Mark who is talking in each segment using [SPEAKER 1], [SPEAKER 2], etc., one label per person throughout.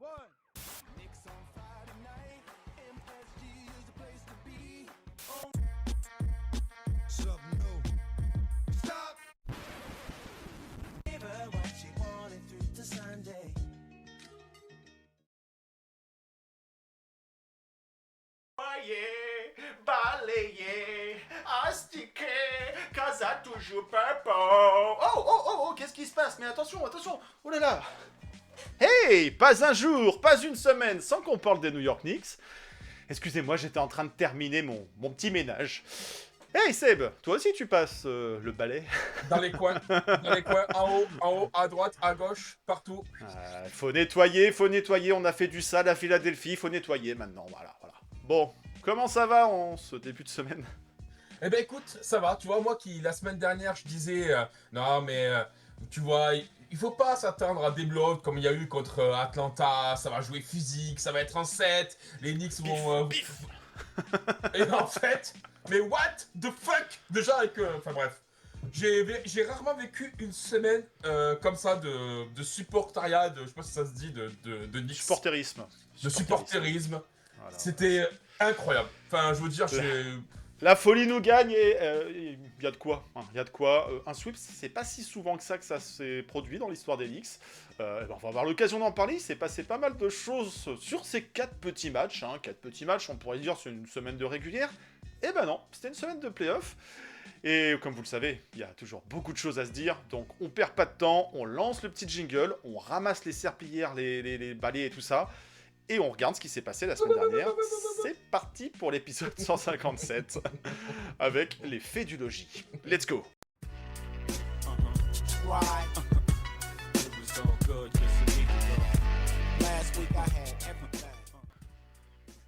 [SPEAKER 1] One. Knicks on fire tonight. MSG is the place to be. Something new. Stop. Give her what she wanted through to Sunday.
[SPEAKER 2] Balayé, astiqué, casa toujours purple. Oh, qu'est-ce qui se passe? Mais attention, oh là là. Hey, pas un jour, pas une semaine sans qu'on parle des New York Knicks. Excusez-moi, j'étais en train de terminer mon petit ménage. Hey Seb, toi aussi tu passes le balai?
[SPEAKER 3] Dans les coins, en haut, à droite, à gauche, partout.
[SPEAKER 2] Faut nettoyer, on a fait du sale à Philadelphie, faut nettoyer maintenant, voilà. Bon, comment ça va en ce début de semaine?
[SPEAKER 3] Eh ben écoute, ça va, tu vois, moi qui la semaine dernière je disais, non mais tu vois, il faut pas s'attendre à des blowouts comme il y a eu contre Atlanta, ça va jouer physique, ça va être en 7, les Knicks vont...
[SPEAKER 2] Bif.
[SPEAKER 3] Et en fait, mais what the fuck? Déjà avec... Enfin bref, j'ai rarement vécu une semaine comme ça de supportariat, je sais pas si ça se dit, de Knicks.
[SPEAKER 2] Supporterisme.
[SPEAKER 3] De supporterisme.
[SPEAKER 2] Voilà.
[SPEAKER 3] C'était incroyable. Enfin, je veux dire,
[SPEAKER 2] La folie nous gagne et il y a de quoi. Un sweep, c'est pas si souvent que ça s'est produit dans l'histoire des Knicks. On va avoir l'occasion d'en parler. Il s'est passé pas mal de choses sur ces 4 petits matchs. 4 petits matchs, on pourrait dire c'est une semaine de régulière. Eh ben non, c'était une semaine de playoff. Et comme vous le savez, il y a toujours beaucoup de choses à se dire. Donc on perd pas de temps, on lance le petit jingle, on ramasse les serpillières, les balais et tout ça. Et on regarde ce qui s'est passé la semaine dernière. C'est parti pour l'épisode 157 avec les faits du logis. Let's go.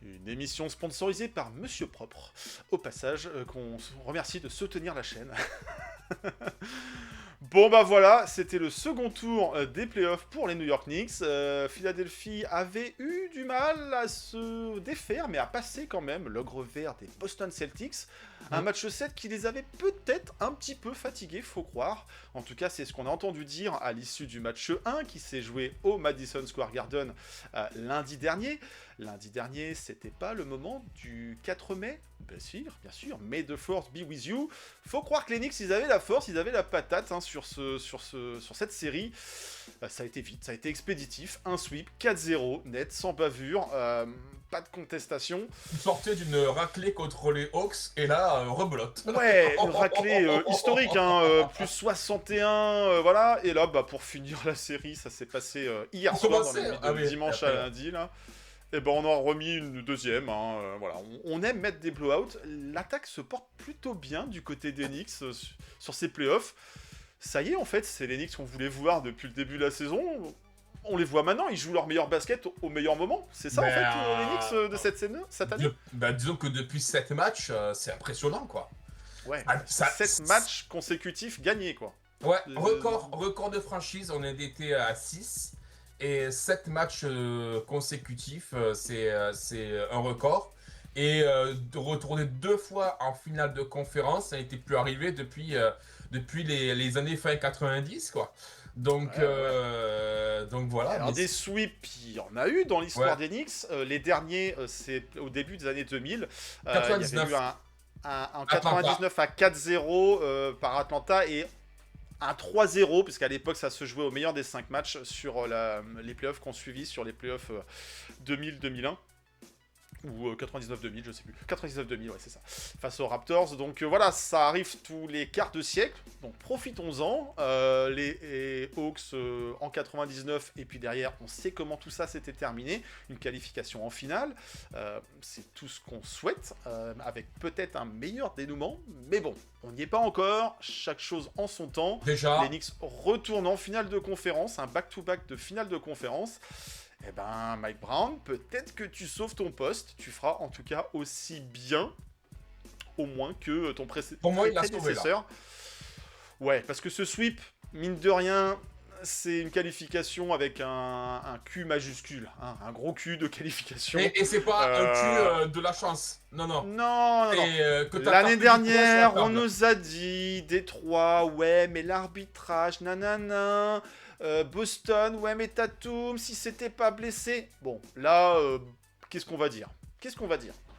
[SPEAKER 2] Une émission sponsorisée par Monsieur Propre. Au passage, qu'on remercie de soutenir la chaîne. Bon bah voilà, c'était le second tour des playoffs pour les New York Knicks. Philadelphie avait eu du mal à se défaire, mais à passer quand même l'ogre vert des Boston Celtics. Un match 7 qui les avait peut-être un petit peu fatigués, faut croire. En tout cas, c'est ce qu'on a entendu dire à l'issue du match 1 qui s'est joué au Madison Square Garden lundi dernier. Lundi dernier, c'était pas le moment du 4 mai? Bien sûr, May the Force be with you. Faut croire que les Knicks, ils avaient la force, ils avaient la patate sur cette série. Ça a été vite, ça a été expéditif. Un sweep, 4-0, net, sans bavure, pas de contestation.
[SPEAKER 3] Ils sortaient d'une raclée contre les Hawks, et là, rebelote.
[SPEAKER 2] Ouais, une raclée historique, plus 61, voilà. Et là, pour finir la série, ça s'est passé hier soir, dans la nuit de dimanche à lundi, là. Et on en a remis une deuxième, voilà. On aime mettre des blowouts. L'attaque se porte plutôt bien du côté des Knicks sur ces playoffs. Ça y est, en fait, c'est les Knicks qu'on voulait voir depuis le début de la saison. On les voit maintenant, ils jouent leur meilleur basket au meilleur moment. C'est ça, en fait, les Knicks de cette année.
[SPEAKER 3] Disons que depuis 7 matchs, c'est impressionnant, quoi.
[SPEAKER 2] Ouais, 7 matchs consécutifs gagnés, quoi.
[SPEAKER 3] Ouais, record de franchise, on était à 6. Et 7 matchs consécutifs, c'est un record. Et de retourner 2 fois en finale de conférence, ça n'était plus arrivé depuis les années fin 90, quoi. Donc, donc voilà.
[SPEAKER 2] Alors, des sweeps, il y en a eu dans l'histoire des Knicks. Les derniers, c'est au début des années 2000.
[SPEAKER 3] 99.
[SPEAKER 2] Il y avait eu un 99 à 4-0 par Atlanta et un 3-0, puisqu'à l'époque ça se jouait au meilleur des 5 matchs sur les playoffs qu'on suivit, sur les playoffs 2000-2001. Ou 99-2000, je sais plus. 99-2000, ouais, c'est ça. Face aux Raptors. Donc voilà, ça arrive tous les quarts de siècle. Donc profitons-en. Les Hawks en 99, et puis derrière, on sait comment tout ça s'était terminé. Une qualification en finale. C'est tout ce qu'on souhaite, avec peut-être un meilleur dénouement. Mais bon, on n'y est pas encore. Chaque chose en son temps.
[SPEAKER 3] Déjà,
[SPEAKER 2] les Knicks retournent en finale de conférence. Un back-to-back de finale de conférence. Eh ben, Mike Brown, peut-être que tu sauves ton poste. Tu feras en tout cas aussi bien, au moins, que ton prédécesseur. Ouais, parce que ce sweep, mine de rien, c'est une qualification avec un Q majuscule. Un gros Q de qualification.
[SPEAKER 3] Et c'est pas un Q de la chance. Non.
[SPEAKER 2] Non. L'année dernière, on nous a dit, Détroit, ouais, mais l'arbitrage, nanana... Boston, ouais, mais Tatum, si c'était pas blessé. Bon, là, qu'est-ce qu'on va dire?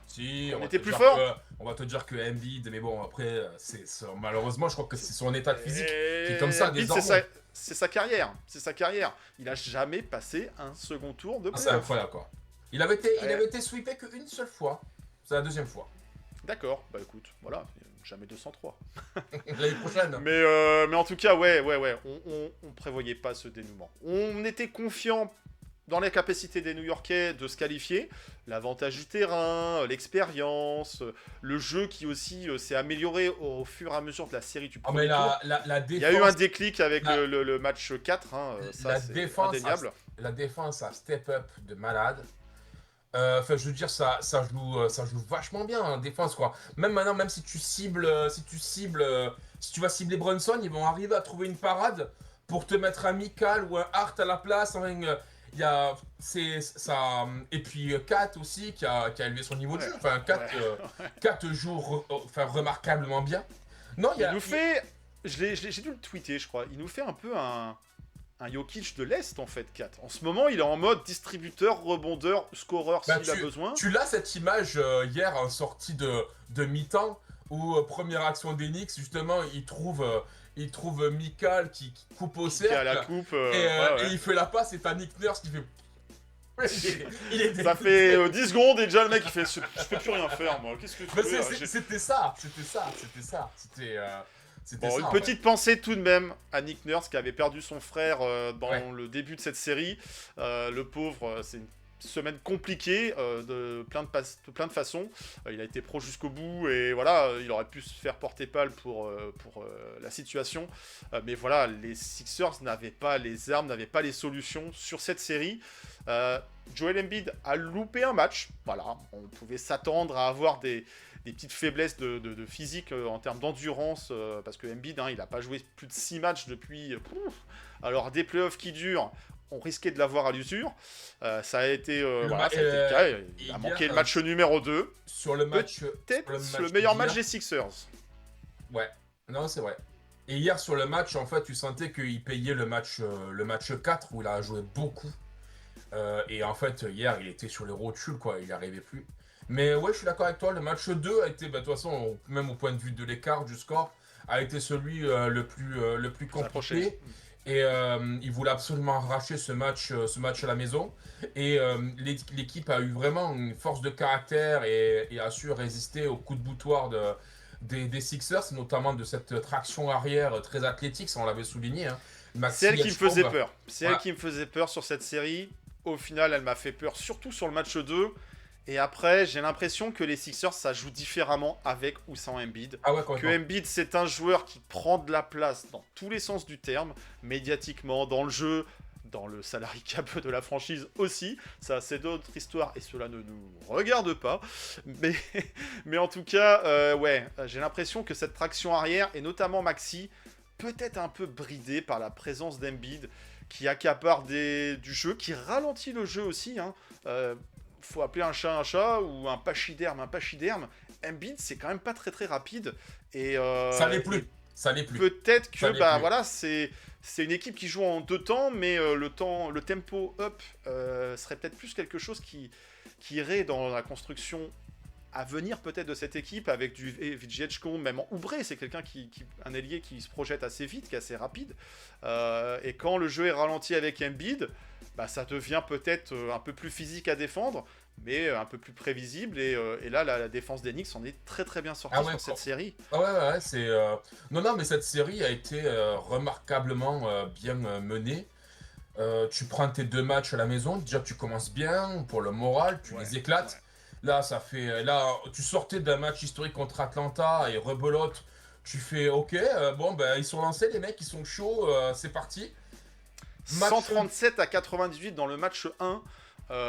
[SPEAKER 3] Si,
[SPEAKER 2] On
[SPEAKER 3] va
[SPEAKER 2] était
[SPEAKER 3] te
[SPEAKER 2] plus
[SPEAKER 3] dire
[SPEAKER 2] fort
[SPEAKER 3] on va te dire que Embiid, mais bon, après, malheureusement, je crois que c'est son état physique qui est
[SPEAKER 2] Et
[SPEAKER 3] comme ça,
[SPEAKER 2] Embiid,
[SPEAKER 3] désormais.
[SPEAKER 2] c'est sa carrière. C'est sa carrière. Il a jamais passé un second tour de
[SPEAKER 3] Ah, c'est
[SPEAKER 2] playoff.
[SPEAKER 3] incroyable, quoi. Il avait été sweepé qu'une seule fois. C'est la deuxième fois.
[SPEAKER 2] D'accord, bah écoute, voilà, jamais 203.
[SPEAKER 3] L'année prochaine.
[SPEAKER 2] Mais en tout cas, ouais, on prévoyait pas ce dénouement. On était confiant dans les capacités des New-Yorkais de se qualifier. L'avantage du terrain, l'expérience, le jeu qui aussi s'est amélioré au fur et à mesure de la série du
[SPEAKER 3] Ah, mais
[SPEAKER 2] premier tour.
[SPEAKER 3] la
[SPEAKER 2] Il y a eu un
[SPEAKER 3] défense,
[SPEAKER 2] déclic avec
[SPEAKER 3] la-
[SPEAKER 2] le match 4, hein, ça
[SPEAKER 3] la
[SPEAKER 2] c'est
[SPEAKER 3] défense,
[SPEAKER 2] indéniable.
[SPEAKER 3] la défense a step up de malade. Enfin, je veux dire, ça joue vachement bien en défense, quoi. Même maintenant, même si tu cibles, si tu vas cibler Brunson, ils vont arriver à trouver une parade pour te mettre un Mikal ou un Hart à la place. Enfin, il y a, c'est ça. Et puis Kat aussi qui a élevé son niveau de jeu. Enfin, Kat joue remarquablement bien. Non,
[SPEAKER 2] Il nous fait, j'ai dû le tweeter, je crois. Il nous fait un peu un Jokic de l'Est, en fait, 4. En ce moment, il est en mode distributeur, rebondeur, scoreur
[SPEAKER 3] Bah,
[SPEAKER 2] s'il a besoin.
[SPEAKER 3] Tu l'as cette image hier en sortie de mi-temps où première action d'Enix, justement, il trouve Mikal qui coupe au
[SPEAKER 2] Qui est à la
[SPEAKER 3] cercle
[SPEAKER 2] coupe.
[SPEAKER 3] et il fait la passe et t'as Nick Nurse qui fait.
[SPEAKER 2] Ça fait 10 secondes et déjà le mec il fait je peux plus rien faire moi, qu'est-ce que tu
[SPEAKER 3] Mais
[SPEAKER 2] veux
[SPEAKER 3] c'était ça. C'était
[SPEAKER 2] Bon,
[SPEAKER 3] ça.
[SPEAKER 2] une
[SPEAKER 3] en
[SPEAKER 2] petite pensée tout de même à Nick Nurse qui avait perdu son frère dans
[SPEAKER 3] Ouais.
[SPEAKER 2] le début de cette série. Le pauvre, c'est une semaine compliquée de plein de façons. Il a été pro jusqu'au bout et voilà, il aurait pu se faire porter pâle pour la situation. Mais voilà, les Sixers n'avaient pas les armes, n'avaient pas les solutions sur cette série. Joel Embiid a loupé un match. Voilà, on pouvait s'attendre à avoir des petites faiblesses de physique en termes d'endurance, parce que Embiid, il n'a pas joué plus de 6 matchs depuis... alors, des playoffs qui durent, on risquait de l'avoir à l'usure. Ça a été, voilà, ça a été le cas. Il a manqué le match numéro 2.
[SPEAKER 3] Sur le match.
[SPEAKER 2] Peut-être
[SPEAKER 3] sur
[SPEAKER 2] le meilleur match
[SPEAKER 3] d'hier.
[SPEAKER 2] des Sixers.
[SPEAKER 3] Ouais, non, c'est vrai. Et hier, sur le match, en fait, tu sentais qu'il payait le match 4 où il a joué beaucoup. Et en fait, hier, il était sur les rotules, quoi. Il n'y arrivait plus. Mais ouais, je suis d'accord avec toi. Le match 2 a été, bah, de toute façon, même au point de vue de l'écart du score, a été celui le plus compliqué. Et il voulait absolument arracher ce match à la maison. Et l'équipe a eu vraiment une force de caractère et a su résister aux coups de boutoir des Sixers, notamment de cette traction arrière très athlétique, ça on l'avait souligné. Hein.
[SPEAKER 2] C'est elle qui me faisait peur. C'est elle
[SPEAKER 3] Ouais.
[SPEAKER 2] qui me faisait peur sur cette série. Au final, elle m'a fait peur, surtout sur le match 2. Et après, j'ai l'impression que les Sixers, ça joue différemment avec ou sans Embiid.
[SPEAKER 3] Ah ouais,
[SPEAKER 2] Que
[SPEAKER 3] complètement.
[SPEAKER 2] Embiid, c'est un joueur qui prend de la place dans tous les sens du terme, médiatiquement, dans le jeu, dans le salary cap de la franchise aussi. Ça, c'est d'autres histoires et cela ne nous regarde pas. Mais en tout cas, ouais, j'ai l'impression que cette traction arrière, et notamment Maxi, peut être un peu bridée par la présence d'Embiid, qui accapare du jeu, qui ralentit le jeu aussi, hein. Faut appeler un chat ou un pachyderme. Embiid, c'est quand même pas très très rapide. Et,
[SPEAKER 3] Ça l'est plus. Ça l'est plus.
[SPEAKER 2] Peut-être
[SPEAKER 3] Ça
[SPEAKER 2] que
[SPEAKER 3] l'est
[SPEAKER 2] bah
[SPEAKER 3] plus.
[SPEAKER 2] voilà, c'est une équipe qui joue en 2 temps, mais le tempo up serait peut-être plus quelque chose qui irait dans la construction à venir peut-être de cette équipe avec du Vječko, même en Oubré, c'est quelqu'un un ailier qui se projette assez vite, qui est assez rapide. Et quand le jeu est ralenti avec Embiid, bah, ça devient peut-être un peu plus physique à défendre, mais un peu plus prévisible. Et là, la défense d'Enix en est très très bien sortie sur cette série.
[SPEAKER 3] Ah ouais, c'est... Non, mais cette série a été remarquablement bien menée. Tu prends tes 2 matchs à la maison, déjà tu commences bien pour le moral, tu les éclates. Là, tu sortais d'un match historique contre Atlanta et rebelote. Tu fais OK, bon, ben ils sont lancés, les mecs, ils sont chauds, c'est parti.
[SPEAKER 2] 137 à 98 dans le match 1.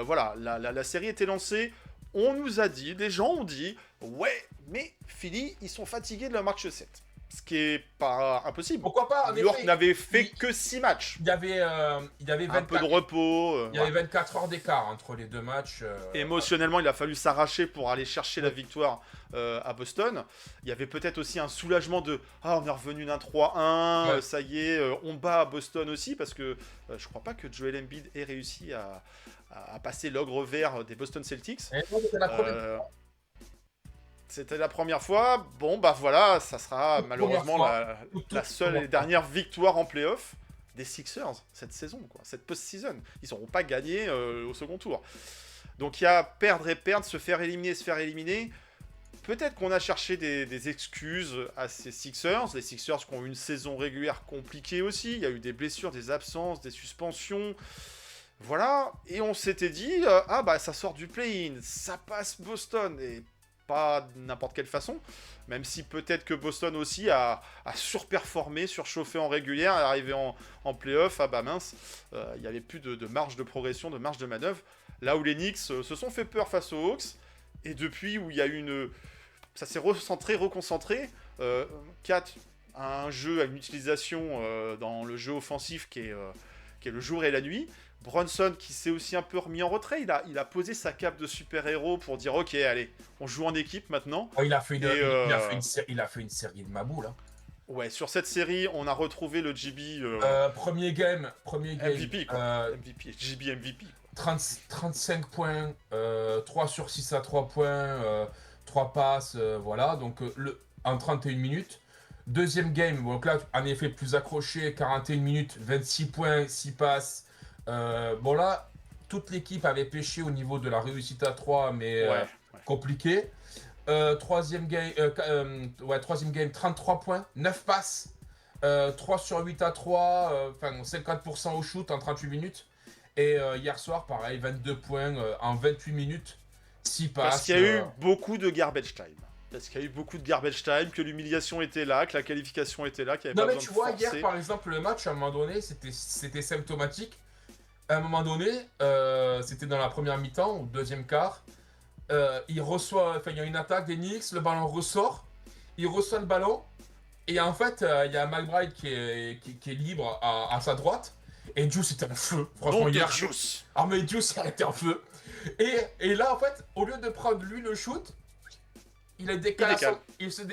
[SPEAKER 2] Voilà, la série était lancée. On nous a dit, les gens ont dit, ouais, mais Philly, ils sont fatigués de leur match 7. Ce qui est pas impossible.
[SPEAKER 3] Pourquoi pas, en
[SPEAKER 2] New York
[SPEAKER 3] effet,
[SPEAKER 2] n'avait fait
[SPEAKER 3] il-
[SPEAKER 2] que 6 matchs.
[SPEAKER 3] il y avait
[SPEAKER 2] Un peu de
[SPEAKER 3] 24,
[SPEAKER 2] repos.
[SPEAKER 3] il y avait 24 heures d'écart entre les deux matchs.
[SPEAKER 2] Émotionnellement, il a fallu s'arracher pour aller chercher la victoire à Boston. Il y avait peut-être aussi un soulagement de ah, on est revenu d'un 3-1,
[SPEAKER 3] Ouais.
[SPEAKER 2] ça y est, on bat Boston aussi parce que je crois pas que Joel Embiid ait réussi à passer l'ogre vert des Boston Celtics.
[SPEAKER 3] Et donc, c'était la première
[SPEAKER 2] Euh, C'était la première fois. Bon, bah voilà, ça sera
[SPEAKER 3] Toute
[SPEAKER 2] malheureusement
[SPEAKER 3] première
[SPEAKER 2] la seule et dernière victoire en playoff des Sixers cette saison, quoi, cette post-season. Ils n'auront pas gagné au second tour. Donc il y a perdre et perdre, se faire éliminer. Peut-être qu'on a cherché des excuses à ces Sixers. Les Sixers qui ont eu une saison régulière compliquée aussi. Il y a eu des blessures, des absences, des suspensions. Voilà. Et on s'était dit, ah bah ça sort du play-in, ça passe Boston. Et pas de n'importe quelle façon. Même si peut-être que Boston aussi a surperformé, surchauffé en régulière, et arrivé en play-off, ah bah mince, il n'y avait plus de marge de progression, de marge de manœuvre. Là où les Knicks se sont fait peur face aux Hawks, et depuis où il y a eu ça s'est reconcentré, Kat a un jeu, a une utilisation dans le jeu offensif qui est le jour et la nuit. Bronson qui s'est aussi un peu remis en retrait, il a posé sa cape de super-héros pour dire ok, allez, on joue en équipe maintenant.
[SPEAKER 3] Oh, il a fait
[SPEAKER 2] Et,
[SPEAKER 3] il a fait une série de maboules. Hein.
[SPEAKER 2] Ouais, sur cette série, on a retrouvé le GB
[SPEAKER 3] Premier game,
[SPEAKER 2] MVP, quoi. MVP, GB MVP.
[SPEAKER 3] 35 points, 3 sur 6 à 3 points, 3 passes, voilà, donc en 31 minutes. Deuxième game, donc là, en effet, plus accroché, 41 minutes, 26 points, 6 passes. Bon là, toute l'équipe avait pêché au niveau de la réussite à 3, mais
[SPEAKER 2] Ouais.
[SPEAKER 3] compliqué. Troisième game, 33 points, 9 passes, 3 sur 8 à 3, 50% au shoot en 38 minutes. Et hier soir, pareil, 22 points en 28 minutes, 6 passes.
[SPEAKER 2] Parce qu'il y a eu beaucoup de garbage time. Parce qu'il y a eu beaucoup de garbage time, que l'humiliation était là, que la qualification était là, qu'il n'y avait
[SPEAKER 3] Non
[SPEAKER 2] pas
[SPEAKER 3] mais
[SPEAKER 2] besoin
[SPEAKER 3] tu
[SPEAKER 2] de
[SPEAKER 3] vois,
[SPEAKER 2] forcer.
[SPEAKER 3] hier par exemple, le match, à un moment donné, c'était symptomatique. À un moment donné, c'était dans la première mi-temps, ou deuxième quart, il y a une attaque des Knicks, le ballon ressort, il reçoit le ballon, et en fait, il y a McBride qui est libre à sa droite, et Juice était en feu, franchement,
[SPEAKER 2] Bon,
[SPEAKER 3] hier.
[SPEAKER 2] Juice.
[SPEAKER 3] Ah mais Juice, il était en feu. Et là, en fait, au lieu de prendre lui le shoot, il a décalé.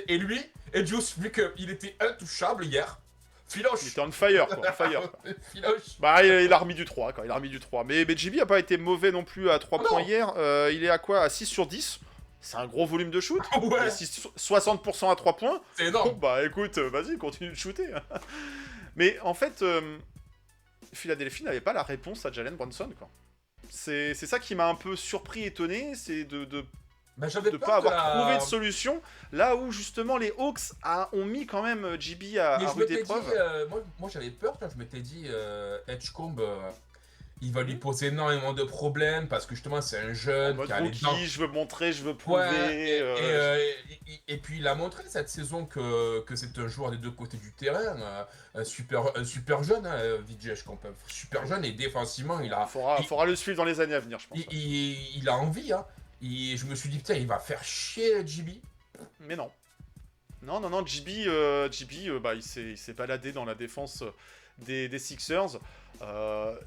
[SPEAKER 3] Et lui, et Juice, vu qu'il était intouchable hier, filoche.
[SPEAKER 2] Il était on fire, quoi. On fire.
[SPEAKER 3] Filoche.
[SPEAKER 2] Bah, il a remis du 3, quoi. Il a remis du 3. Mais JB a pas été mauvais non plus à 3
[SPEAKER 3] Ah
[SPEAKER 2] points
[SPEAKER 3] non.
[SPEAKER 2] hier. Il est à quoi? À 6 sur 10. C'est un gros volume de shoot. Il
[SPEAKER 3] Ouais,
[SPEAKER 2] est 60% à 3 points.
[SPEAKER 3] c'est
[SPEAKER 2] Bon,
[SPEAKER 3] énorme.
[SPEAKER 2] bah écoute, vas-y, continue de shooter. Mais en fait, Philadelphie n'avait pas la réponse à Jalen Brunson, quoi. C'est ça qui m'a un peu surpris, étonné, c'est de
[SPEAKER 3] Bah, j'avais
[SPEAKER 2] ne
[SPEAKER 3] peur
[SPEAKER 2] pas avoir
[SPEAKER 3] que
[SPEAKER 2] trouvé de solution, là où justement les Hawks ont mis quand même JB à
[SPEAKER 3] Mais je
[SPEAKER 2] rude
[SPEAKER 3] m'étais dit,
[SPEAKER 2] épreuve.
[SPEAKER 3] moi j'avais peur, je m'étais dit, Edgecombe, il va lui poser énormément de problèmes parce que justement c'est un
[SPEAKER 2] En
[SPEAKER 3] jeune
[SPEAKER 2] mode
[SPEAKER 3] qui a les dents.
[SPEAKER 2] rookie, je veux montrer, je veux prouver.
[SPEAKER 3] Ouais, et puis il a montré cette saison que c'est un joueur des deux côtés du terrain, un super jeune, hein, VJ Edgecombe, super jeune et défensivement il a,
[SPEAKER 2] Faudra le suivre dans les années à venir, je pense.
[SPEAKER 3] il a envie, hein. Je me suis dit, putain, il va faire chier JB.
[SPEAKER 2] Mais non. Non, JB, bah, il s'est baladé dans la défense des Sixers,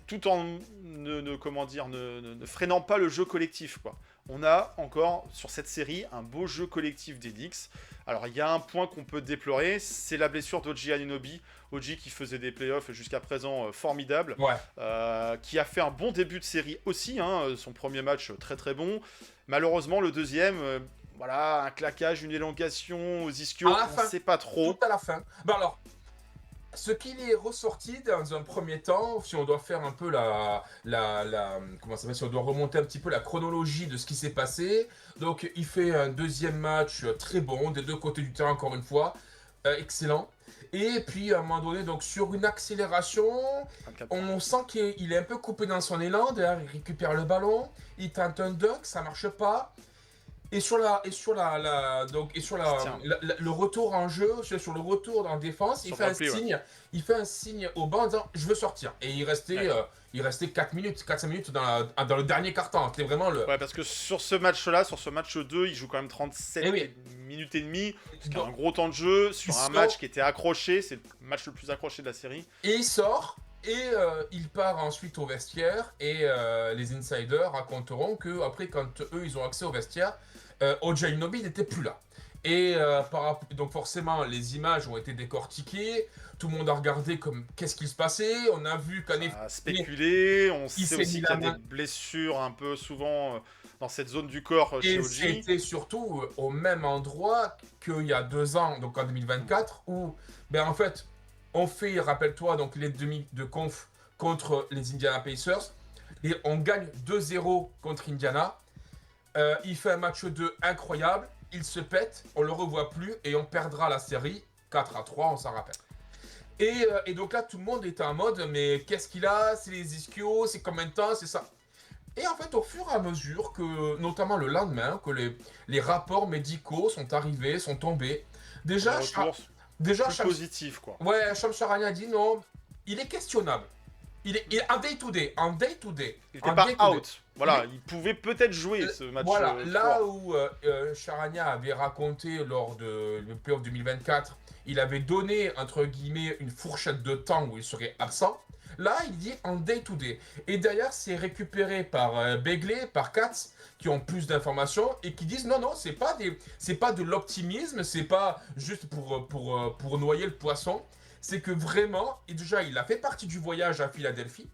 [SPEAKER 2] tout en ne freinant pas le jeu collectif, quoi. On a encore, sur cette série, un beau jeu collectif des Knicks. Alors, il y a un point qu'on peut déplorer, c'est la blessure d'Oji Anunoby. Oji qui faisait des playoffs jusqu'à présent formidables,
[SPEAKER 3] Ouais.
[SPEAKER 2] qui a fait un bon début de série aussi, hein, son premier match très très bon. Malheureusement, le deuxième, voilà, un claquage, une élongation aux ischios,
[SPEAKER 3] À la
[SPEAKER 2] on
[SPEAKER 3] fin.
[SPEAKER 2] ne sait pas trop.
[SPEAKER 3] Tout à la fin. Bah alors, ce qu'il est ressorti dans un premier temps, si on doit faire un peu comment ça s'appelle, si on doit remonter un petit peu la chronologie de ce qui s'est passé. Donc, il fait un deuxième match très bon, des deux côtés du terrain encore une fois, excellent. Et puis, à un moment donné, donc sur une accélération,
[SPEAKER 2] 24.
[SPEAKER 3] on sent qu'il est un peu coupé dans son élan. D'ailleurs, il récupère le ballon, il tente un dunk, ça marche pas. Et sur le retour en jeu, sur le retour en défense, il
[SPEAKER 2] Sur
[SPEAKER 3] fait un
[SPEAKER 2] repli, ouais.
[SPEAKER 3] signe, il fait un signe au banc en disant je veux sortir. Et il restait,
[SPEAKER 2] Ouais.
[SPEAKER 3] il restait 4 minutes, 4-5 minutes dans le dernier quart-temps. C'était vraiment le.
[SPEAKER 2] Ouais, parce que sur ce match-là, sur ce match 2, il joue quand même 37
[SPEAKER 3] Eh oui.
[SPEAKER 2] minutes et demie, ce qui est
[SPEAKER 3] Donc,
[SPEAKER 2] un gros temps de jeu, sur
[SPEAKER 3] il
[SPEAKER 2] un
[SPEAKER 3] sort.
[SPEAKER 2] match qui était accroché, c'est le match le plus accroché de la série.
[SPEAKER 3] Et il sort, et il part ensuite au vestiaire, et les insiders raconteront que après, quand eux, ils ont accès au vestiaire, OJ Anunoby n'était plus là. Et donc forcément, les images ont été décortiquées, tout le monde a regardé comme qu'est-ce qui se passait, on a vu qu'en effet,
[SPEAKER 2] À spéculer, on
[SPEAKER 3] il
[SPEAKER 2] sait
[SPEAKER 3] s'est
[SPEAKER 2] aussi
[SPEAKER 3] mis
[SPEAKER 2] qu'il y a
[SPEAKER 3] la main.
[SPEAKER 2] des blessures un peu souvent dans cette zone du corps chez
[SPEAKER 3] Et
[SPEAKER 2] OG.
[SPEAKER 3] c'était surtout au même endroit qu'il y a 2 ans, donc en 2024, où, ben en fait, on fait, rappelle-toi, donc les demi de conf contre les Indiana Pacers, et on gagne 2-0 contre Indiana. Il fait un match 2 incroyable, il se pète, on le revoit plus, et on perdra la série 4-3, on s'en rappelle. Et donc là, tout le monde était en mode, mais qu'est-ce qu'il a? C'est les ischios, c'est combien de temps? C'est ça. Et en fait, au fur et à mesure que, notamment le lendemain, que les rapports médicaux sont arrivés, sont tombés, déjà,
[SPEAKER 2] Le retour
[SPEAKER 3] déjà
[SPEAKER 2] plus positif, quoi.
[SPEAKER 3] ouais, Shams Charania a dit non, il est questionnable. Il est en day-to-day, en day-to-day.
[SPEAKER 2] Il n'était
[SPEAKER 3] en
[SPEAKER 2] pas
[SPEAKER 3] day-to-day.
[SPEAKER 2] out. Voilà, il pouvait peut-être jouer ce match.
[SPEAKER 3] Voilà,
[SPEAKER 2] 3.
[SPEAKER 3] là où Charania avait raconté lors de le playoff 2024, il avait donné, entre guillemets, une fourchette de temps où il serait absent. Là, il dit en day-to-day. Et d'ailleurs, c'est récupéré par Begley, par Katz, qui ont plus d'informations et qui disent non, non, c'est pas de l'optimisme, c'est pas juste pour noyer le poisson. C'est que vraiment, et déjà, il a fait partie du voyage à Philadelphie.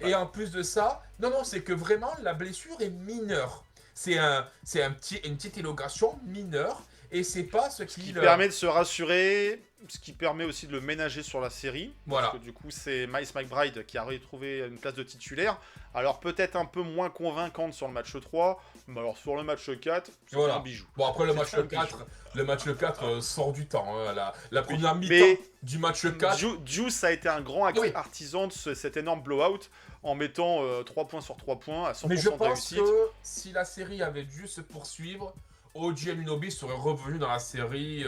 [SPEAKER 3] Et en plus de ça, non, non, c'est que vraiment, la blessure est mineure. C'est une petite élongation mineure. Et c'est pas ce qui
[SPEAKER 2] permet de se rassurer, ce qui permet aussi de le ménager sur la série.
[SPEAKER 3] Voilà.
[SPEAKER 2] Parce que du coup, c'est Miles McBride qui a retrouvé une place de titulaire. Alors peut-être un peu moins convaincante sur le match 3, mais alors sur le match 4, c'est
[SPEAKER 3] Voilà.
[SPEAKER 2] un bijou.
[SPEAKER 3] Bon, après, le
[SPEAKER 2] C'est
[SPEAKER 3] match
[SPEAKER 2] un
[SPEAKER 3] 4,
[SPEAKER 2] bijou.
[SPEAKER 3] le match 4 sort du temps. Hein. La première mi-temps
[SPEAKER 2] mais
[SPEAKER 3] du match 4.
[SPEAKER 2] Juice a été un grand
[SPEAKER 3] Oui.
[SPEAKER 2] artisan de cet énorme blowout en mettant 3 points sur 3 points à 100%
[SPEAKER 3] Mais je
[SPEAKER 2] de
[SPEAKER 3] pense
[SPEAKER 2] réussite.
[SPEAKER 3] que si la série avait dû se poursuivre, OG Anunoby serait revenu dans la série.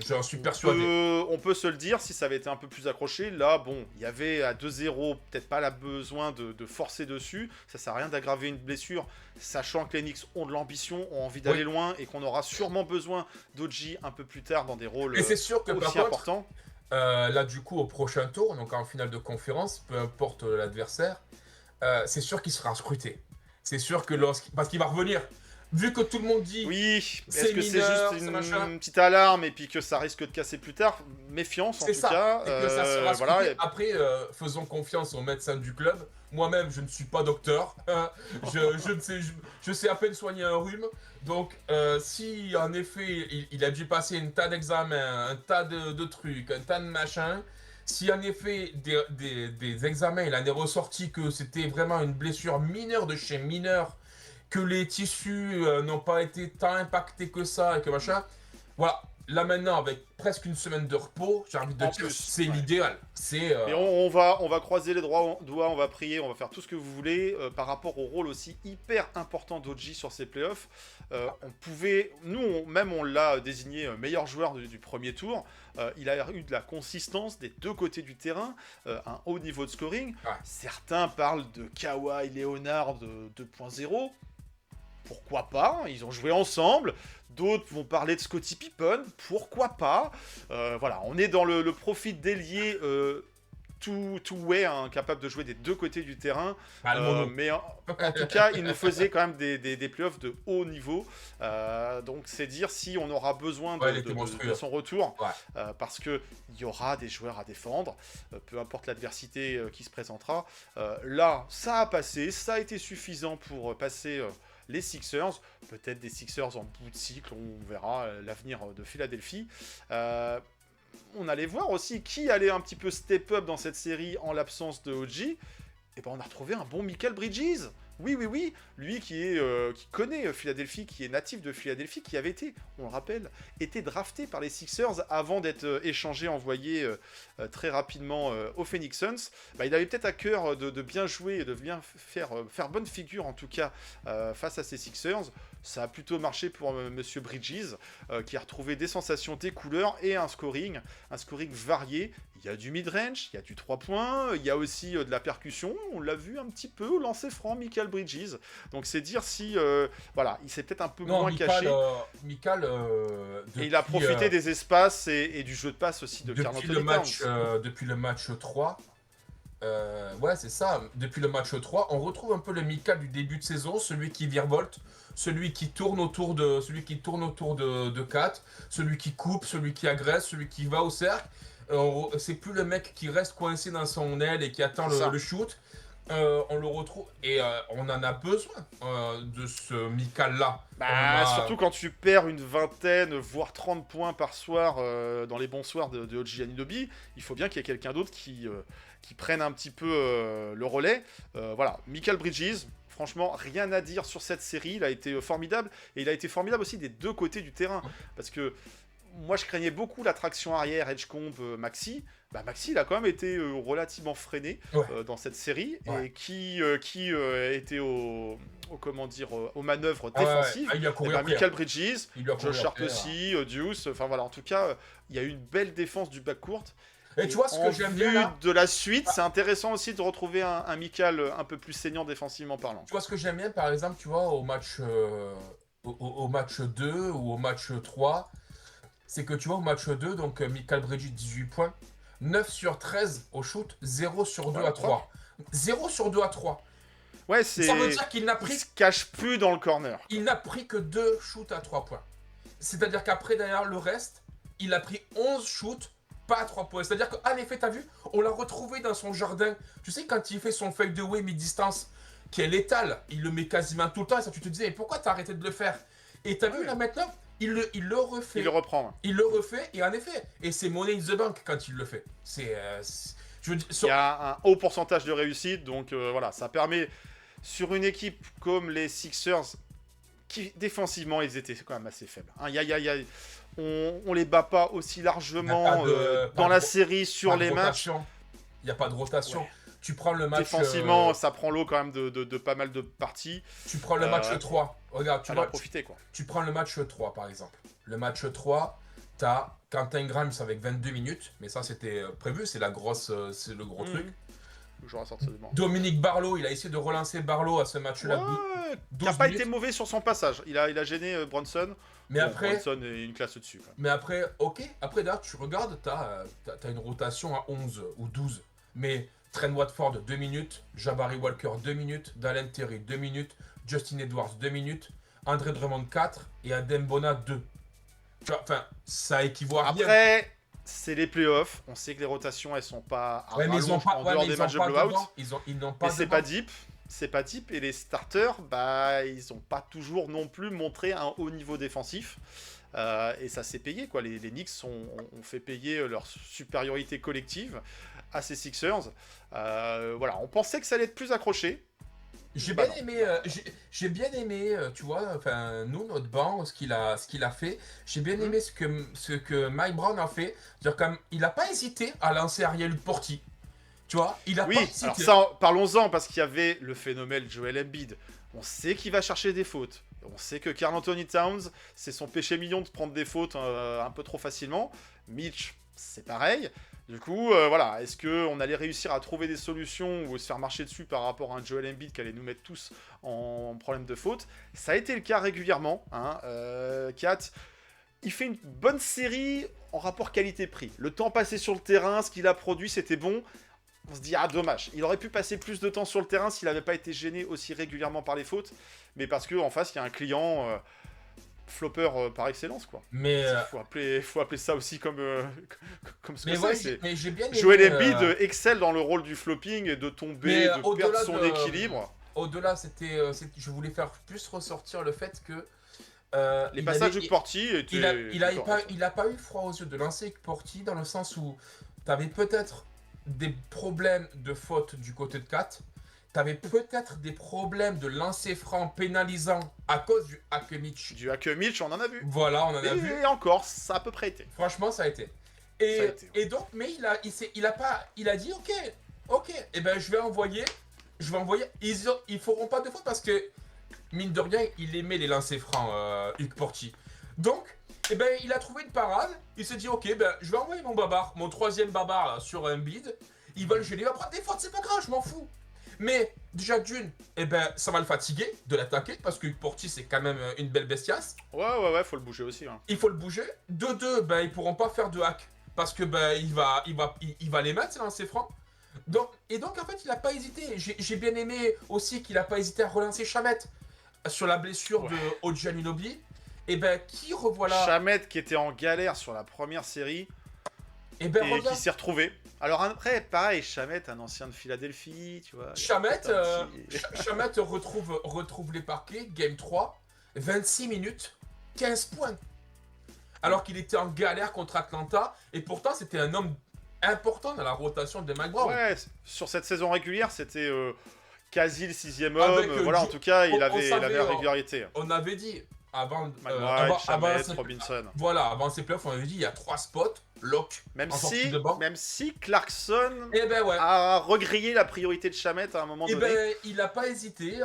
[SPEAKER 3] J'en suis persuadé.
[SPEAKER 2] On peut se le dire, si ça avait été un peu plus accroché, là, bon, il y avait à 2-0, peut-être pas besoin de forcer dessus, ça sert à rien d'aggraver une blessure, sachant que les Knicks ont de l'ambition, ont envie d'aller loin, et qu'on aura sûrement besoin d'OG un peu plus tard dans des rôles
[SPEAKER 3] Et c'est sûr que par
[SPEAKER 2] aussi
[SPEAKER 3] contre,
[SPEAKER 2] importants.
[SPEAKER 3] là du coup au prochain tour, donc en finale de conférence, peu importe l'adversaire, c'est sûr qu'il sera scruté. C'est sûr que parce qu'il va revenir. Vu que tout le monde dit
[SPEAKER 2] Oui,
[SPEAKER 3] c'est
[SPEAKER 2] est-ce que c'est
[SPEAKER 3] mineur,
[SPEAKER 2] juste
[SPEAKER 3] c'est machin.
[SPEAKER 2] une petite alarme et puis que ça risque de casser plus tard? Méfiance en
[SPEAKER 3] C'est
[SPEAKER 2] tout
[SPEAKER 3] ça,
[SPEAKER 2] cas.
[SPEAKER 3] et que ça sera
[SPEAKER 2] voilà,
[SPEAKER 3] scruté. Après, faisons confiance aux médecins du club. Moi-même, je ne suis pas docteur. Je sais à peine soigner un rhume. Donc, si en effet, il a dû passer un tas d'examens, un tas de trucs, un tas de machins, si en effet, des examens, il en est ressorti que c'était vraiment une blessure mineure de chez mineur, que les tissus n'ont pas été tant impactés que ça et que machin. Voilà, là maintenant, avec presque une semaine de repos, j'ai envie de
[SPEAKER 2] En
[SPEAKER 3] dire,
[SPEAKER 2] plus,
[SPEAKER 3] c'est
[SPEAKER 2] ouais.
[SPEAKER 3] l'idéal. C'est.
[SPEAKER 2] Et on va croiser les doigts, on va prier, on va faire tout ce que vous voulez par rapport au rôle aussi hyper important d'OG sur ces playoffs. On pouvait, on l'a désigné meilleur joueur du premier tour. Il a eu de la consistance des deux côtés du terrain, un haut niveau de scoring.
[SPEAKER 3] Ouais.
[SPEAKER 2] Certains parlent de Kawhi Leonard 2.0. Pourquoi pas? Ils ont joué ensemble. D'autres vont parler de Scottie Pippen. Pourquoi pas? Voilà, on est dans le profil d'ailier two-way, hein, capable de jouer des deux côtés du terrain.
[SPEAKER 3] Pas le mono.
[SPEAKER 2] Mais en tout cas, il nous faisait quand même des playoffs de haut niveau. Donc c'est dire si on aura besoin
[SPEAKER 3] Ouais, il était monstrueux.
[SPEAKER 2] de son retour.
[SPEAKER 3] Ouais.
[SPEAKER 2] Parce qu'il y aura des joueurs à défendre, peu importe l'adversité qui se présentera. Là, ça a passé, ça a été suffisant pour passer les Sixers. Peut-être des Sixers en bout de cycle, on verra l'avenir de Philadelphie. On allait voir aussi qui allait un petit peu step up dans cette série en l'absence de OG. Et ben on a retrouvé un bon Mikal Bridges. Oui, lui qui connaît Philadelphie, qui est natif de Philadelphie, qui avait été, on le rappelle, été drafté par les Sixers avant d'être échangé, envoyé très rapidement aux Phoenix Suns. Il avait peut-être à cœur de bien jouer, de bien faire bonne figure en tout cas face à ces Sixers. Ça a plutôt marché pour Monsieur Bridges, qui a retrouvé des sensations, des couleurs et un scoring varié. il y a du mid-range, il y a du 3 points, il y a aussi de la percussion. On l'a vu un petit peu au lancer franc, Michael Bridges. Donc c'est dire si, voilà, il s'est peut-être un peu moins caché.
[SPEAKER 3] Mikal,
[SPEAKER 2] Et il a profité des espaces et du jeu de passe aussi de Karl
[SPEAKER 3] depuis
[SPEAKER 2] Anthony Towns.
[SPEAKER 3] depuis le match 3, ouais, c'est ça. Depuis le match 3, on retrouve un peu le Mikal du début de saison, celui qui virevolte, celui qui tourne autour de 4, celui qui coupe, celui qui agresse, celui qui va au cercle. C'est plus le mec qui reste coincé dans son aile et qui attend le shoot. On le retrouve et on en a besoin de ce Mikal-là.
[SPEAKER 2] Surtout quand tu perds une vingtaine, voire 30 points par soir dans les bons soirs de OG Anunoby, il faut bien qu'il y ait quelqu'un d'autre qui prenne un petit peu le relais. Voilà, Michael Bridges, franchement, rien à dire sur cette série. Il a été formidable et il a été formidable aussi des deux côtés du terrain. Parce que moi, je craignais beaucoup la traction arrière, Edgecombe, Maxi. Maxi, il a quand même été relativement freiné dans cette série et qui était aux manœuvres défensives.
[SPEAKER 3] Il a couru
[SPEAKER 2] Michael Bridges, Josh Hart aussi, Deuce. Enfin voilà, en tout cas, il y a eu une belle défense du backcourt.
[SPEAKER 3] Et tu vois ce que j'aime bien là
[SPEAKER 2] de la suite, c'est intéressant aussi de retrouver un Michael un peu plus saignant défensivement parlant.
[SPEAKER 3] Tu vois ce que j'aime bien, par exemple, tu vois, au match 2 ou au match 3, c'est que tu vois, au match 2, donc Michael Bridges, 18 points, 9 sur 13 au shoot, 0 sur 2 à 3. 0 sur 2 à 3.
[SPEAKER 2] Ouais,
[SPEAKER 3] ça veut dire qu'il n'a pris...
[SPEAKER 2] Il se cache plus dans le corner.
[SPEAKER 3] Il n'a pris que 2 shoots à 3 points. C'est-à-dire qu'après, derrière le reste, il a pris 11 shoots, pas à 3 points. C'est-à-dire qu'en effet, t'as vu, on l'a retrouvé dans son jardin. Tu sais, quand il fait son fake de way mi-distance, qui est létal, il le met quasiment tout le temps. Et ça, tu te disais, mais pourquoi t'as arrêté de le faire? Et t'as vu, là, maintenant, il le refait.
[SPEAKER 2] Il le reprend.
[SPEAKER 3] Il le refait, et en effet, et c'est money in the bank quand il le fait.
[SPEAKER 2] Il y a un haut pourcentage de réussite, donc voilà, ça permet, sur une équipe comme les Sixers, qui défensivement, ils étaient quand même assez faibles. Hein, on les bat pas aussi largement dans la série sur les matchs.
[SPEAKER 3] Il n'y a pas de rotation. Ouais. Tu prends le match...
[SPEAKER 2] Défensivement, ça prend l'eau quand même de pas mal de parties.
[SPEAKER 3] Tu prends le match 3. Regarde, tu prends le match 3, par exemple. Le match 3, tu as Quentin Grimes avec 22 minutes. Mais ça, c'était prévu. C'est le gros truc. Dominique Barlow, il a essayé de relancer Barlow à ce match-là.
[SPEAKER 2] Qui n'a pas été mauvais sur son passage. Il a gêné Brunson.
[SPEAKER 3] Mais après,
[SPEAKER 2] Brunson est une classe au-dessus.
[SPEAKER 3] Mais après, ok. Après, là, tu regardes, tu as une rotation à 11 ou 12. Mais Trent Watford, 2 minutes. Jabari Walker, 2 minutes. Dalen Terry, 2 minutes. Justin Edwards, 2 minutes. André Drummond, 4. Et Adem Bona, 2. Tu vois, enfin, ça équivaut à rien.
[SPEAKER 2] Après, c'est les playoffs. On sait que les rotations, elles sont pas à
[SPEAKER 3] mais ils ont pas,
[SPEAKER 2] en dehors des matchs de blowout.
[SPEAKER 3] Ils n'ont pas.
[SPEAKER 2] Et c'est pas deep. C'est pas type, et les starters, ils ont pas toujours non plus montré un haut niveau défensif, et ça s'est payé, quoi. Les Knicks ont fait payer leur supériorité collective à ces Sixers. Voilà, on pensait que ça allait être plus accroché.
[SPEAKER 3] J'ai bien aimé, tu vois, enfin, nous, notre banc, ce qu'il a fait. J'ai bien aimé ce que Mike Brown a fait. C'est-à-dire, comme, il a pas hésité à lancer Ariel Porti. Tu vois, il a pas hésité.
[SPEAKER 2] Alors ça, parlons-en, parce qu'il y avait le phénomène Joel Embiid. On sait qu'il va chercher des fautes. On sait que Karl Anthony Towns, c'est son péché mignon de prendre des fautes un peu trop facilement. Mitch, c'est pareil. Du coup, voilà, est-ce qu'on allait réussir à trouver des solutions ou se faire marcher dessus par rapport à un Joel Embiid qui allait nous mettre tous en problème de faute? Ça a été le cas régulièrement. Kat, il fait une bonne série en rapport qualité-prix. Le temps passé sur le terrain, ce qu'il a produit, c'était bon. On se dit, dommage. Il aurait pu passer plus de temps sur le terrain s'il n'avait pas été gêné aussi régulièrement par les fautes. Mais parce qu'en face, il y a un client flopper par excellence, quoi.
[SPEAKER 3] Mais
[SPEAKER 2] faut appeler ça aussi comme ce que c'est.
[SPEAKER 3] Mais j'ai bien aimé,
[SPEAKER 2] Joel Embiid excelle dans le rôle du flopping et de tomber, de perdre son équilibre.
[SPEAKER 3] Au-delà, je voulais faire plus ressortir le fait que
[SPEAKER 2] les passages de Porti étaient...
[SPEAKER 3] Il a pas eu froid aux yeux de lancer Porti, dans le sens où tu avais peut-être des problèmes de faute du côté de Kat. Tu avais peut-être des problèmes de lancer franc pénalisant à cause du hack Mitch.
[SPEAKER 2] Du hack Mitch, on en a vu.
[SPEAKER 3] Voilà, on en a vu.
[SPEAKER 2] Et encore, ça a à peu près été.
[SPEAKER 3] Franchement, ça a été. Et donc, mais il a dit, ok, et ben je vais envoyer. Ils feront pas de faute parce que, mine de rien, il aimait les lancers francs, Hugues Porti. Donc, Et ben il a trouvé une parade, il s'est dit ok ben je vais envoyer mon babar, mon troisième babar là sur Embiid, il va le gêner, il va prendre des fautes, c'est pas grave, je m'en fous. Mais déjà d'une, eh ben ça va le fatiguer de l'attaquer parce que Portis c'est quand même une belle bestiace.
[SPEAKER 2] Ouais, faut le bouger aussi. Hein.
[SPEAKER 3] Il faut le bouger. De deux, ben ils pourront pas faire de hack parce que ben il va les mettre dans ses francs. Donc en fait il a pas hésité. J'ai bien aimé aussi qu'il a pas hésité à relancer Chamette sur la blessure de OG Anunoby. Et ben qui revoilà.
[SPEAKER 2] Chamette qui était en galère sur la première série
[SPEAKER 3] Et ben
[SPEAKER 2] et qui s'est retrouvé. Alors après, pareil, Chamette, un ancien de Philadelphie, tu vois.
[SPEAKER 3] Chamette retrouve les parquets, game 3, 26 minutes, 15 points. Alors qu'il était en galère contre Atlanta, et pourtant c'était un homme important dans la rotation de Mike Brown.
[SPEAKER 2] Ouais, sur cette saison régulière, c'était quasi le 6e homme.
[SPEAKER 3] Avec,
[SPEAKER 2] Voilà, en tout cas, il avait
[SPEAKER 3] savait,
[SPEAKER 2] la régularité.
[SPEAKER 3] On avait dit, avant
[SPEAKER 2] Chamette, Robinson.
[SPEAKER 3] Voilà, avant ces playoffs, on avait dit il y a 3 spots, lock,
[SPEAKER 2] Même
[SPEAKER 3] en sortie de banc.
[SPEAKER 2] si Clarkson
[SPEAKER 3] Et ben ouais.
[SPEAKER 2] a regrillé la priorité de Chamette à un moment
[SPEAKER 3] Et
[SPEAKER 2] donné.
[SPEAKER 3] ben il a pas hésité.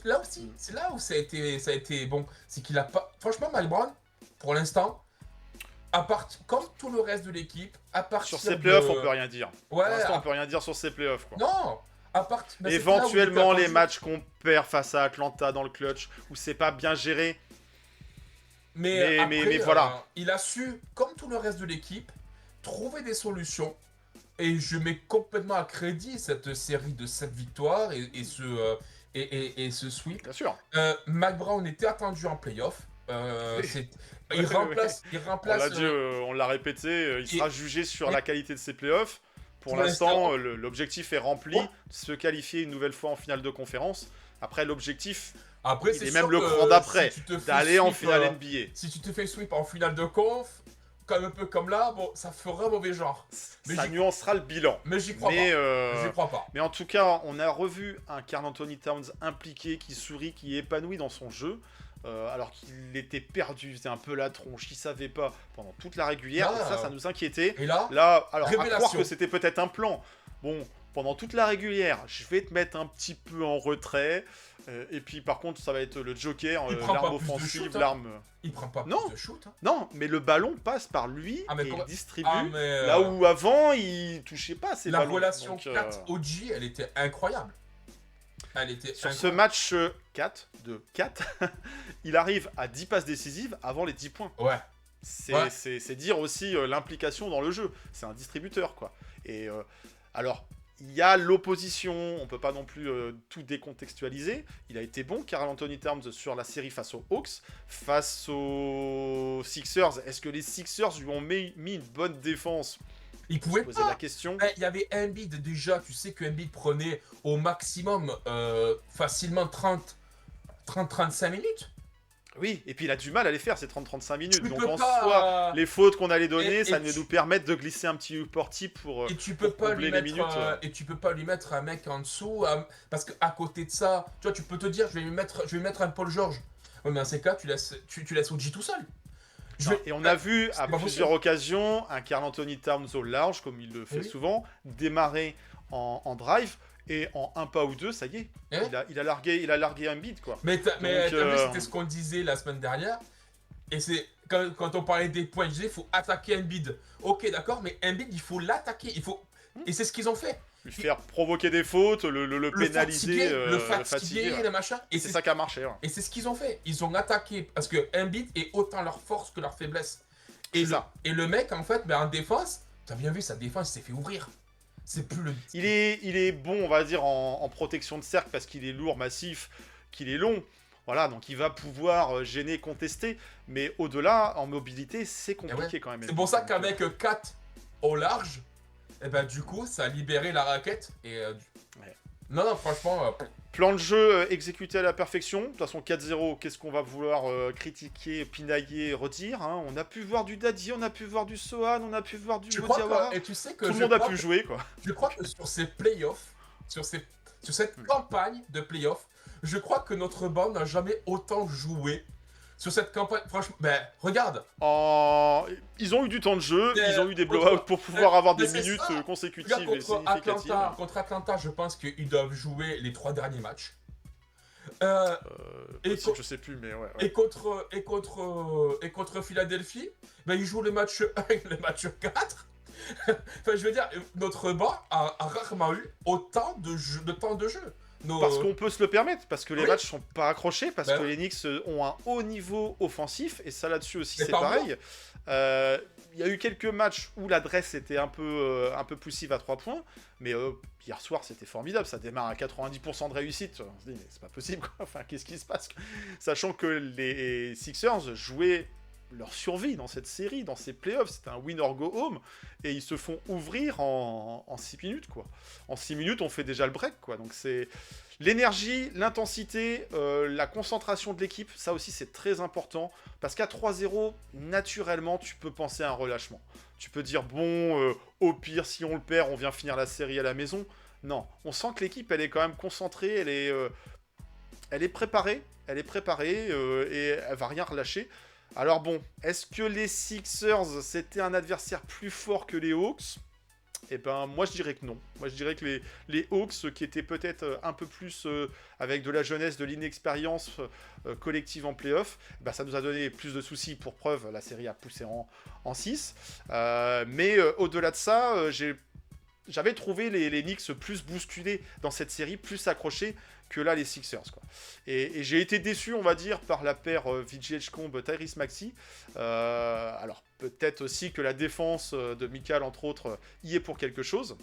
[SPEAKER 3] Là aussi, c'est là où ça a été bon. C'est qu'il a pas. Franchement, Mike Brown, pour l'instant, comme tout le reste de l'équipe, à partir
[SPEAKER 2] Sur ces playoffs, on peut rien dire.
[SPEAKER 3] Ouais.
[SPEAKER 2] Pour l'instant, on peut rien dire sur ces playoffs. Quoi.
[SPEAKER 3] Non.
[SPEAKER 2] Éventuellement, les matchs qu'on perd face à Atlanta dans le clutch, où c'est pas bien géré.
[SPEAKER 3] Mais après,
[SPEAKER 2] voilà.
[SPEAKER 3] Il a su, comme tout le reste de l'équipe, trouver des solutions. Et je mets complètement à crédit cette série de 7 victoires et ce sweep.
[SPEAKER 2] Bien sûr.
[SPEAKER 3] Mike Brown était attendu en playoff. Il remplace.
[SPEAKER 2] On l'a répété, il sera jugé sur la qualité de ses playoffs. Pour
[SPEAKER 3] l'instant,
[SPEAKER 2] l'instant, l'objectif est rempli, se qualifier une nouvelle fois en finale de conférence. Après, l'objectif,
[SPEAKER 3] Après,
[SPEAKER 2] il est même le cran d'après, d'aller en finale NBA.
[SPEAKER 3] Si tu te fais sweep en finale de conf, comme un peu comme là, bon, ça fera mauvais genre. Mais
[SPEAKER 2] ça nuancera le bilan.
[SPEAKER 3] Mais j'y crois pas. J'y crois pas.
[SPEAKER 2] Mais en tout cas, on a revu un Karl Anthony Towns impliqué, qui sourit, qui est épanoui dans son jeu. Alors qu'il était perdu, c'était un peu la tronche, il savait pas pendant toute la régulière, et ça nous inquiétait.
[SPEAKER 3] Et là,
[SPEAKER 2] alors à croire que c'était peut-être un plan. Bon, pendant toute la régulière, je vais te mettre un petit peu en retrait, et puis par contre, ça va être le joker, l'arme offensive, l'arme...
[SPEAKER 3] Il prend pas plus de shoot. Hein.
[SPEAKER 2] Non, mais le ballon passe par lui, et il distribue,
[SPEAKER 3] mais
[SPEAKER 2] là où avant, il touchait pas ses ballons.
[SPEAKER 3] La relation 4 OG, elle était incroyable.
[SPEAKER 2] Sur ce match 4, il arrive à 10 passes décisives avant les 10 points.
[SPEAKER 3] Ouais.
[SPEAKER 2] C'est dire aussi l'implication dans le jeu. C'est un distributeur, quoi. Et alors, il y a l'opposition, on peut pas non plus tout décontextualiser. Il a été bon, Karl Anthony Towns, sur la série face aux Hawks, face aux Sixers. Est-ce que les Sixers lui ont mis une bonne défense ?
[SPEAKER 3] Il pouvait
[SPEAKER 2] poser la question.
[SPEAKER 3] Il y avait Embiid déjà, tu sais que Embiid prenait au maximum facilement 30-35 minutes.
[SPEAKER 2] Oui, et puis il a du mal à les faire ces 30-35 minutes. Donc en soi, les fautes qu'on allait donner, ça nous permettre de glisser un petit porti pour
[SPEAKER 3] et tu peux pas lui mettre,
[SPEAKER 2] les minutes.
[SPEAKER 3] Et tu peux pas lui mettre un mec en dessous, parce qu'à côté de ça, tu vois, tu peux te dire, je vais lui mettre un Paul George. Ouais, mais dans ces cas, tu laisses OG tout seul.
[SPEAKER 2] Et on a vu à plusieurs occasions un Karl Anthony Towns au large, comme il le fait souvent, démarrer en drive, et en un pas ou deux, ça y est, il a largué Embiid, quoi.
[SPEAKER 3] Mais t'as vu, c'était ce qu'on disait la semaine dernière, et c'est quand on parlait des points, je disais, il faut attaquer Embiid. Ok, d'accord, mais Embiid, il faut l'attaquer, et c'est ce qu'ils ont fait.
[SPEAKER 2] Lui faire provoquer des fautes, le pénaliser,
[SPEAKER 3] le fatiguer, le machin.
[SPEAKER 2] Et c'est ça qui a marché. Ouais.
[SPEAKER 3] Et c'est ce qu'ils ont fait. Ils ont attaqué, parce que Embiid est autant leur force que leur faiblesse. Et le mec, en fait, en défense, t'as bien vu, sa défense s'est fait ouvrir. C'est plus le...
[SPEAKER 2] Il est bon, on va dire, en protection de cercle, parce qu'il est lourd, massif, qu'il est long. Voilà, donc il va pouvoir gêner, contester. Mais au-delà, en mobilité, c'est compliqué quand même.
[SPEAKER 3] C'est pour ça qu'avec 4 au large, et du coup, ça a libéré la raquette. Et non, franchement...
[SPEAKER 2] Plan de jeu exécuté à la perfection. De toute façon, 4-0, qu'est-ce qu'on va vouloir critiquer, pinailler, redire, hein. On a pu voir du Daddy, on a pu voir du Sohan, on a pu voir du Modiawara.
[SPEAKER 3] Et tu sais que
[SPEAKER 2] tout le monde a pu jouer, quoi.
[SPEAKER 3] Je crois que sur ces playoffs, sur cette campagne de playoffs, je crois que notre bande n'a jamais autant joué. Sur cette campagne, franchement, regarde.
[SPEAKER 2] Ils ont eu du temps de jeu, ils ont eu des blowouts pour pouvoir avoir des minutes consécutives et significatives.
[SPEAKER 3] Contre Atlanta, je pense qu'ils doivent jouer les 3 derniers matchs. Euh, et,
[SPEAKER 2] Possible,
[SPEAKER 3] co-
[SPEAKER 2] je sais plus, mais ouais.
[SPEAKER 3] et contre Philadelphie, ben, ils jouent le match 1 et le match 4. Enfin, je veux dire, notre banc a rarement eu autant de temps de jeu.
[SPEAKER 2] Parce qu'on peut se le permettre, parce que les
[SPEAKER 3] Oui.
[SPEAKER 2] matchs sont pas accrochés, parce
[SPEAKER 3] Ben
[SPEAKER 2] que
[SPEAKER 3] oui.
[SPEAKER 2] les Knicks ont un haut niveau offensif, et ça là-dessus aussi
[SPEAKER 3] Mais
[SPEAKER 2] c'est
[SPEAKER 3] tant
[SPEAKER 2] pareil. Il y a eu quelques matchs où l'adresse était un peu poussive à 3 points, mais hier soir c'était formidable, ça démarre à 90% de réussite. On se dit, mais c'est pas possible quoi, enfin qu'est-ce qui se passe? Sachant que les Sixers jouaient leur survie dans cette série, dans ces playoffs, c'était un win or go home, et ils se font ouvrir en 6 minutes quoi. En 6 minutes on fait déjà le break quoi, donc c'est... L'énergie, l'intensité, la concentration de l'équipe, ça aussi c'est très important. Parce qu'à 3-0, naturellement, tu peux penser à un relâchement. Tu peux dire, bon, au pire, si on le perd, on vient finir la série à la maison. Non, on sent que l'équipe, elle est quand même concentrée, elle est préparée, et elle va rien relâcher. Alors bon, est-ce que les Sixers, c'était un adversaire plus fort que les Hawks ? Eh ben, moi je dirais que non. Moi je dirais que les Hawks, qui étaient peut-être un peu plus avec de la jeunesse, de l'inexpérience collective en playoff, bah, ça nous a donné plus de soucis. Pour preuve, la série a poussé en 6. Mais au-delà de ça, j'avais trouvé les Knicks plus bousculés dans cette série, plus accrochés que là les Sixers, quoi. Et j'ai été déçu, on va dire, par la paire Vijay Edgecombe, Tyrese Maxey. Alors peut-être aussi que la défense de Mikal, entre autres, y est pour quelque chose.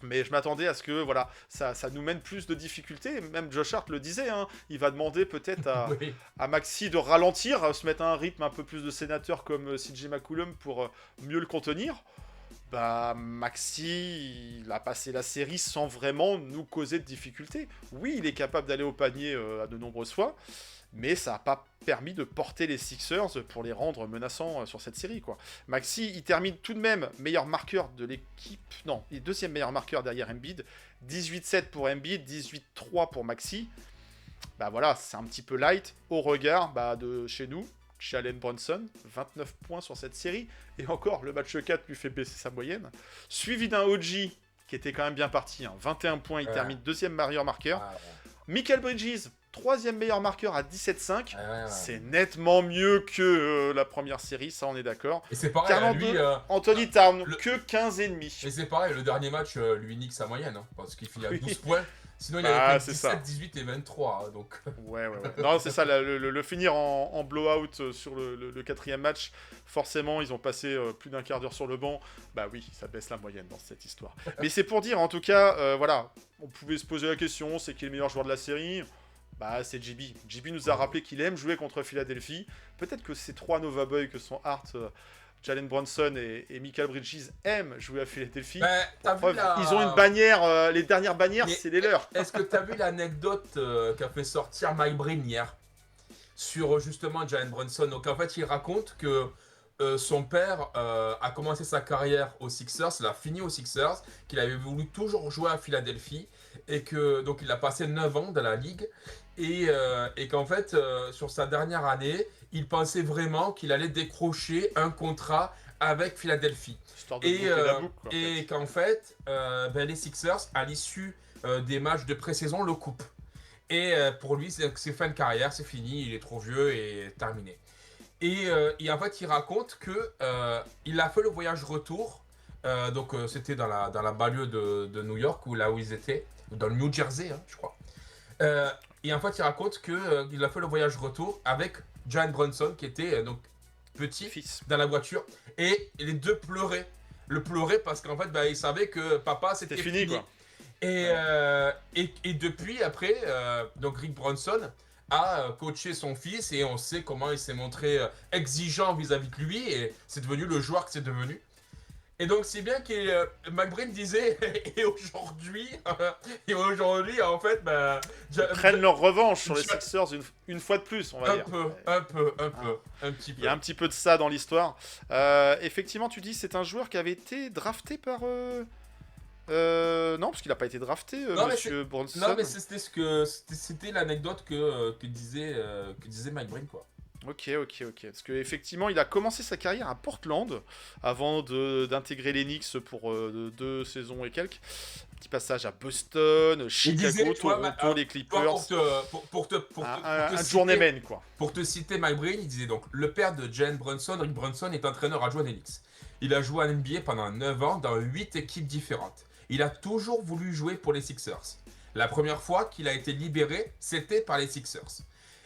[SPEAKER 2] Mais je m'attendais à ce que voilà, ça nous mène plus de difficultés. Même Josh Hart le disait, hein, il va demander peut-être
[SPEAKER 3] Oui.
[SPEAKER 2] à Maxey de ralentir, se mettre à un rythme un peu plus de sénateur comme CJ McCollum pour mieux le contenir. Bah, Maxey, il a passé la série sans vraiment nous causer de difficultés. Oui, il est capable d'aller au panier à de nombreuses fois, mais ça n'a pas permis de porter les Sixers pour les rendre menaçants sur cette série, quoi. Maxey, il termine tout de même meilleur marqueur de l'équipe. Non, il est deuxième meilleur marqueur derrière Embiid. 18-7 pour Embiid, 18-3 pour Maxey. Bah voilà, c'est un petit peu light au regard de chez nous. Jalen Brunson, 29 points sur cette série. Et encore, le match 4 lui fait baisser sa moyenne. Suivi d'un OG qui était quand même bien parti. 21 points, il termine deuxième meilleur marqueur.
[SPEAKER 3] Ah,
[SPEAKER 2] Michael Bridges, troisième meilleur marqueur à 17-5.
[SPEAKER 3] ouais.
[SPEAKER 2] C'est nettement mieux que la première série, ça on est d'accord.
[SPEAKER 3] Et c'est pareil, à lui.
[SPEAKER 2] 42, Anthony Town,
[SPEAKER 3] le-
[SPEAKER 2] que 15,5.
[SPEAKER 3] Et c'est pareil, le dernier match lui nique sa moyenne, hein, parce qu'il finit à
[SPEAKER 2] Oui.
[SPEAKER 3] 12 points. Sinon, il
[SPEAKER 2] Bah,
[SPEAKER 3] avait
[SPEAKER 2] c'est
[SPEAKER 3] fait
[SPEAKER 2] ça.
[SPEAKER 3] 17, 18 et 23. Donc,
[SPEAKER 2] Ouais. Non, c'est ça, le finir en blowout sur le quatrième match, forcément, ils ont passé plus d'un quart d'heure sur le banc. Bah oui, ça baisse la moyenne dans cette histoire. Mais c'est pour dire, en tout cas, voilà, on pouvait se poser la question, c'est qui est le meilleur joueur de la série ? Bah, c'est JB. JB nous a rappelé qu'il aime jouer contre Philadelphie. Peut-être que ces trois Nova Boys que sont Hart, Jalen Brunson et Michael Bridges aiment jouer à Philadelphie.
[SPEAKER 3] ben, t'as vu
[SPEAKER 2] Preuve,
[SPEAKER 3] la...
[SPEAKER 2] ils ont une bannière, les dernières bannières,
[SPEAKER 3] Mais
[SPEAKER 2] c'est les leurs.
[SPEAKER 3] Est-ce que t'as vu l'anecdote qu'a fait sortir Mike Breen hier sur justement Jalen Brunson? Donc en fait, il raconte que son père a commencé sa carrière aux Sixers, il a fini aux Sixers, qu'il avait voulu toujours jouer à Philadelphie et que donc il a passé 9 ans dans la ligue et qu'en fait sur sa dernière année, il pensait vraiment qu'il allait décrocher un contrat avec Philadelphie.
[SPEAKER 2] Histoire de boucler la boucle, quoi, en
[SPEAKER 3] Et
[SPEAKER 2] fait.
[SPEAKER 3] qu'en fait, les Sixers, à l'issue des matchs de pré-saison, le coupent. Et pour lui, c'est fin de carrière, c'est fini, il est trop vieux et terminé. Et en fait, il raconte que il a fait le voyage retour. Donc, c'était dans la banlieue de New York, là où ils étaient, dans le New Jersey, hein, je crois. Et en fait, il raconte que il a fait le voyage retour avec Jalen Brunson, qui était donc petit,
[SPEAKER 2] Fils.
[SPEAKER 3] dans la voiture. Et les deux pleuraient. Le pleurait parce qu'en fait, ils savaient que papa, c'était
[SPEAKER 2] C'était fini, quoi.
[SPEAKER 3] Et depuis, après, donc Rick Brunson a coaché son fils et on sait comment il s'est montré exigeant vis-à-vis de lui et c'est devenu le joueur que c'est devenu. Et donc, c'est bien que McBreen disait, et aujourd'hui, en fait,
[SPEAKER 2] Ils prennent leur revanche sur les
[SPEAKER 3] je-
[SPEAKER 2] Sixers une fois de plus, on va dire.
[SPEAKER 3] un petit
[SPEAKER 2] Il
[SPEAKER 3] peu.
[SPEAKER 2] y a un petit peu de ça dans l'histoire. Effectivement, tu dis c'est un joueur qui avait été drafté par. Non, parce qu'il n'a pas été drafté,
[SPEAKER 3] Non, mais
[SPEAKER 2] Monsieur Bronson.
[SPEAKER 3] Non, mais c'était l'anecdote que disait McBreen, quoi.
[SPEAKER 2] Ok. Parce qu'effectivement, il a commencé sa carrière à Portland avant d'intégrer les Knicks pour 2 saisons et quelques. Petit passage à Boston,
[SPEAKER 3] Il
[SPEAKER 2] Chicago,
[SPEAKER 3] disait, tu vois,
[SPEAKER 2] Toronto, les Clippers. Un journeyman, quoi.
[SPEAKER 3] Pour te citer Mike Breen, il disait donc le père de Jalen Brunson, Rick Brunson, est entraîneur adjoint des Knicks. Il a joué à NBA pendant 9 ans dans 8 équipes différentes. Il a toujours voulu jouer pour les Sixers. La première fois qu'il a été libéré, c'était par les Sixers.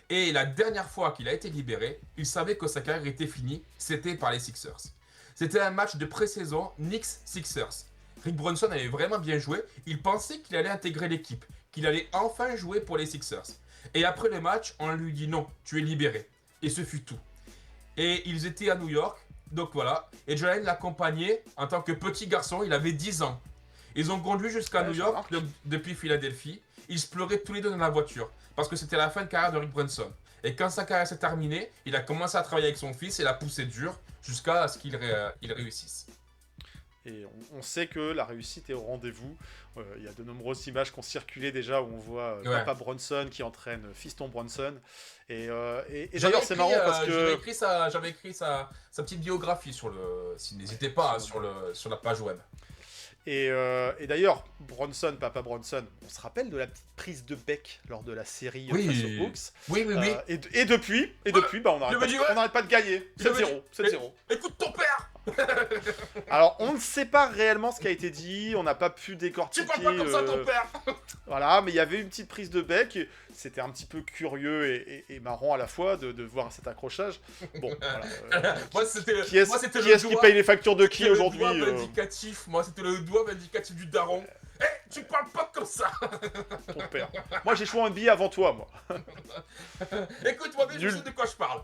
[SPEAKER 3] Et la dernière fois qu'il a été libéré, il savait que sa carrière était finie, c'était par les Sixers. C'était un match de pré-saison Knicks-Sixers. Rick Brunson avait vraiment bien joué, il pensait qu'il allait intégrer l'équipe, qu'il allait enfin jouer pour les Sixers. Et après le match, on lui dit non, tu es libéré. Et ce fut tout. Et ils étaient à New York, donc voilà. Et Jalen l'accompagnait en tant que petit garçon, il avait 10 ans. Ils ont conduit jusqu'à New York depuis Philadelphie. Ils se pleuraient tous les deux dans la voiture, parce que c'était la fin de carrière de Rick Brunson. Et quand sa carrière s'est terminée, il a commencé à travailler avec son fils et l'a poussé dur jusqu'à ce qu'il réussisse.
[SPEAKER 2] Et on sait que la réussite est au rendez-vous. Il y a de nombreuses images qui ont circulé déjà où on voit Papa Bronson qui entraîne Fiston Bronson. Et d'ailleurs, c'est marrant parce que...
[SPEAKER 3] J'avais écrit sa petite biographie sur le... N'hésitez pas, sur la page web.
[SPEAKER 2] Et d'ailleurs, Papa Bronson, on se rappelle de la petite prise de bec lors de la série face aux Hawks.
[SPEAKER 3] Oui.
[SPEAKER 2] Et depuis, on n'arrête pas de gagner. 7-0.
[SPEAKER 3] Écoute ton père.
[SPEAKER 2] Alors, on ne sait pas réellement ce qui a été dit, on n'a pas pu décortiquer...
[SPEAKER 3] Tu parles pas comme ça, ton père.
[SPEAKER 2] Voilà, mais il y avait une petite prise de bec, c'était un petit peu curieux et marrant à la fois de voir cet accrochage. Bon, voilà. Qui est-ce qui paye les factures de qui aujourd'hui
[SPEAKER 3] Moi, c'était le doigt vindicatif du daron. Tu parles pas comme ça.
[SPEAKER 2] Ton père. Moi, j'ai joué en NBA avant toi, moi.
[SPEAKER 3] Écoute-moi bien, je sais de quoi je parle.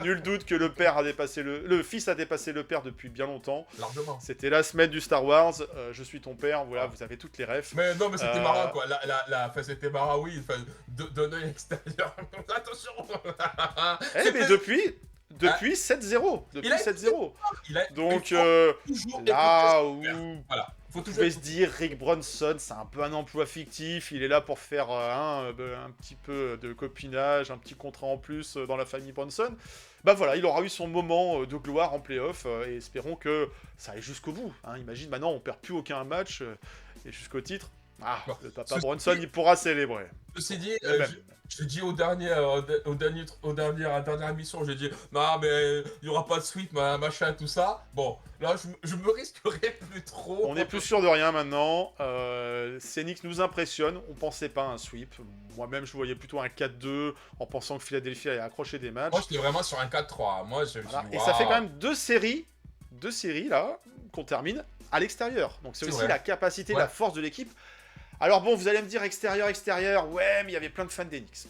[SPEAKER 2] Nul doute que le fils a dépassé le père depuis bien longtemps.
[SPEAKER 3] Largement.
[SPEAKER 2] C'était la semaine du Star Wars. Je suis ton père. Voilà, vous avez toutes les refs.
[SPEAKER 3] Mais non, mais c'était marrant quoi. C'était marrant, oui. D'un œil extérieur. Attention.
[SPEAKER 2] Mais depuis 7-0. Depuis 7-0. Donc là où
[SPEAKER 3] voilà.
[SPEAKER 2] vous pouvez se dire Rick Brunson, c'est un peu un emploi fictif. Il est là pour faire un petit peu de copinage, un petit contrat en plus dans la famille Brunson. Bah voilà, il aura eu son moment de gloire en playoff et espérons que ça aille jusqu'au bout. Imagine maintenant, on perd plus aucun match et jusqu'au titre. Le papa Brunson, il pourra célébrer.
[SPEAKER 3] Ceci dit, je dis à la dernière émission, j'ai dit non mais il y aura pas de sweep, machin, tout ça. Bon, là je me risquerai plus trop.
[SPEAKER 2] On est plus sûr de rien maintenant. Phoenix nous impressionne. On pensait pas à un sweep. Moi-même, je voyais plutôt un 4-2 en pensant que Philadelphie allait accrocher des matchs.
[SPEAKER 3] Moi, j'étais vraiment sur un 4-3. Moi, je me suis dit,
[SPEAKER 2] Et ça fait quand même deux séries là qu'on termine à l'extérieur. Donc c'est aussi
[SPEAKER 3] vrai.
[SPEAKER 2] La capacité, la force de l'équipe. Alors bon, vous allez me dire extérieur, ouais, mais il y avait plein de fans d'Enix.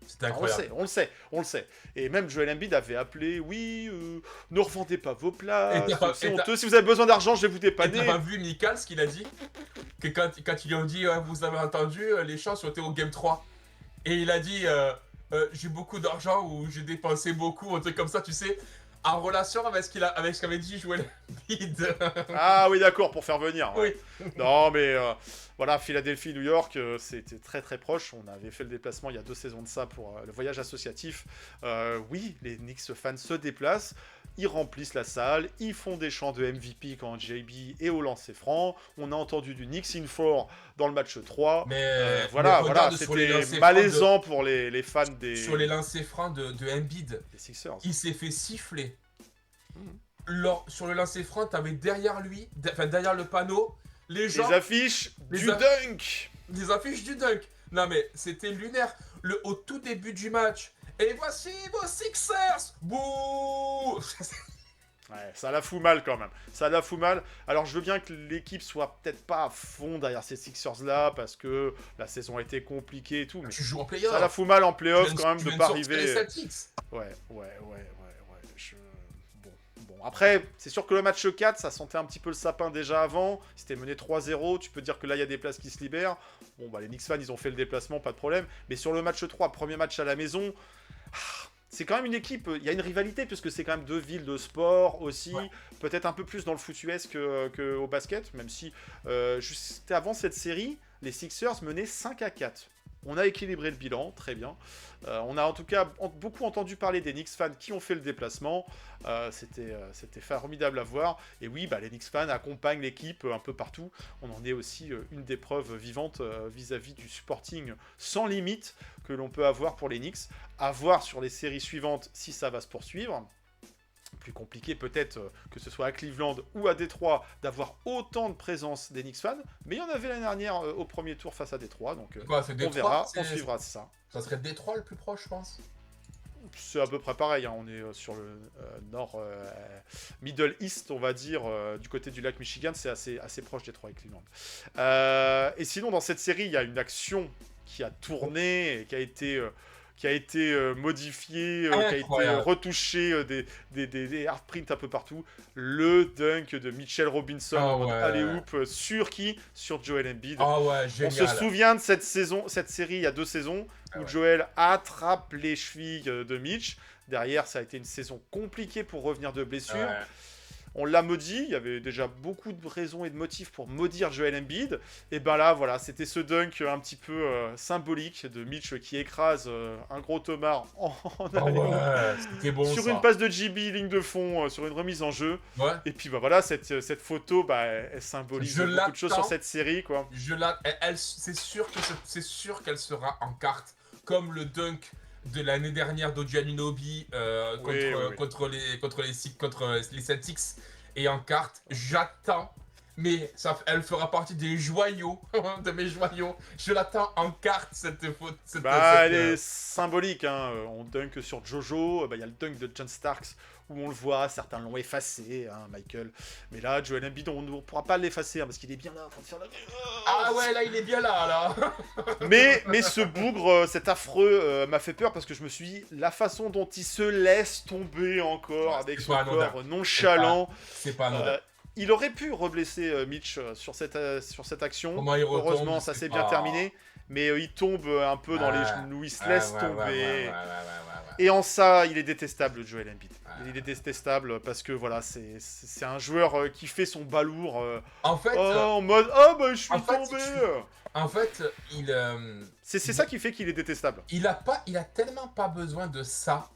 [SPEAKER 3] C'était incroyable.
[SPEAKER 2] On le sait. Et même Joel Embiid avait appelé, ne revendez pas vos places, c'est honteux, si vous avez besoin d'argent, je vais vous dépanner.
[SPEAKER 3] Et t'as pas vu Mikal, ce qu'il a dit? Que quand ils lui ont dit, vous avez entendu, les gens sont été au Game 3. Et il a dit, j'ai beaucoup d'argent ou j'ai dépensé beaucoup, un truc comme ça, tu sais. En relation avec ce qu'avait dit Joel Embiid.
[SPEAKER 2] Ah oui, d'accord, pour faire venir.
[SPEAKER 3] Oui.
[SPEAKER 2] Non, mais voilà, Philadelphie, New York, c'était très très proche. On avait fait le déplacement il y a 2 saisons de ça pour le voyage associatif. Oui, les Knicks fans se déplacent, ils remplissent la salle, ils font des chants de MVP quand JB est au lancer franc. On a entendu du Knicks in 4 dans le match 3.
[SPEAKER 3] Mais
[SPEAKER 2] voilà, c'était malaisant pour les fans des...
[SPEAKER 3] Sur les lancers francs de Embiid,
[SPEAKER 2] des Sixers.
[SPEAKER 3] Il s'est fait siffler. Sur le lancer franc, t'avais derrière lui, derrière le panneau, les affiches du dunk. Les affiches du dunk. Non mais c'était lunaire. Au tout début du match. Et voici vos Sixers. Bouh.
[SPEAKER 2] Ouais, ça la fout mal quand même. Ça la fout mal. Alors je veux bien que l'équipe soit peut-être pas à fond derrière ces Sixers là parce que la saison a été compliquée et tout. Mais
[SPEAKER 3] tu joues en playoff.
[SPEAKER 2] Ça la fout mal en playoff quand même de pas arriver.
[SPEAKER 3] Les Celtics.
[SPEAKER 2] Ouais. Bon, après, c'est sûr que le match 4, ça sentait un petit peu le sapin déjà avant. C'était mené 3-0. Tu peux dire que là, il y a des places qui se libèrent. Bon, bah, les Knicks fans, ils ont fait le déplacement, pas de problème. Mais sur le match 3, premier match à la maison, c'est quand même une équipe. Il y a une rivalité, puisque c'est quand même 2 villes de sport aussi. Ouais. Peut-être un peu plus dans le foot US qu'au basket, même si juste avant cette série, les Sixers menaient 5-4. On a équilibré le bilan, très bien. On a en tout cas beaucoup entendu parler des Knicks fans qui ont fait le déplacement. C'était formidable à voir. Et oui, bah, les Knicks fans accompagnent l'équipe un peu partout. On en est aussi une des preuves vivantes vis-à-vis du supporting sans limite que l'on peut avoir pour les Knicks. À voir sur les séries suivantes si ça va se poursuivre. Plus compliqué peut-être que ce soit à Cleveland ou à Détroit d'avoir autant de présence des Knicks fans, mais il y en avait l'année dernière au premier tour face à Détroit, donc
[SPEAKER 3] C'est
[SPEAKER 2] on
[SPEAKER 3] Détroit,
[SPEAKER 2] verra, on suivra ça.
[SPEAKER 3] Ça serait Détroit le plus proche, je pense.
[SPEAKER 2] C'est à peu près pareil, hein. On est sur le nord, Middle East, on va dire, du côté du lac Michigan, c'est assez proche Détroit et Cleveland. Et sinon, dans cette série, il y a une action qui a tourné et qui a été modifié, qui a été retouché, des hard prints un peu partout. Le dunk de Mitchell Robinson en alley-oop sur qui? Sur Joel Embiid.
[SPEAKER 3] Génial.
[SPEAKER 2] On se souvient de cette série il y a 2 saisons où Joel attrape les chevilles de Mitch. Derrière, ça a été une saison compliquée pour revenir de blessure. On l'a maudit, il y avait déjà beaucoup de raisons et de motifs pour maudire Joel Embiid. Et ben là, voilà, c'était ce dunk un petit peu symbolique de Mitch qui écrase un gros tomard
[SPEAKER 3] c'était bon,
[SPEAKER 2] sur une passe de JB, ligne de fond, sur une remise en jeu. Et puis bah voilà, cette photo, bah, elle symbolise beaucoup de choses sur cette série, quoi.
[SPEAKER 3] C'est sûr qu'elle sera en carte, comme le dunk de l'année dernière d'Oji Anunoby contre les Celtics et en carte. J'attends, mais elle fera partie des joyaux de mes joyaux. Je l'attends en carte cette photo.
[SPEAKER 2] Elle est symbolique, hein. On dunk sur Jojo, il y a le dunk de John Starks où on le voit, certains l'ont effacé, hein, Michael. Mais là, Joel Embiid, on ne pourra pas l'effacer, hein, parce qu'il est bien là, en train de faire la...
[SPEAKER 3] Ah ouais, là, il est bien là.
[SPEAKER 2] mais ce bougre, cet affreux, m'a fait peur, parce que je me suis dit, la façon dont il se laisse tomber encore, avec son corps nonchalant...
[SPEAKER 3] C'est pas anodin.
[SPEAKER 2] Il aurait pu reblesser Mitch sur cette action. Heureusement, ça s'est bien terminé. Mais il tombe un peu dans les genoux, il se laisse tomber. Et en ça, il est détestable, Joel Embiid. Il est détestable parce que voilà, c'est un joueur qui fait son balourd
[SPEAKER 3] en fait,
[SPEAKER 2] en mode « Oh, bah, je suis tombé !»
[SPEAKER 3] En fait,
[SPEAKER 2] c'est ça qui fait qu'il est détestable.
[SPEAKER 3] Il a tellement pas besoin de ça.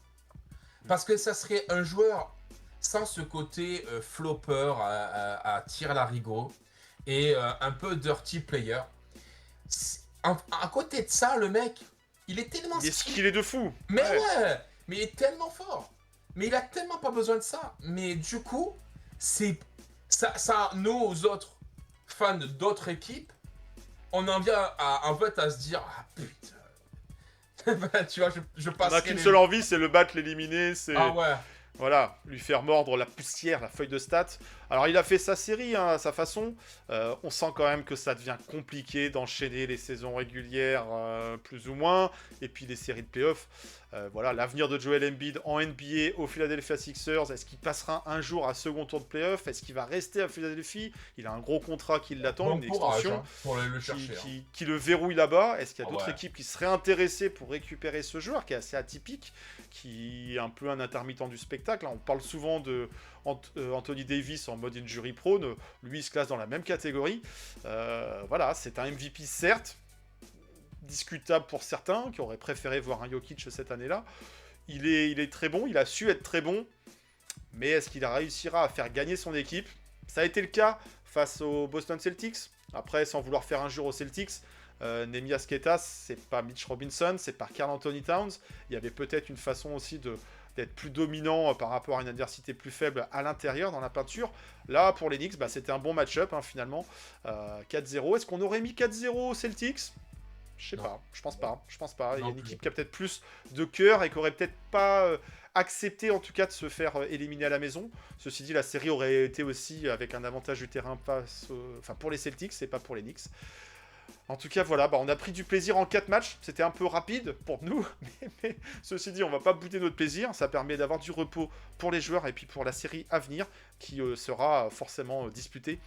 [SPEAKER 3] Parce que ça serait un joueur sans ce côté flopper à tir larigot et un peu dirty player. À côté de ça, le mec, il est tellement...
[SPEAKER 2] Il est skillé de fou.
[SPEAKER 3] Mais mais il est tellement fort. Mais il a tellement pas besoin de ça. Mais du coup, ça, nous autres fans d'autres équipes, on en vient en fait à se dire, ah putain, tu vois, je passe.
[SPEAKER 2] On n'a qu'une seule envie, c'est le battre, l'éliminer, c'est...
[SPEAKER 3] Ah ouais.
[SPEAKER 2] Voilà, lui faire mordre la poussière, la feuille de stats. Alors, il a fait sa série, hein, à sa façon. On sent quand même que ça devient compliqué d'enchaîner les saisons régulières, plus ou moins, et puis les séries de playoffs. Voilà, l'avenir de Joel Embiid en NBA au Philadelphia Sixers. Est-ce qu'il passera un jour à second tour de playoffs? Est-ce qu'il va rester à Philadelphie? Il a un gros contrat qui l'attend, une extension
[SPEAKER 3] pour le chercher,
[SPEAKER 2] qui le verrouille là-bas. Est-ce qu'il y a d'autres équipes qui seraient intéressées pour récupérer ce joueur qui est assez atypique, qui est un peu un intermittent du spectacle? On parle souvent de Anthony Davis en mode injury prone. Lui, il se classe dans la même catégorie. Voilà, c'est un MVP certes, discutable pour certains, qui auraient préféré voir un Jokic cette année-là. Il est très bon, il a su être très bon, mais est-ce qu'il réussira à faire gagner son équipe? Ça a été le cas face aux Boston Celtics. Après, sans vouloir faire injure aux Celtics, Neemias Queta, c'est pas Mitch Robinson, c'est pas Karl Anthony Towns. Il y avait peut-être une façon aussi d'être plus dominant par rapport à une adversité plus faible à l'intérieur dans la peinture. Là, pour les Knicks, c'était un bon match-up, hein, finalement. 4-0. Est-ce qu'on aurait mis 4-0 aux Celtics? Je sais pas, je pense pas. Il y a une équipe qui a peut-être plus de cœur et qui aurait peut-être pas accepté en tout cas de se faire éliminer à la maison. Ceci dit, la série aurait été aussi avec un avantage du terrain pour les Celtics et pas pour les Knicks. En tout cas, voilà, on a pris du plaisir en 4 matchs. C'était un peu rapide pour nous, mais ceci dit, on va pas bouder notre plaisir. Ça permet d'avoir du repos pour les joueurs et puis pour la série à venir qui sera forcément disputée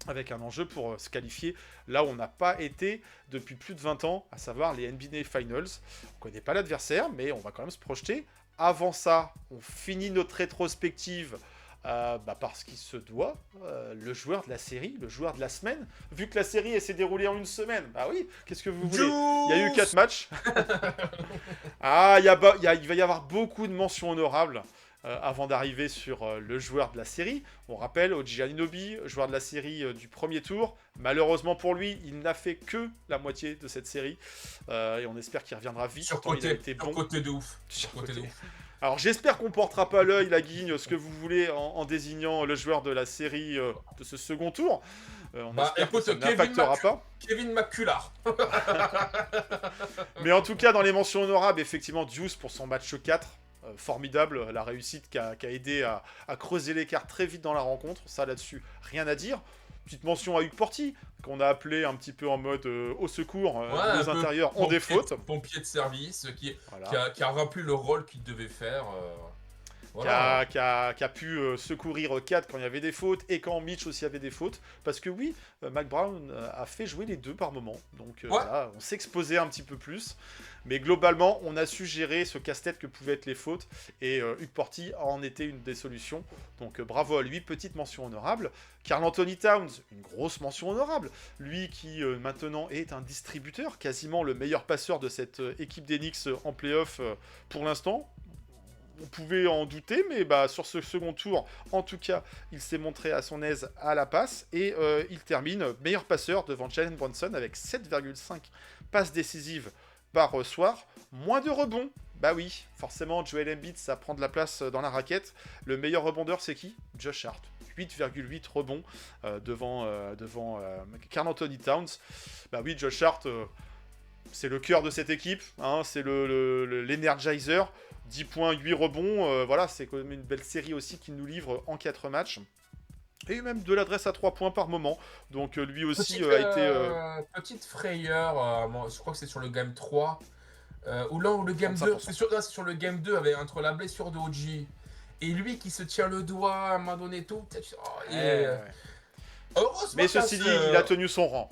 [SPEAKER 2] avec un enjeu pour se qualifier là où on n'a pas été depuis plus de 20 ans, à savoir les NBA Finals. On connaît pas l'adversaire, mais on va quand même se projeter. Avant ça, on finit notre rétrospective Parce qu'il se doit, le joueur de la série, le joueur de la semaine. Vu que la série elle s'est déroulée en une semaine, bah oui, qu'est-ce que vous voulez? Il y a eu 4 matchs. Il va y avoir beaucoup de mentions honorables avant d'arriver sur le joueur de la série. On rappelle, Oji Anunoby, joueur de la série du premier tour. Malheureusement pour lui, il n'a fait que la moitié de cette série. Et on espère qu'il reviendra vite. Il a été bon.
[SPEAKER 3] Côté de ouf. Côté de ouf.
[SPEAKER 2] Alors j'espère qu'on portera pas l'œil, la guigne, ce que vous voulez en désignant le joueur de la série de ce second tour. On espère que ça n'impactera pas.
[SPEAKER 3] Kevin McCullar.
[SPEAKER 2] Mais en tout cas, dans les mentions honorables, effectivement, Deuce pour son match 4. Formidable, la réussite qui a aidé à creuser l'écart très vite dans la rencontre. Ça, là-dessus, rien à dire. Petite mention à Hugues Porty, qu'on a appelé un petit peu en mode au secours, nos intérieurs ont des fautes.
[SPEAKER 3] Pompier de service, qui a rempli le rôle qu'il devait faire. Voilà.
[SPEAKER 2] Qui a pu secourir Kat quand il y avait des fautes et quand Mitch aussi avait des fautes. Parce que oui, Mac Brown a fait jouer les deux par moment. Donc voilà, on s'exposait un petit peu plus. Mais globalement, on a su gérer ce casse-tête que pouvaient être les fautes. Et Hugues Porty en était une des solutions. Donc bravo à lui, petite mention honorable. Karl Anthony Towns, une grosse mention honorable. Lui qui maintenant est un distributeur, quasiment le meilleur passeur de cette équipe d'Enix en play-off pour l'instant. On pouvait en douter, mais sur ce second tour, en tout cas, il s'est montré à son aise à la passe. Et il termine meilleur passeur devant Jalen Brunson avec 7,5 passes décisives par soir. Moins de rebonds. Bah oui, forcément, Joel Embiid, ça prend de la place dans la raquette. Le meilleur rebondeur, c'est qui? Josh Hart. 8,8 rebonds devant Karl Anthony Towns. Bah oui, Josh Hart, c'est le cœur de cette équipe. Hein, c'est l'energizer. 10 points, 8 rebonds, voilà, c'est quand même une belle série aussi qu'il nous livre en 4 matchs. Et même de l'adresse à 3 points par moment. Donc lui aussi a été...
[SPEAKER 3] Petite frayeur, je crois que c'est sur le game 3. Ou là, le game 2, c'est sur le game 2 entre la blessure de OG et lui qui se tient le doigt à un moment donné tout.
[SPEAKER 2] Mais ceci dit, il a tenu son rang.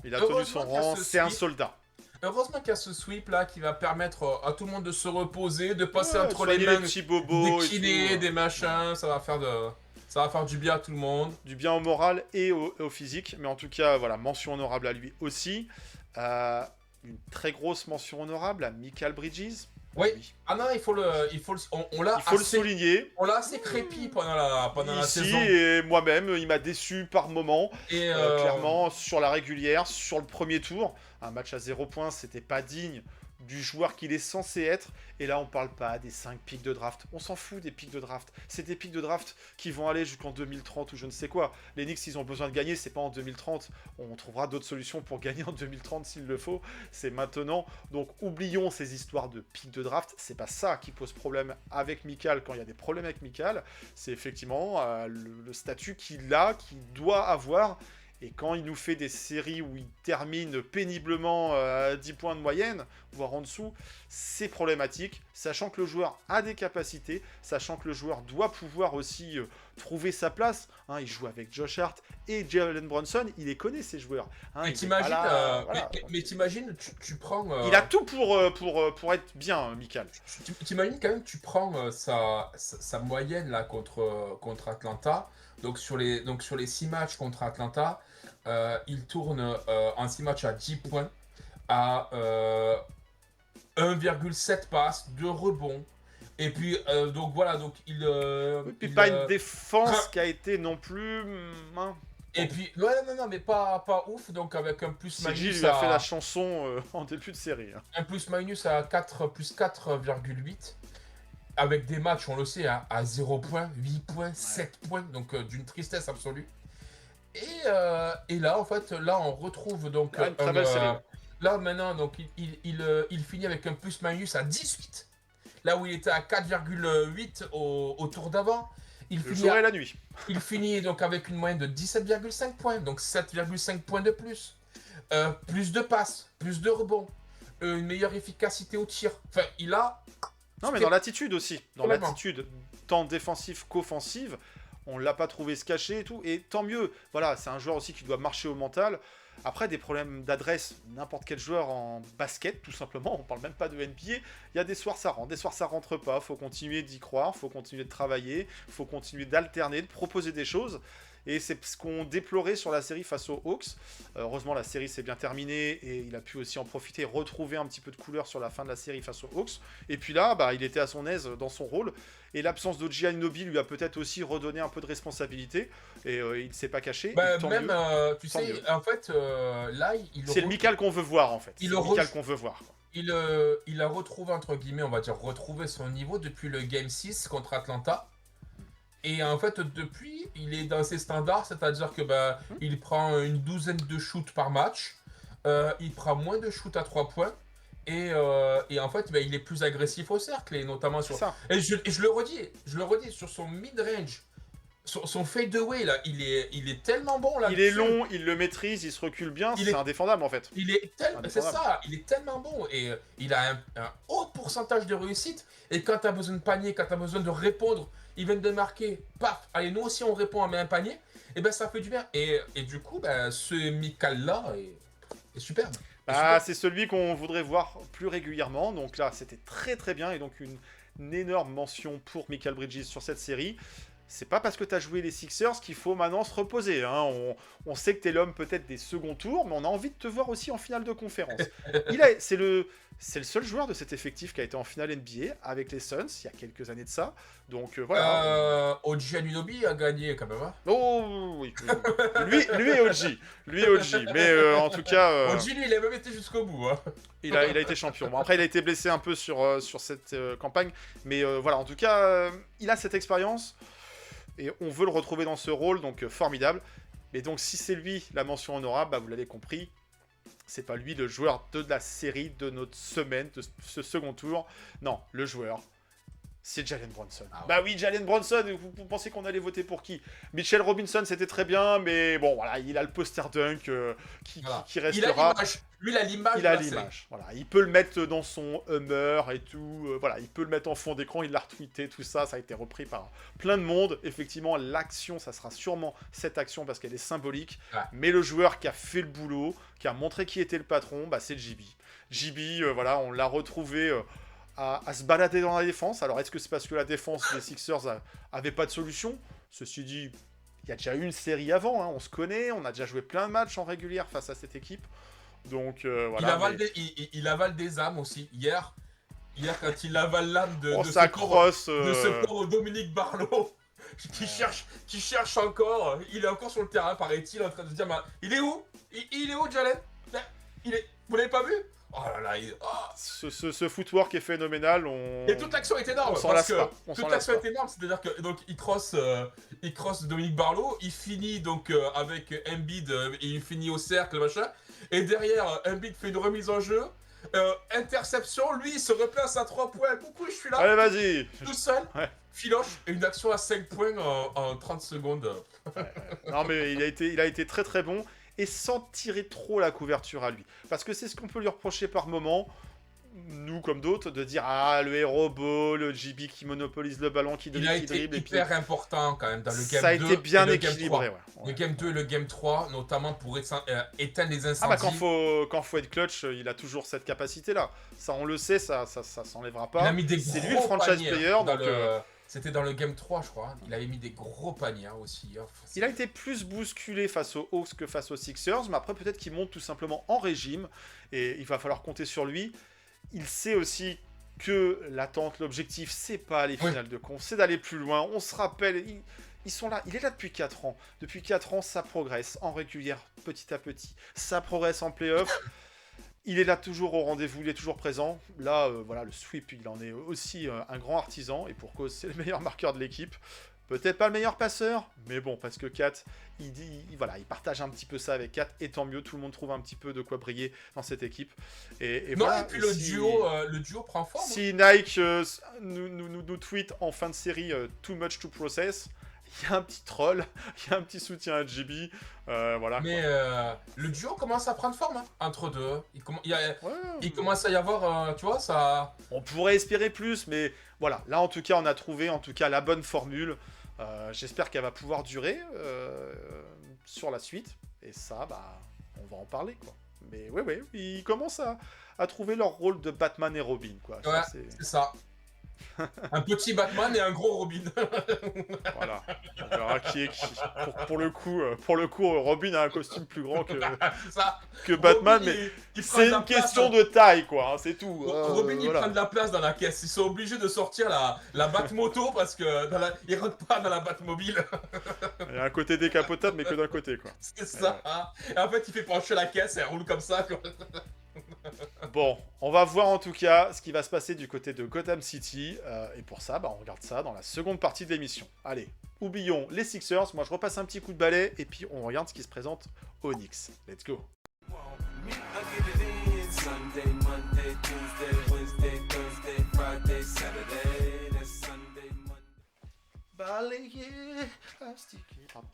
[SPEAKER 2] C'est un soldat.
[SPEAKER 3] Heureusement qu'il y a ce sweep là qui va permettre à tout le monde de se reposer, de passer entre les
[SPEAKER 2] mains
[SPEAKER 3] mains
[SPEAKER 2] petits bobos
[SPEAKER 3] des kinés, des machins, ça va faire du bien à tout le monde.
[SPEAKER 2] Du bien au moral et au physique, mais en tout cas, voilà, mention honorable à lui aussi. Une très grosse mention honorable à Mikal Bridges.
[SPEAKER 3] Oui. Ah non, il faut le
[SPEAKER 2] souligner.
[SPEAKER 3] On l'a assez crépi pendant la saison.
[SPEAKER 2] Et moi-même, il m'a déçu par moment. Et clairement, sur la régulière, sur le premier tour, un match à 0 points, c'était pas digne du joueur qu'il est censé être. Et là, on parle pas des 5 pics de draft. On s'en fout des pics de draft. C'est des pics de draft qui vont aller jusqu'en 2030 ou je ne sais quoi. Les Knicks, s'ils ont besoin de gagner, c'est pas en 2030. On trouvera d'autres solutions pour gagner en 2030 s'il le faut. C'est maintenant. Donc, oublions ces histoires de pics de draft. C'est pas ça qui pose problème avec Mikal quand il y a des problèmes avec Mikal. C'est effectivement le statut qu'il a, qu'il doit avoir. Et quand il nous fait des séries où il termine péniblement à 10 points de moyenne, voire en dessous, c'est problématique, sachant que le joueur a des capacités, sachant que le joueur doit pouvoir aussi trouver sa place. Hein, il joue avec Josh Hart et Jalen Brunson, il les connaît ces joueurs. Hein,
[SPEAKER 3] mais t'imagines, tu prends...
[SPEAKER 2] Il a tout pour être bien, Mikal.
[SPEAKER 3] T'imagines quand même, tu prends sa moyenne là contre Atlanta. Donc sur les 6 matchs contre Atlanta, il tourne en 6 matchs à 10 points, à 1,7 passes, 2 rebonds. Et puis, donc voilà, donc
[SPEAKER 2] pas une défense qui a été non plus...
[SPEAKER 3] Et puis, non, mais pas ouf, donc avec un plus-minus...
[SPEAKER 2] Gilles a fait la chanson en début de série. Hein.
[SPEAKER 3] Un plus-minus à plus 4,8. Avec des matchs, on le sait, à 0 points, 8 points, 7 points, donc d'une tristesse absolue. Et là, en fait, là, on retrouve donc...
[SPEAKER 2] une très belle série.
[SPEAKER 3] Là, maintenant, donc, il finit avec un plus-minus à 18. Là où il était à 4,8 au tour d'avant.
[SPEAKER 2] Le jour et la nuit.
[SPEAKER 3] Il finit donc avec une moyenne de 17,5 points, donc 7,5 points de plus. Plus de passes, plus de rebonds, une meilleure efficacité au tir. Enfin, il a...
[SPEAKER 2] Non, mais dans l'attitude aussi. Dans l'attitude, tant défensive qu'offensive, on l'a pas trouvé se cacher et tout. Et tant mieux. Voilà, c'est un joueur aussi qui doit marcher au mental. Après, des problèmes d'adresse, n'importe quel joueur en basket, tout simplement, on parle même pas de NBA, il y a des soirs ça rentre, des soirs ça rentre pas, faut continuer d'y croire, faut continuer de travailler, faut continuer d'alterner, de proposer des choses. Et c'est ce qu'on déplorait sur la série face aux Hawks. Heureusement, la série s'est bien terminée et il a pu aussi en profiter, retrouver un petit peu de couleur sur la fin de la série face aux Hawks. Et puis là, il était à son aise dans son rôle. Et l'absence d'Oji Anunoby lui a peut-être aussi redonné un peu de responsabilité. Et il ne s'est pas caché. Tant
[SPEAKER 3] Même,
[SPEAKER 2] mieux.
[SPEAKER 3] tu
[SPEAKER 2] Tant
[SPEAKER 3] sais,
[SPEAKER 2] mieux.
[SPEAKER 3] en fait, là,
[SPEAKER 2] C'est le Mikal qu'on veut voir, en fait. C'est
[SPEAKER 3] il
[SPEAKER 2] le
[SPEAKER 3] le
[SPEAKER 2] Mikal
[SPEAKER 3] re-
[SPEAKER 2] qu'on veut voir. Quoi.
[SPEAKER 3] il a retrouvé, entre guillemets, on va dire, retrouvé son niveau depuis le Game 6 contre Atlanta. Et en fait, depuis, il est dans ses standards, c'est-à-dire que il prend une douzaine de shoots par match, il prend moins de shoots à 3 points, et en fait, il est plus agressif au cercle, et notamment
[SPEAKER 2] C'est
[SPEAKER 3] sur...
[SPEAKER 2] ça.
[SPEAKER 3] Et je le redis, sur son mid-range, son fade-away, là, il est tellement bon, là.
[SPEAKER 2] Il est long, il le maîtrise, il se recule bien,
[SPEAKER 3] Il
[SPEAKER 2] c'est
[SPEAKER 3] est-
[SPEAKER 2] indéfendable, en fait.
[SPEAKER 3] C'est ça, il est tellement bon, et il a un haut pourcentage de réussite, et quand tu as besoin de panier, quand tu as besoin de répondre, ils viennent de marquer, paf, allez, nous aussi on répond, on met un panier, et ça fait du bien. Et du coup, ce Mikal-là est superbe.
[SPEAKER 2] C'est celui qu'on voudrait voir plus régulièrement. Donc là, c'était très très bien. Et donc une énorme mention pour Mikal Bridges sur cette série. C'est pas parce que tu as joué les Sixers qu'il faut maintenant se reposer. Hein. On sait que tu es l'homme peut-être des seconds tours, mais on a envie de te voir aussi en finale de conférence. C'est le seul joueur de cet effectif qui a été en finale NBA avec les Suns il y a quelques années de ça. Donc voilà.
[SPEAKER 3] OG Anunoby a gagné quand même. Hein.
[SPEAKER 2] Oh oui. Lui et OG. Lui et OG. Mais en tout cas.
[SPEAKER 3] OG, lui, il a même été jusqu'au bout. Hein.
[SPEAKER 2] Il a été champion. Bon, après, il a été blessé un peu sur cette campagne. Mais voilà, en tout cas, il a cette expérience. Et on veut le retrouver dans ce rôle, donc formidable. Et donc, si c'est lui la mention honorable, vous l'avez compris, c'est pas lui le joueur de la série, de notre semaine, de ce second tour. Non, le joueur, c'est Jalen Brunson. Oui, Jalen Brunson, vous pensez qu'on allait voter pour qui? Mitchell Robinson, c'était très bien, mais bon, voilà, il a le poster dunk qui restera.
[SPEAKER 3] Il a l'image. Lui, il a l'image.
[SPEAKER 2] Il a l'image. Voilà, il peut le mettre dans son Hummer et tout. Voilà, il peut le mettre en fond d'écran. Il l'a retweeté, tout ça. Ça a été repris par plein de monde. Effectivement, l'action, ça sera sûrement cette action parce qu'elle est symbolique.
[SPEAKER 3] Ouais.
[SPEAKER 2] Mais le joueur qui a fait le boulot, qui a montré qui était le patron, c'est JB. JB, voilà, on l'a retrouvé. À se balader dans la défense. Alors, est-ce que c'est parce que la défense des Sixers avait pas de solution? Ceci dit, il y a déjà eu une série avant, hein, on se connaît, on a déjà joué plein de matchs en régulière face à cette équipe. Donc, voilà.
[SPEAKER 3] Il avale des âmes aussi. Hier quand il avale l'âme de
[SPEAKER 2] ce
[SPEAKER 3] pauvre Dominique Barlow, qui cherche encore. Il est encore sur le terrain, paraît-il, en train de se dire il est où il est où, Jalen? Vous l'avez pas vu? Oh là là,
[SPEAKER 2] Ce footwork est phénoménal.
[SPEAKER 3] Et toute l'action est énorme.
[SPEAKER 2] On s'en lasse pas.
[SPEAKER 3] Toute l'action est énorme, c'est-à-dire que donc il crosse Dominique Barlow, il finit donc avec Embiid et il finit au cercle machin. Et derrière, Embiid fait une remise en jeu, interception, lui il se replace à 3 points. Coucou, je suis là.
[SPEAKER 2] Allez, vas-y.
[SPEAKER 3] Tout seul.
[SPEAKER 2] Ouais.
[SPEAKER 3] Filoche et une action à 5 points en 30 secondes.
[SPEAKER 2] Non mais il a été très très bon. Et sans tirer trop la couverture à lui. Parce que c'est ce qu'on peut lui reprocher par moment, nous comme d'autres, de dire le héros beau, le JB qui monopolise le ballon, qui dribble.
[SPEAKER 3] Il a été hyper important quand même dans le game 2.
[SPEAKER 2] Ça a été bien équilibré.
[SPEAKER 3] Le game 2 et le game 3, notamment pour éteindre les incendies.
[SPEAKER 2] Quand faut être clutch, il a toujours cette capacité-là. Ça, on le sait, ça s'enlèvera pas.
[SPEAKER 3] Il a mis des
[SPEAKER 2] c'est
[SPEAKER 3] gros
[SPEAKER 2] lui le franchise
[SPEAKER 3] paniers
[SPEAKER 2] player. Donc,
[SPEAKER 3] C'était dans le game 3, je crois. Il avait mis des gros paniers aussi.
[SPEAKER 2] Il a été plus bousculé face aux Hawks que face aux Sixers, mais après peut-être qu'il monte tout simplement en régime et il va falloir compter sur lui. Il sait aussi que l'attente, l'objectif, c'est pas les finales de conf, c'est d'aller plus loin. On se rappelle, ils sont là, il est là depuis 4 ans. Depuis 4 ans, ça progresse en régulière, petit à petit. Ça progresse en play-off. Il est là toujours au rendez-vous, il est toujours présent. Là, voilà, le sweep, il en est aussi un grand artisan. Et pour cause, c'est le meilleur marqueur de l'équipe. Peut-être pas le meilleur passeur, mais bon, parce que Kat, il partage un petit peu ça avec Kat. Et tant mieux, tout le monde trouve un petit peu de quoi briller dans cette équipe. Et
[SPEAKER 3] puis le duo prend forme.
[SPEAKER 2] Si Nike nous tweet en fin de série too much to process, il y a un petit troll, il y a un petit soutien à JB, voilà.
[SPEAKER 3] Mais le duo commence à prendre forme entre deux. Il commence à y avoir, tu vois, ça...
[SPEAKER 2] On pourrait espérer plus, mais voilà. Là, en tout cas, on a trouvé la bonne formule. J'espère qu'elle va pouvoir durer sur la suite. Et ça, on on va en parler, quoi. Mais ouais, ils commencent à trouver leur rôle de Batman et Robin, quoi.
[SPEAKER 3] Ouais, c'est ça. Un petit Batman et un gros Robin.
[SPEAKER 2] Voilà. On verra qui est qui. Pour le coup, Robin a un costume plus grand
[SPEAKER 3] C'est ça.
[SPEAKER 2] que Batman,
[SPEAKER 3] Robin,
[SPEAKER 2] mais
[SPEAKER 3] il prend
[SPEAKER 2] c'est
[SPEAKER 3] de la
[SPEAKER 2] une
[SPEAKER 3] place,
[SPEAKER 2] question
[SPEAKER 3] hein.
[SPEAKER 2] de taille, quoi. Hein, c'est tout.
[SPEAKER 3] Robin, il
[SPEAKER 2] Voilà.
[SPEAKER 3] prend de la place dans la caisse. Ils sont obligés de sortir la Batmoto parce que ils rentrent pas dans la Batmobile.
[SPEAKER 2] Il y a un côté décapotable, mais que d'un côté, quoi.
[SPEAKER 3] C'est ça. Et en fait, il fait pencher la caisse et elle roule comme ça, quoi.
[SPEAKER 2] Bon, on va voir en tout cas ce qui va se passer du côté de Gotham City. Et pour ça, on regarde ça dans la seconde partie de l'émission. Allez, oublions les Sixers. Moi, je repasse un petit coup de balai et puis on regarde ce qui se présente aux Knicks. Let's go.
[SPEAKER 1] Me, I get it in Sunday, Monday, Tuesday, Wednesday, Thursday, Friday, Saturday. That's Sunday, Monday.
[SPEAKER 2] Balayer, plastiquer. Pardon.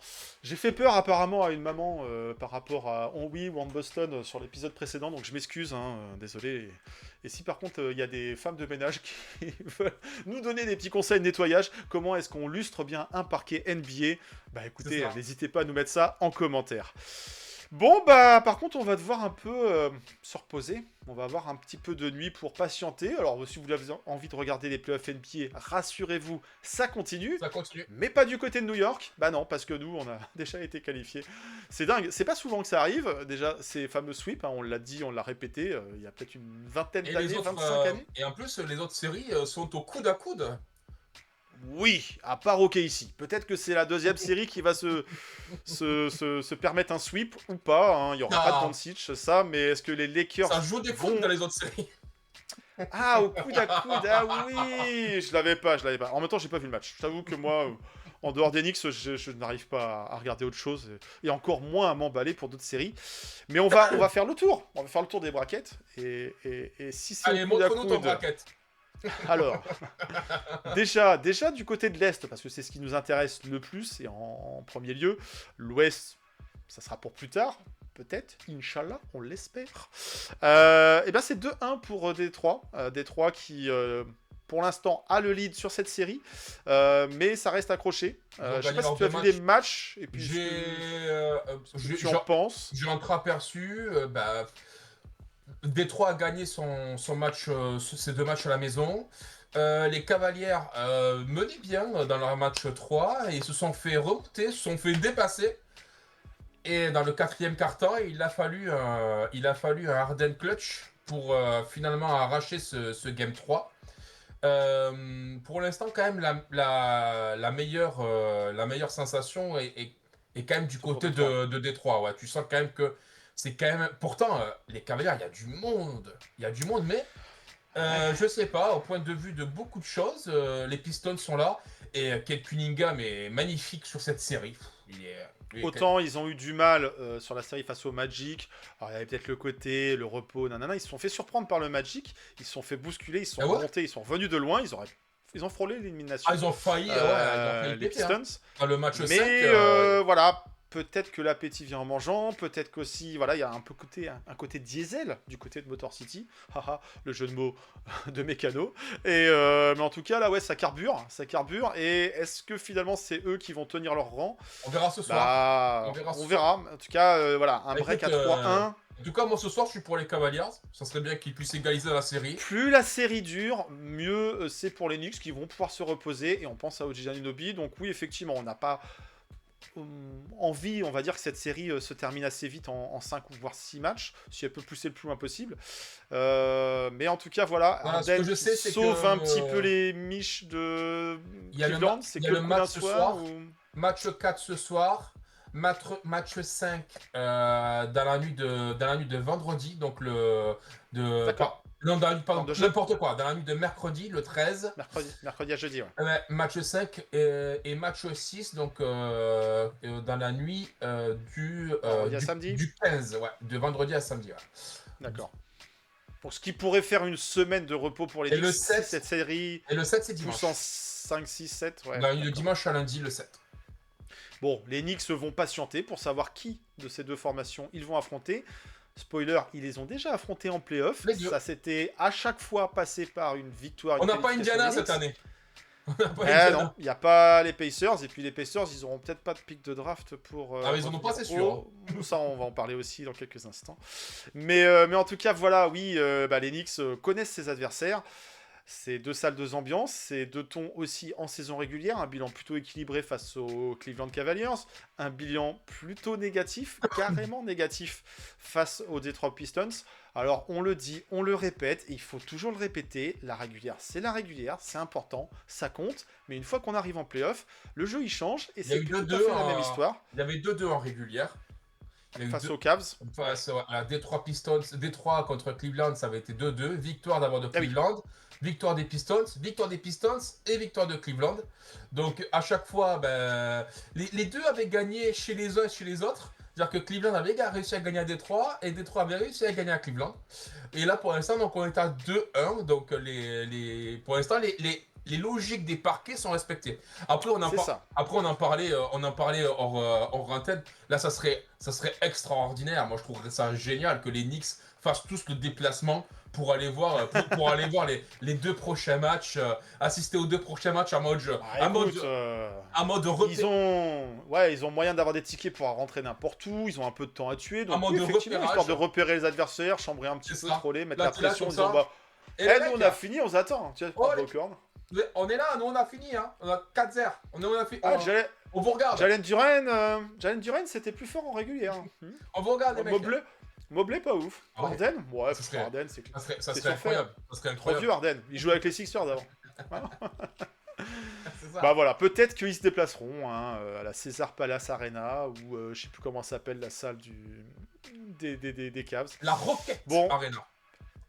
[SPEAKER 2] J'ai fait peur apparemment à une maman par rapport à On We ou Boston sur l'épisode précédent, donc je m'excuse, désolé. Et si par contre il y a des femmes de ménage qui veulent nous donner des petits conseils de nettoyage, comment est-ce qu'on lustre bien un parquet NBA, écoutez, n'hésitez pas à nous mettre ça en commentaire. Bon, par contre, on va devoir un peu se reposer. On va avoir un petit peu de nuit pour patienter. Alors, si vous avez envie de regarder les playoffs NBA, rassurez-vous, ça continue.
[SPEAKER 3] Ça continue.
[SPEAKER 2] Mais pas du côté de New York. Bah non, parce que nous, on a déjà été qualifiés. C'est dingue. C'est pas souvent que ça arrive. Déjà, ces fameux sweeps, on l'a dit, on l'a répété, il y a peut-être une vingtaine d'années, 25 années.
[SPEAKER 3] Et en plus, les autres séries sont au coude à coude.
[SPEAKER 2] Oui, à part ici. Peut-être que c'est la deuxième série qui va se permettre un sweep ou pas. Hein. Il n'y aura pas de Doncic, ça. Mais est-ce que les Lakers
[SPEAKER 3] Ça joue des coudes dans les autres séries.
[SPEAKER 2] Ah, au coude à coude. Ah oui, je l'avais pas. En même temps, j'ai pas vu le match. Je t'avoue que moi, en dehors des Knicks, je n'arrive pas à regarder autre chose. Et encore moins à m'emballer pour d'autres séries. Mais on va faire le tour. On va faire le tour des brackets. Et si c'est
[SPEAKER 3] Allez,
[SPEAKER 2] au coude à
[SPEAKER 3] montre-nous ton
[SPEAKER 2] coude...
[SPEAKER 3] bracket.
[SPEAKER 2] Alors, déjà du côté de l'Est, parce que c'est ce qui nous intéresse le plus, et en premier lieu, l'Ouest, ça sera pour plus tard, peut-être, Inch'Allah, on l'espère. Et bien c'est 2-1 pour Détroit. Détroit qui, pour l'instant, a le lead sur cette série, mais ça reste accroché. Je sais pas si tu as vu les matchs, et puis tu en penses.
[SPEAKER 3] J'ai entreaperçu, Détroit a gagné son match, ses deux matchs à la maison. Les Cavaliers menaient bien dans leur match 3 et se sont fait remonter, se sont fait dépasser. Et dans le quatrième quart-temps, il a fallu un Harden clutch pour finalement arracher ce Game 3. Pour l'instant, quand même, la meilleure sensation est quand même du côté de Détroit. Ouais. Tu sens quand même que c'est quand même... Pourtant, les Cavaliers, il y a du monde. Il y a du monde, mais je sais pas, au point de vue de beaucoup de choses, les Pistons sont là. Et Kate Cunningham est magnifique sur cette série.
[SPEAKER 2] Autant ils ont eu du mal sur la série face au Magic. Alors il y avait peut-être le côté, le repos, nanana. Ils se sont fait surprendre par le Magic. Ils se sont fait bousculer, ils se sont remontés, ils sont revenus de loin. Ils ont frôlé l'élimination.
[SPEAKER 3] Ah, ils ont failli, ils ont failli
[SPEAKER 2] les
[SPEAKER 3] péter,
[SPEAKER 2] Pistons.
[SPEAKER 3] Dans le match 5.
[SPEAKER 2] Mais voilà, peut-être que l'appétit vient en mangeant. Peut-être qu'aussi, voilà, il y a un côté diesel du côté de Motor City. Haha, le jeu de mots de Mécano. Et mais en tout cas, là, ouais, ça carbure. Et est-ce que finalement, c'est eux qui vont tenir leur rang?
[SPEAKER 3] On verra ce soir.
[SPEAKER 2] On verra. En tout cas, voilà, un break à 3-1.
[SPEAKER 3] En tout cas, moi ce soir, je suis pour les Cavaliers. Ça serait bien qu'ils puissent égaliser la série.
[SPEAKER 2] Plus la série dure, mieux c'est pour les Knicks qui vont pouvoir se reposer. Et on pense à OG Anunoby. Donc oui, effectivement, on n'a pas envie, on va dire, que cette série se termine assez vite en 5 ou voire 6 matchs, si elle peut pousser le plus loin possible. Mais en tout cas, voilà, Harden sauve un petit peu les miches de Cleveland. C'est que le match ce soir.
[SPEAKER 3] Match 4 ce soir. Match 5 dans la nuit de vendredi, donc
[SPEAKER 2] D'accord.
[SPEAKER 3] Non, n'importe quoi, dans la nuit de mercredi, le 13.
[SPEAKER 2] Mercredi à jeudi, ouais.
[SPEAKER 3] Match 5 et match 6, donc dans la nuit du 15, ouais, de vendredi à samedi. Ouais.
[SPEAKER 2] D'accord. Pour ce qui pourrait faire une semaine de repos pour les Knicks, cette série.
[SPEAKER 3] Et le 7, c'est dimanche.
[SPEAKER 2] Tous en 5, 6, 7. Ouais,
[SPEAKER 3] dans la nuit de dimanche à lundi, le 7.
[SPEAKER 2] Bon, les Knicks vont patienter pour savoir qui de ces deux formations ils vont affronter. Spoiler, ils les ont déjà affrontés en play-off. Ça s'était à chaque fois passé par une victoire.
[SPEAKER 3] On n'a pas Indiana cette année. On n'a pas
[SPEAKER 2] Non, il n'y a pas les Pacers, et puis les Pacers, ils auront peut-être pas de pick de draft pour...
[SPEAKER 3] Ah, mais ils en ont pas, c'est sûr.
[SPEAKER 2] Ça, on va en parler aussi dans quelques instants. Mais en tout cas, voilà, oui, les Knicks connaissent ses adversaires. C'est 2 salles, 2 ambiances. C'est 2 tons aussi en saison régulière. Un bilan plutôt équilibré face aux Cleveland Cavaliers. Un bilan plutôt négatif, carrément négatif, face aux Detroit Pistons. Alors, on le dit, on le répète, et il faut toujours le répéter, la régulière, c'est important, ça compte, mais une fois qu'on arrive en playoff, le jeu, il change, et c'est tout à fait la même histoire.
[SPEAKER 3] Il y avait 2-2 en régulière.
[SPEAKER 2] Face aux Cavs.
[SPEAKER 3] Face à Detroit Pistons, Detroit contre Cleveland, ça avait été 2-2. Victoire d'abord de Cleveland, victoire des Pistons et victoire de Cleveland. Donc, à chaque fois, les deux avaient gagné chez les uns et chez les autres. C'est-à-dire que Cleveland avait réussi à gagner à Détroit et Détroit avait réussi à gagner à Cleveland. Et là, pour l'instant, donc, on est à 2-1. Donc, pour l'instant, les logiques des parquets sont respectées. Après, on en parlait hors antenne. Là, ça serait extraordinaire. Moi, je trouverais ça génial que les Knicks fassent tous le déplacement pour aller voir, les 2 prochains matchs, assister aux 2 prochains matchs en mode
[SPEAKER 2] ils ont moyen d'avoir des tickets pour rentrer n'importe où, ils ont un peu de temps à tuer, donc
[SPEAKER 3] effectivement,
[SPEAKER 2] histoire de repérer les adversaires, chambrer un petit peu, troller, mettre la pression, en disant nous on a fini, on s'attend, tu vois,
[SPEAKER 3] on est là, nous on a fini, hein. On a 4-0, on vous regarde.
[SPEAKER 2] Jalen Duren, c'était plus fort en régulière.
[SPEAKER 3] On vous regarde les mecs.
[SPEAKER 2] Mobley, pas ouf.
[SPEAKER 3] Ah ouais.
[SPEAKER 2] Harden, Harden,
[SPEAKER 3] ça serait incroyable.
[SPEAKER 2] Trop vieux Harden, il jouait avec les Sixers avant.
[SPEAKER 3] C'est ça.
[SPEAKER 2] Bah voilà, peut-être qu'ils se déplaceront à la César Palace Arena ou je sais plus comment s'appelle la salle des Cavs.
[SPEAKER 3] La Rocket Arena.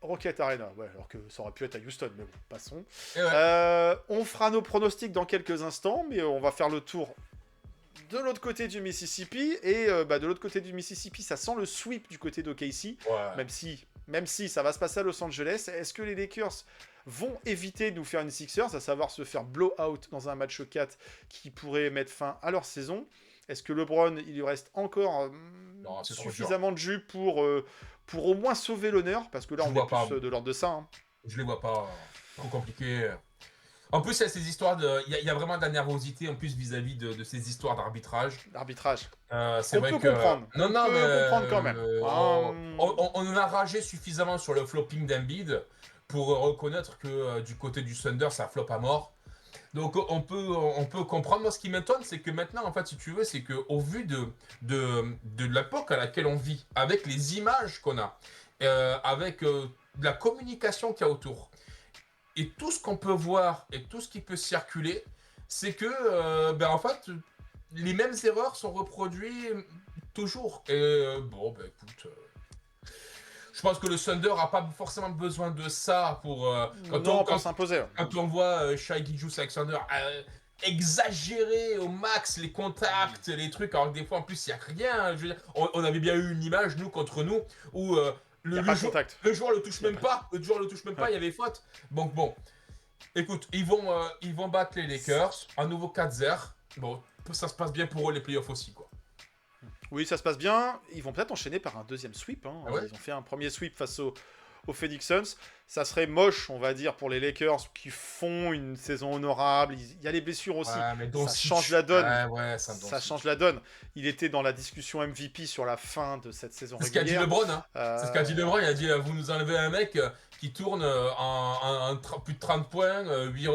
[SPEAKER 2] Rocket Arena, ouais, alors que ça aurait pu être à Houston, mais bon, passons.
[SPEAKER 3] Ouais.
[SPEAKER 2] On fera nos pronostics dans quelques instants, mais on va faire le tour de l'autre côté du Mississippi, et de l'autre côté du Mississippi, ça sent le sweep du côté d'OKC, même si ça va se passer à Los Angeles. Est-ce que les Lakers vont éviter de nous faire une Sixers, à savoir se faire blow-out dans un match 4 qui pourrait mettre fin à leur saison? Est-ce que LeBron, il lui reste encore suffisamment de jus pour au moins sauver l'honneur? Parce que là, on est plus de l'ordre de ça. Hein.
[SPEAKER 3] Je les vois pas. Trop compliqué. En plus, il y a ces histoires il y a vraiment de la nervosité en plus vis-à-vis de ces histoires d'arbitrage.
[SPEAKER 2] C'est vrai que comprendre.
[SPEAKER 3] On
[SPEAKER 2] peut comprendre quand même.
[SPEAKER 3] On en a ragé suffisamment sur le flopping d'Embiid pour reconnaître que du côté du Thunder, ça floppe à mort. Donc on peut comprendre. Moi, ce qui m'étonne, c'est que maintenant, en fait, si tu veux, c'est qu'au vu de l'époque à laquelle on vit, avec les images qu'on a, avec la communication qu'il y a autour, et tout ce qu'on peut voir et tout ce qui peut circuler, c'est que, en fait, les mêmes erreurs sont reproduites toujours. Et écoute... Je pense que le Thunder n'a pas forcément besoin de ça pour
[SPEAKER 2] s'imposer.
[SPEAKER 3] Quand on voit Shai Gilgeous-Alexander exagérer au max les contacts, les trucs, alors que des fois en plus il n'y a rien. Je veux dire, on avait bien eu une image, nous, contre nous, où le joueur le touche même pas. Le joueur le touche même pas, il y avait faute. Donc bon, écoute, ils vont battre les Lakers, un nouveau 4-0. Bon, ça se passe bien pour eux, les playoffs aussi, quoi.
[SPEAKER 2] Oui, ça se passe bien. Ils vont peut-être enchaîner par un deuxième sweep. Hein.
[SPEAKER 3] Ah ouais.
[SPEAKER 2] Ils ont fait un premier sweep face aux Phoenix Suns. Ça serait moche, on va dire, pour les Lakers qui font une saison honorable. Il y a les blessures aussi.
[SPEAKER 3] Ouais,
[SPEAKER 2] ça change la donne.
[SPEAKER 3] Ça
[SPEAKER 2] change la donne. Il était dans la discussion MVP sur la fin de cette saison régulière.
[SPEAKER 3] C'est ce qu'a dit LeBron. Hein. C'est ce qu'a dit LeBron. Il a dit vous nous enlevez un mec qui tourne en plus de 30 points, 8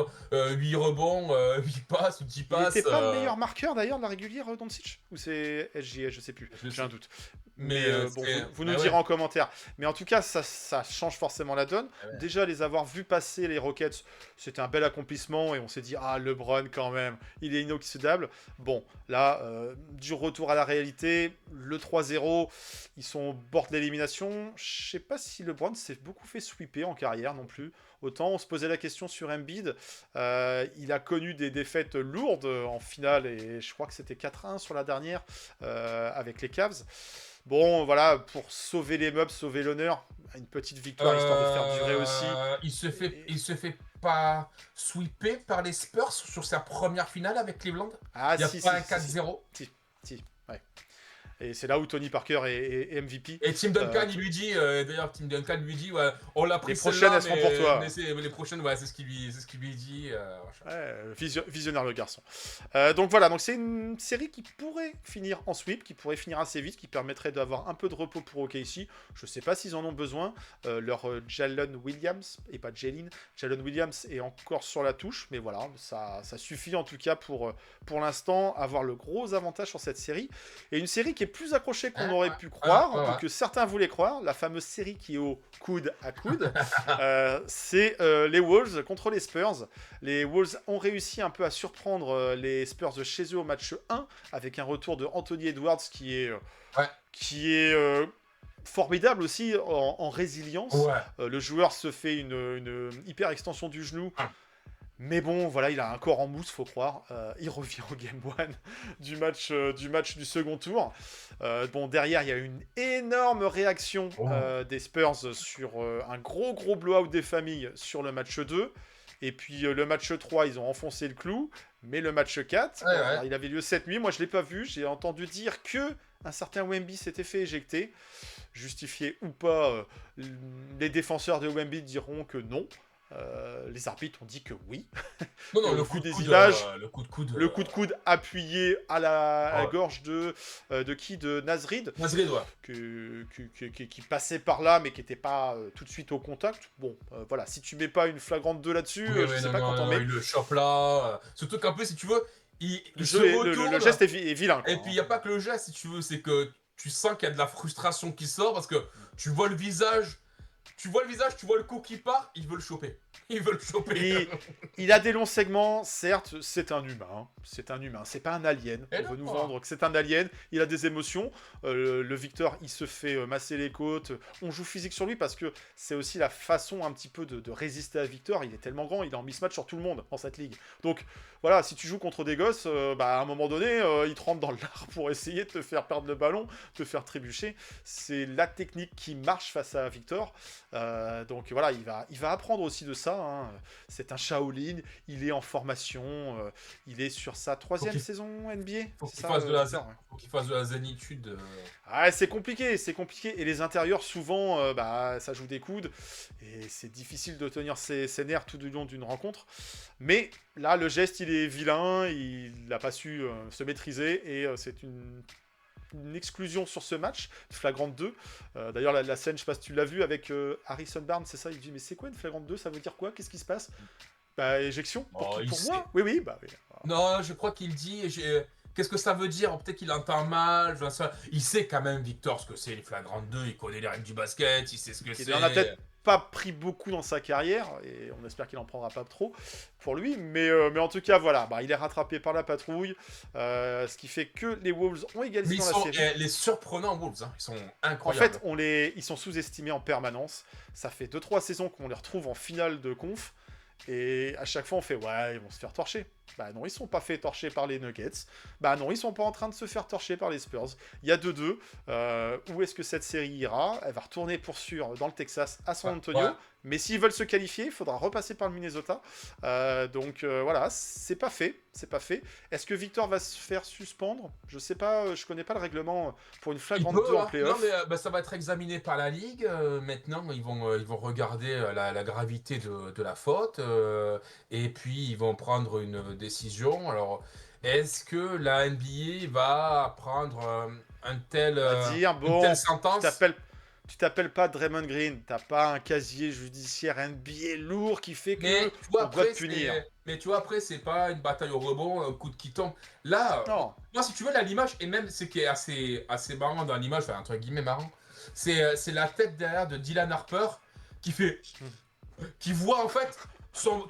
[SPEAKER 3] rebonds, 8 passes ou 10 passes.
[SPEAKER 2] Il n'était pas le meilleur marqueur d'ailleurs de la régulière, Doncic? Ou c'est SGA, je sais plus. J'ai un doute. Mais vous nous direz en commentaire. Mais en tout cas, ça change forcément la donne. Ouais. Déjà, les avoir vus passer les Rockets, c'était un bel accomplissement. Et on s'est dit, LeBron quand même, il est inoxydable. Bon, là, du retour à la réalité, le 3-0, ils sont au bord de l'élimination. Je sais pas si LeBron s'est beaucoup fait sweeper en carrière non plus. Autant on se posait la question sur Embiid, il a connu des défaites lourdes en finale, et je crois que c'était 4-1 sur la dernière avec les Cavs. Bon, voilà, pour sauver les meubles, sauver l'honneur, une petite victoire histoire de faire durer aussi.
[SPEAKER 3] Il se fait pas sweeper par les Spurs sur sa première finale avec Cleveland. Il n'y a pas un 4-0.
[SPEAKER 2] Si, ouais. Et c'est là où Tony Parker est MVP.
[SPEAKER 3] Et Tim Duncan, il lui dit, d'ailleurs, Tim Duncan lui dit, ouais, on l'a pris
[SPEAKER 2] les prochaines, elles seront pour toi.
[SPEAKER 3] Mais les prochaines, ouais, c'est ce qu'il lui dit.
[SPEAKER 2] Visionnaire le garçon. Donc voilà, donc c'est une série qui pourrait finir en sweep, qui pourrait finir assez vite, qui permettrait d'avoir un peu de repos pour OKC. Je sais pas s'ils en ont besoin. Leur Jalen Williams, et pas Jalen Williams est encore sur la touche, mais voilà, ça suffit en tout cas pour l'instant avoir le gros avantage sur cette série. Et une série qui est plus accrochée qu'on aurait pu croire, ou que certains voulaient croire, la fameuse série qui est au coude à coude, c'est les Wolves contre les Spurs. Les Wolves ont réussi un peu à surprendre les Spurs de chez eux au match 1, avec un retour de Anthony Edwards qui est formidable aussi en résilience. Le joueur se fait une hyper extension du genou. Mais bon, voilà, il a un corps en mousse, faut croire. Il revient au Game 1 du match du second tour. Bon, derrière, il y a eu une énorme réaction des Spurs sur un gros blowout des familles sur le match 2. Et puis le match 3, ils ont enfoncé le clou. Mais le match 4, alors, il avait lieu cette nuit. Moi, je ne l'ai pas vu. J'ai entendu dire que un certain Wemby s'était fait éjecter. Justifié ou pas, les défenseurs de Wemby diront que non. Les arbitres ont dit que oui.
[SPEAKER 3] Non, le coup de
[SPEAKER 2] coude appuyé à la gorge de Nasrid.
[SPEAKER 3] Nasrid, ouais.
[SPEAKER 2] Qui passait par là, mais qui n'était pas tout de suite au contact. Bon, voilà, si tu mets pas une flagrante 2 là-dessus, je sais pas quand on met.
[SPEAKER 3] Il le chope là. Surtout qu'un peu, si tu veux,
[SPEAKER 2] le geste est vilain. Quoi,
[SPEAKER 3] et puis il n'y a pas que le geste, si tu veux, c'est que tu sens qu'il y a de la frustration qui sort parce que tu vois le visage. Tu vois le coup qui part, il veut le choper.
[SPEAKER 2] Il a des longs segments, certes, c'est un humain. C'est pas un alien. On veut nous vendre que c'est un alien. Il a des émotions. Le Victor, il se fait masser les côtes. On joue physique sur lui parce que c'est aussi la façon un petit peu de résister à Victor. Il est tellement grand, il est en mismatch sur tout le monde dans cette ligue. Donc voilà, si tu joues contre des gosses, à un moment donné, ils te rentrent dans l'art pour essayer de te faire perdre le ballon, te faire trébucher. C'est la technique qui marche face à Victor. Donc voilà, il va apprendre aussi de ça. Hein. C'est un Shaolin, il est en formation, il est sur sa 3e saison NBA.
[SPEAKER 3] Faut qu'il fasse de la zénitude.
[SPEAKER 2] Ah, c'est compliqué. Et les intérieurs, souvent, ça joue des coudes. Et c'est difficile de tenir ses nerfs tout du long d'une rencontre. Mais là, le geste, il est vilain. Il n'a pas su se maîtriser. Et c'est une exclusion sur ce match, flagrante 2. D'ailleurs, la scène, je sais pas si tu l'as vu, avec Harrison Barnes, c'est ça, il dit, mais c'est quoi une flagrante 2? Ça veut dire quoi? Qu'est-ce qui se passe? Éjection pour moi. Oui.
[SPEAKER 3] Non, je crois qu'il dit... Qu'est-ce que ça veut dire? Peut-être qu'il entend mal. Il sait quand même, Victor, ce que c'est les flagrante 2. Il connaît les règles du basket. Il sait ce que c'est.
[SPEAKER 2] Il en a peut-être pas pris beaucoup dans sa carrière. Et on espère qu'il en prendra pas trop pour lui. Mais en tout cas, voilà. Il est rattrapé par la patrouille. Ce qui fait que les Wolves ont égalisé dans la série.
[SPEAKER 3] Les surprenants Wolves. Hein. Ils sont incroyables.
[SPEAKER 2] En fait, ils sont sous-estimés en permanence. Ça fait 2-3 saisons qu'on les retrouve en finale de conf. Et à chaque fois, on fait ouais, ils vont se faire torcher. Non, ils sont pas fait torcher par les Nuggets. Non, ils sont pas en train de se faire torcher par les Spurs. Il y a 2-2. Où est-ce que cette série ira? Elle va retourner pour sûr dans le Texas à San Antonio. Ouais. Mais s'ils veulent se qualifier, il faudra repasser par le Minnesota. Donc voilà, c'est pas fait. Est-ce que Victor va se faire suspendre? Je sais pas, je connais pas le règlement pour une flagrante 2 en playoff.
[SPEAKER 3] Non, mais ça va être examiné par la Ligue. Maintenant, ils vont regarder la gravité de la faute. Et puis, ils vont prendre une décision. Alors, est-ce que la NBA va prendre une telle sentence?
[SPEAKER 2] Tu t'appelles pas Draymond Green, t'as pas un casier judiciaire NBA lourd qui fait que on doit te punir.
[SPEAKER 3] Mais tu vois, après, c'est pas une bataille au rebond, un coup de qui tombe. Là, moi, si tu veux, là, l'image, et même ce qui est assez marrant dans l'image, enfin, entre guillemets marrant, c'est la tête derrière de Dylan Harper qui fait... qui voit, en fait, son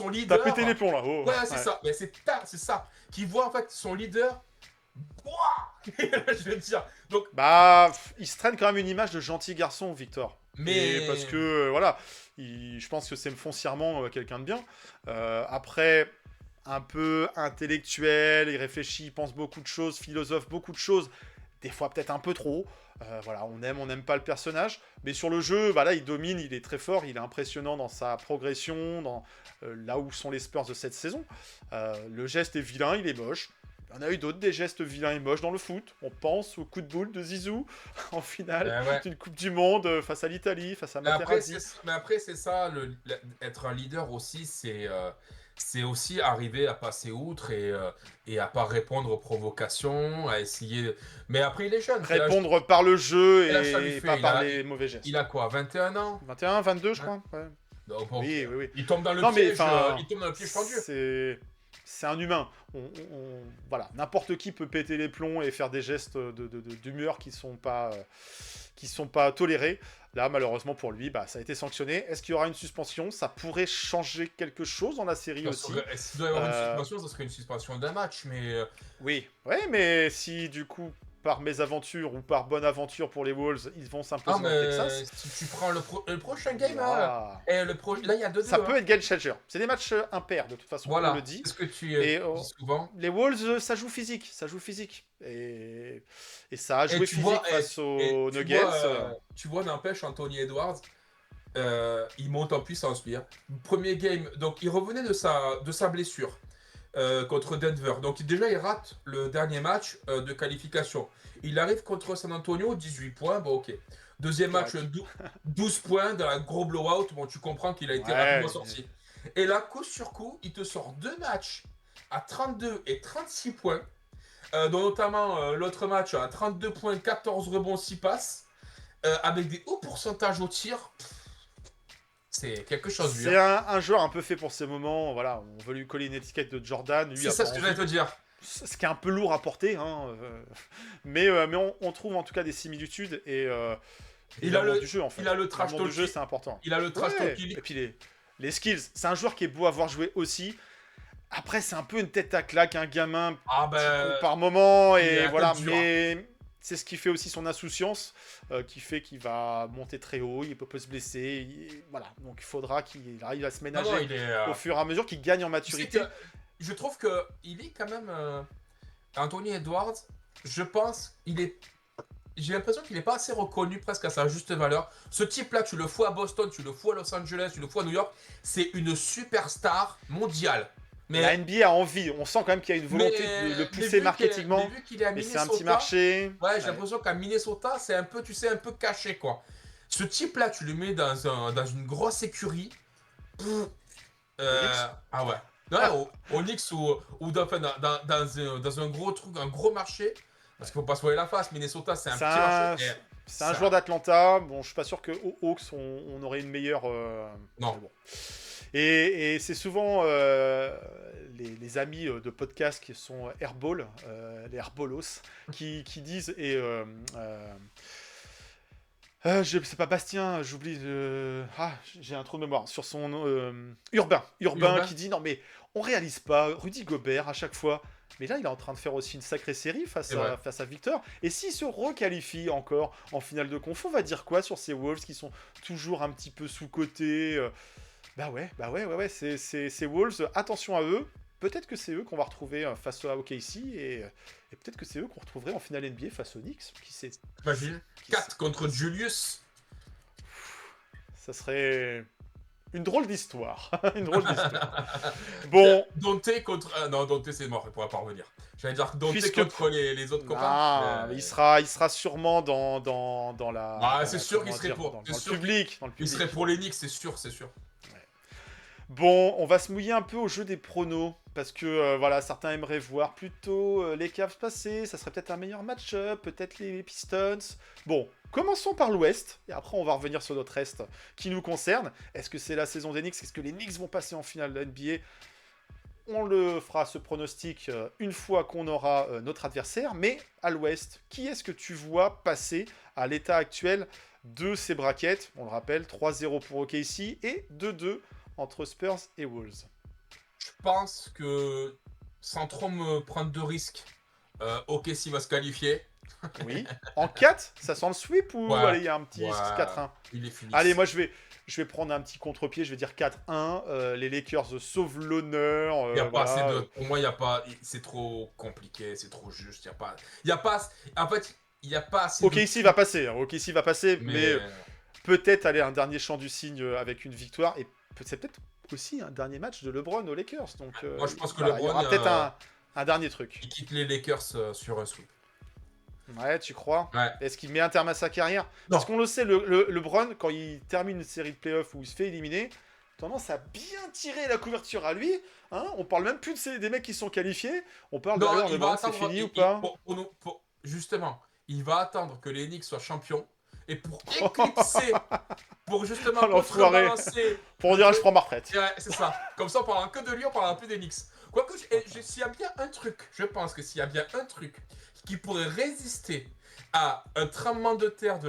[SPEAKER 3] leader...
[SPEAKER 2] T'as pété les plombs, là.
[SPEAKER 3] Ouais, c'est ça. Mais c'est ça. Qui voit, en fait, son leader... je veux dire. Donc,
[SPEAKER 2] il se traîne quand même une image de gentil garçon, Victor. Mais parce que voilà, je pense que c'est foncièrement quelqu'un de bien. Après, un peu intellectuel, il réfléchit, il pense beaucoup de choses, philosophe beaucoup de choses. Des fois peut-être un peu trop. Voilà, on n'aime pas le personnage. Mais sur le jeu, là, il domine, il est très fort, il est impressionnant dans sa progression, dans là où sont les Spurs de cette saison. Le geste est vilain, il est moche. On a eu d'autres, des gestes vilains et moches dans le foot. On pense au coup de boule de Zizou en finale
[SPEAKER 3] Ouais.
[SPEAKER 2] d'une Coupe du Monde face à l'Italie, face à Materazzi.
[SPEAKER 3] Mais après, c'est ça, être un leader aussi, c'est aussi arriver à passer outre et à pas répondre aux provocations, à essayer. Mais après, il est jeune.
[SPEAKER 2] Répondre par le jeu
[SPEAKER 3] quel âge ça lui
[SPEAKER 2] et
[SPEAKER 3] fait
[SPEAKER 2] pas par les mauvais gestes.
[SPEAKER 3] Il a quoi, 21 ans?
[SPEAKER 2] 21, 22, je
[SPEAKER 3] Ouais.
[SPEAKER 2] crois. Ouais.
[SPEAKER 3] Donc, bon,
[SPEAKER 2] Oui, oui, oui.
[SPEAKER 3] Il tombe dans le
[SPEAKER 2] Non, mais,
[SPEAKER 3] piège,
[SPEAKER 2] enfin,
[SPEAKER 3] il tombe dans le piège tendu.
[SPEAKER 2] C'est un humain. Voilà, n'importe qui peut péter les plombs et faire des gestes d'humeur qui sont pas tolérés. Là, malheureusement pour lui, ça a été sanctionné. Est-ce qu'il y aura une suspension? Ça pourrait changer quelque chose dans la série aussi.
[SPEAKER 3] S'il doit y avoir une suspension, ça serait une suspension d'un match, mais
[SPEAKER 2] Oui, ouais, mais si du coup, par mésaventure ou par bonne aventure pour les Wolves, ils vont s'imposer dans le Texas.
[SPEAKER 3] si tu prends le prochain game,
[SPEAKER 2] Voilà.
[SPEAKER 3] là, il y a 2-2.
[SPEAKER 2] Ça peut être game changer. C'est des matchs impairs, de toute façon,
[SPEAKER 3] Voilà,
[SPEAKER 2] on le dit.
[SPEAKER 3] c'est ce que tu
[SPEAKER 2] Et,
[SPEAKER 3] dis souvent.
[SPEAKER 2] Les Wolves, ça joue physique. Et ça a joué
[SPEAKER 3] Et tu vois,
[SPEAKER 2] physique face aux
[SPEAKER 3] tu
[SPEAKER 2] Nuggets.
[SPEAKER 3] tu vois, n'empêche, Anthony Edwards, il monte en puissance, lui. Hein. Premier game, donc il revenait de sa blessure contre Denver. Donc déjà, il rate le dernier match de qualification. Il arrive contre San Antonio, 18 points, bon ok. Deuxième match, 12 points dans un gros blowout. Bon, tu comprends qu'il a été rapidement sorti. Et là, coup sur coup, il te sort 2 matchs à 32 et 36 points. Dont notamment l'autre match à 32 points, 14 rebonds, 6 passes. Avec des hauts pourcentages au tir. C'est quelque chose.
[SPEAKER 2] C'est un joueur un peu fait pour ces moments. Voilà, on veut lui coller une étiquette de Jordan.
[SPEAKER 3] C'est ça ce que j'allais te dire.
[SPEAKER 2] Ce qui est un peu lourd à porter, hein, mais on trouve en tout cas des similitudes et
[SPEAKER 3] il a le
[SPEAKER 2] du jeu en fait.
[SPEAKER 3] Il a le trash talk.
[SPEAKER 2] Du jeu, c'est important.
[SPEAKER 3] Il a le trash talk.
[SPEAKER 2] Et puis les skills, c'est un joueur qui est beau à voir jouer aussi. Après, c'est un peu une tête à claque, un gamin par moment et voilà, mais c'est ce qui fait aussi son insouciance, qui fait qu'il va monter très haut, il peut se blesser, voilà. Donc il faudra qu'il arrive à se ménager au fur et à mesure qu'il gagne en maturité.
[SPEAKER 3] Je trouve que il est quand même Anthony Edwards. Je pense j'ai l'impression qu'il n'est pas assez reconnu presque à sa juste valeur. Ce type-là, tu le fous à Boston, tu le fous à Los Angeles, tu le fous à New York, c'est une superstar mondiale. Mais
[SPEAKER 2] la NBA a envie, on sent quand même qu'il y a une volonté de le pousser marketingement. Mais c'est un petit marché.
[SPEAKER 3] Ouais, j'ai l'impression qu'à Minnesota, c'est un peu, un peu caché quoi. Ce type-là, tu le mets dans une grosse écurie. Ah ouais. Ouais, au Knicks ou dans un gros truc, un gros marché. Parce qu'il faut pas se voiler la face, Minnesota c'est un petit marché.
[SPEAKER 2] C'est un joueur d'Atlanta. Bon, je suis pas sûr qu'aux Hawks on aurait une meilleure.
[SPEAKER 3] Non.
[SPEAKER 2] Bon. Et c'est souvent les amis de podcast qui sont Airball, les Airballos, qui disent c'est pas Bastien, j'oublie. J'ai un trou de mémoire sur son nom. Urbain qui dit non mais on réalise pas Rudy Gobert à chaque fois. Mais là, il est en train de faire aussi une sacrée série face à Victor. Et s'il se requalifie encore en finale de conf, on va dire quoi sur ces Wolves qui sont toujours un petit peu sous-cotés Bah ouais, ces Wolves, attention à eux. Peut-être que c'est eux qu'on va retrouver face à OKC et peut-être que c'est eux qu'on retrouverait en finale NBA face aux Knicks. Qui sait?
[SPEAKER 3] Imagine, 4 contre Julius.
[SPEAKER 2] Ça serait une drôle d'histoire. Bon.
[SPEAKER 3] Dante contre... non, Dante c'est mort, il pourra pas revenir. J'allais dire Dante contre les autres copains.
[SPEAKER 2] Il sera sûrement dans la...
[SPEAKER 3] Ah, c'est sûr qu'il serait pour...
[SPEAKER 2] Dans le public.
[SPEAKER 3] Il serait pour les Knicks, c'est sûr.
[SPEAKER 2] Bon, on va se mouiller un peu au jeu des pronos, parce que certains aimeraient voir plutôt les Cavs passer, ça serait peut-être un meilleur match-up, peut-être les Pistons. Bon, commençons par l'Ouest, et après on va revenir sur notre Est qui nous concerne. Est-ce que c'est la saison des Knicks? Est-ce que les Knicks vont passer en finale de NBA? On le fera, ce pronostic, une fois qu'on aura notre adversaire, mais à l'Ouest, qui est-ce que tu vois passer à l'état actuel de ces brackets? On le rappelle, 3-0 pour OKC et 2-2 entre Spurs et Wolves.
[SPEAKER 3] Je pense que, sans trop me prendre de risques, OKC va se qualifier.
[SPEAKER 2] Oui. En 4, ça sent le sweep ou allez, il y a un petit 4-1?
[SPEAKER 3] Il est fini.
[SPEAKER 2] Allez, moi je vais prendre un petit contre-pied, je vais dire 4-1. Les Lakers sauvent l'honneur.
[SPEAKER 3] Il y a pas assez de... Pour moi, il y a pas... C'est trop compliqué, c'est trop juste. Il y a pas... En fait, il n'y a pas assez
[SPEAKER 2] OKC va passer, OKC va passer, mais peut-être aller un dernier chant du cygne avec une victoire et c'est peut-être aussi un dernier match de LeBron aux Lakers. Donc,
[SPEAKER 3] moi, je pense que
[SPEAKER 2] LeBron, il y aura peut-être Un dernier truc.
[SPEAKER 3] Il quitte les Lakers sur un sweep.
[SPEAKER 2] Ouais, tu crois?
[SPEAKER 3] Ouais.
[SPEAKER 2] Est-ce qu'il met un terme à sa carrière?
[SPEAKER 3] Non.
[SPEAKER 2] Parce qu'on le sait, le LeBron, quand il termine une série de playoffs où il se fait éliminer, tendance à bien tirer la couverture à lui. Hein, on parle même plus des mecs qui sont qualifiés. On parle
[SPEAKER 3] Non,
[SPEAKER 2] d'ailleurs,
[SPEAKER 3] il va
[SPEAKER 2] LeBron, c'est
[SPEAKER 3] attendre.
[SPEAKER 2] fini ou pas?
[SPEAKER 3] Justement, il va attendre que les Knicks soient champions. Et pour éclipser, pour justement
[SPEAKER 2] Oh, l'enfoiré.
[SPEAKER 3] contrebalancer.
[SPEAKER 2] Pour dire, je prends ma retraite.
[SPEAKER 3] Ouais, c'est ça. Comme ça, on parlera que de lui, on parlera plus des Knicks. Quoique, s'il y a bien un truc, je pense que s'il y a bien un truc qui pourrait résister à un tremblement de terre de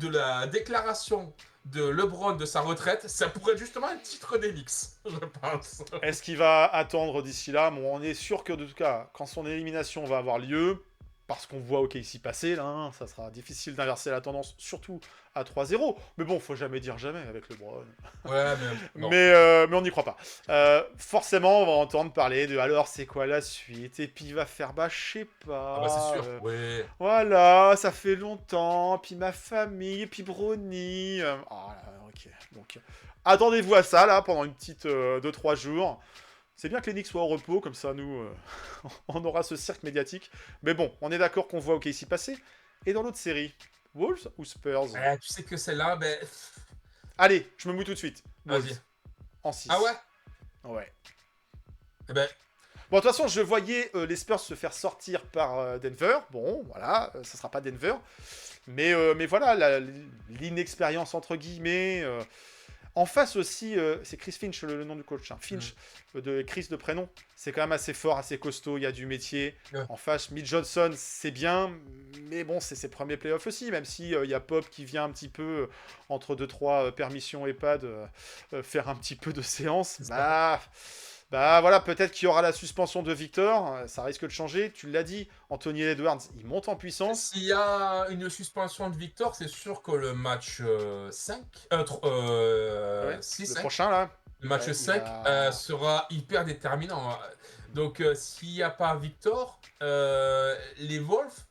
[SPEAKER 3] la déclaration de LeBron de sa retraite, ça pourrait être justement un titre des Knicks, je pense.
[SPEAKER 2] Est-ce qu'il va attendre d'ici là? Bon, on est sûr que, de tout cas, quand son élimination va avoir lieu, parce qu'on voit OKC passer, là, hein, ça sera difficile d'inverser la tendance, surtout à 3-0. Mais bon, faut jamais dire jamais avec LeBron.
[SPEAKER 3] Ouais, mais
[SPEAKER 2] Mais on n'y croit pas. Forcément, on va entendre parler de alors c'est quoi la suite, et puis il va faire bah je sais pas.
[SPEAKER 3] Ah bah c'est sûr, ouais.
[SPEAKER 2] Voilà, ça fait longtemps, puis ma famille, puis Brony. Ah là, ok. Donc attendez-vous à ça là pendant une petite 2-3 jours. C'est bien que les Knicks soient au repos, comme ça nous on aura ce cirque médiatique. Mais bon, on est d'accord qu'on voit OKC passer. Et dans l'autre série, Wolves ou Spurs?
[SPEAKER 3] Ouais, tu sais que celle-là, ben.
[SPEAKER 2] Allez, je me mouille tout de suite.
[SPEAKER 3] Vas-y.
[SPEAKER 2] Wolves. En 6.
[SPEAKER 3] Ah ouais?
[SPEAKER 2] Ouais.
[SPEAKER 3] Eh ben,
[SPEAKER 2] Bon, de toute façon, je voyais les Spurs se faire sortir par Denver. Bon, voilà, ça sera pas Denver. Mais voilà, l'inexpérience, entre guillemets. En face aussi, c'est Chris Finch, le nom du coach. Hein. Finch, de Chris de prénom. C'est quand même assez fort, assez costaud, il y a du métier.
[SPEAKER 3] Ouais.
[SPEAKER 2] En face, Mitch Johnson, c'est bien. Mais bon, c'est ses premiers playoffs aussi, même si il y a Pop qui vient un petit peu, entre 2-3 permissions EHPAD, faire un petit peu de séance. Bah voilà, peut-être qu'il y aura la suspension de Victor, ça risque de changer. Tu l'as dit, Anthony Edwards, il monte en puissance.
[SPEAKER 3] s'il y a une suspension de Victor, c'est sûr que le match 5,
[SPEAKER 2] Ouais,
[SPEAKER 3] 6,
[SPEAKER 2] le
[SPEAKER 3] 5,
[SPEAKER 2] prochain là.
[SPEAKER 3] le match
[SPEAKER 2] Ouais,
[SPEAKER 3] 5 sera hyper déterminant. Donc, s'il n'y a pas Victor, les Wolves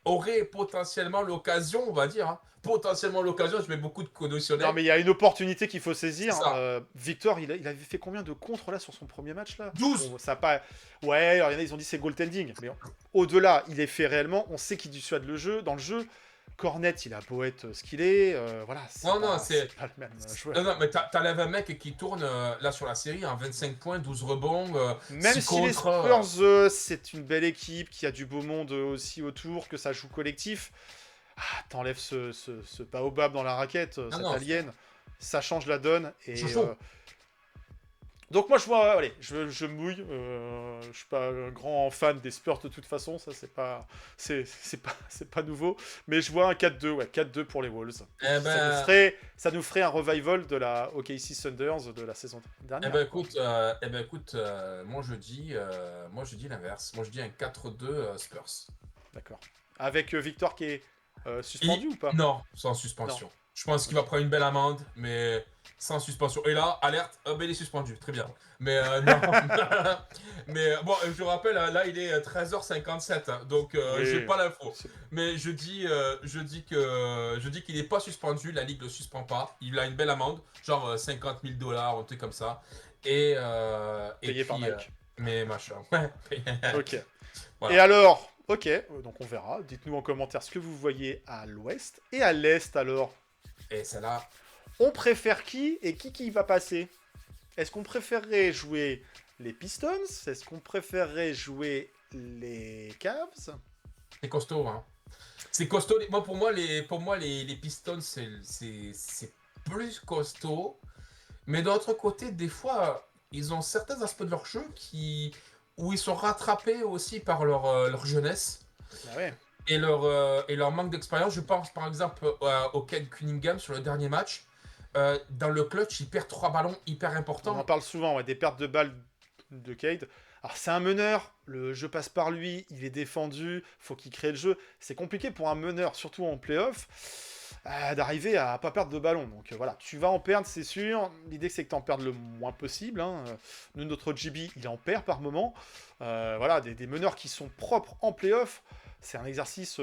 [SPEAKER 3] auraient potentiellement l'occasion, on va dire, hein, potentiellement l'occasion, je mets beaucoup de conditionnels.
[SPEAKER 2] Non mais il y a une opportunité qu'il faut saisir.
[SPEAKER 3] C'est ça.
[SPEAKER 2] Victor, il avait fait combien de contres là sur son premier match là?
[SPEAKER 3] 12.
[SPEAKER 2] Bon, ça a pas... Ouais, alors il y en a, ils ont dit c'est goaltending. Mais au-delà, il est fait réellement. On sait qu'il dissuade le jeu. Dans le jeu, Cornet, il a beau être ce qu'il est. Voilà, c'est pas le même joueur.
[SPEAKER 3] Non, mais t'enlèves un mec qui tourne là sur la série, hein, 25 points, 12 rebonds.
[SPEAKER 2] Même
[SPEAKER 3] 6
[SPEAKER 2] si les
[SPEAKER 3] contre,
[SPEAKER 2] Spurs, c'est une belle équipe, qui a du beau monde aussi autour, que ça joue collectif. Ah, t'enlèves ce baobab dans la raquette, cette
[SPEAKER 3] non,
[SPEAKER 2] alien, ça change la donne. Et
[SPEAKER 3] C'est chaud.
[SPEAKER 2] donc moi je vois, allez, je mouille. Je suis pas un grand fan des Spurs de toute façon, ça c'est pas nouveau. Mais je vois un 4-2, ouais, 4-2 pour les Wolves.
[SPEAKER 3] Eh ben,
[SPEAKER 2] Ça nous ferait un revival de la OKC Thunders de la saison dernière.
[SPEAKER 3] écoute, moi je dis l'inverse. Moi je dis un 4-2 Spurs.
[SPEAKER 2] D'accord. Avec Victor qui est suspendu ou pas?
[SPEAKER 3] Non, sans suspension.
[SPEAKER 2] Non.
[SPEAKER 3] Je pense qu'il va prendre une belle amende, mais sans suspension. Et là, alerte, il est suspendu, très bien. Mais non. Mais bon, je rappelle, là il est 13h57, hein, donc
[SPEAKER 2] Oui.
[SPEAKER 3] j'ai pas l'info. Mais je dis qu'il n'est pas suspendu, la ligue le suspend pas. Il a une belle amende, genre 50 000 $, un truc comme ça. Et
[SPEAKER 2] Payé par Nike.
[SPEAKER 3] Mais machin.
[SPEAKER 2] Ok.
[SPEAKER 3] Voilà.
[SPEAKER 2] Et alors, ok, donc on verra. Dites-nous en commentaire ce que vous voyez à l'ouest et à l'est alors.
[SPEAKER 3] Et celle-là.
[SPEAKER 2] On préfère qui et qui va passer? Est-ce qu'on préférerait jouer les Pistons? Est-ce qu'on préférerait jouer les Cavs?
[SPEAKER 3] C'est costaud, hein. C'est costaud. Pour moi, les Pistons, c'est plus costaud. Mais d'un autre côté, des fois, ils ont certains aspects de leur jeu où ils sont rattrapés aussi par leur jeunesse.
[SPEAKER 2] Ah ouais.
[SPEAKER 3] Et leur manque d'expérience. Je pense par exemple au Cade Cunningham sur le dernier match. Dans le clutch, il perd 3 ballons hyper
[SPEAKER 2] On
[SPEAKER 3] importants.
[SPEAKER 2] en parle souvent, ouais, des pertes de balles de Cade. Alors c'est un meneur, le jeu passe par lui, il est défendu, faut qu'il crée le jeu. C'est compliqué pour un meneur, surtout en playoff, d'arriver à pas perdre de ballon. Donc voilà, tu vas en perdre, c'est sûr. L'idée c'est que tu en perdes le moins possible. Hein. Nous, notre JB, il en perd par moment. Voilà, des meneurs qui sont propres en playoff, c'est un exercice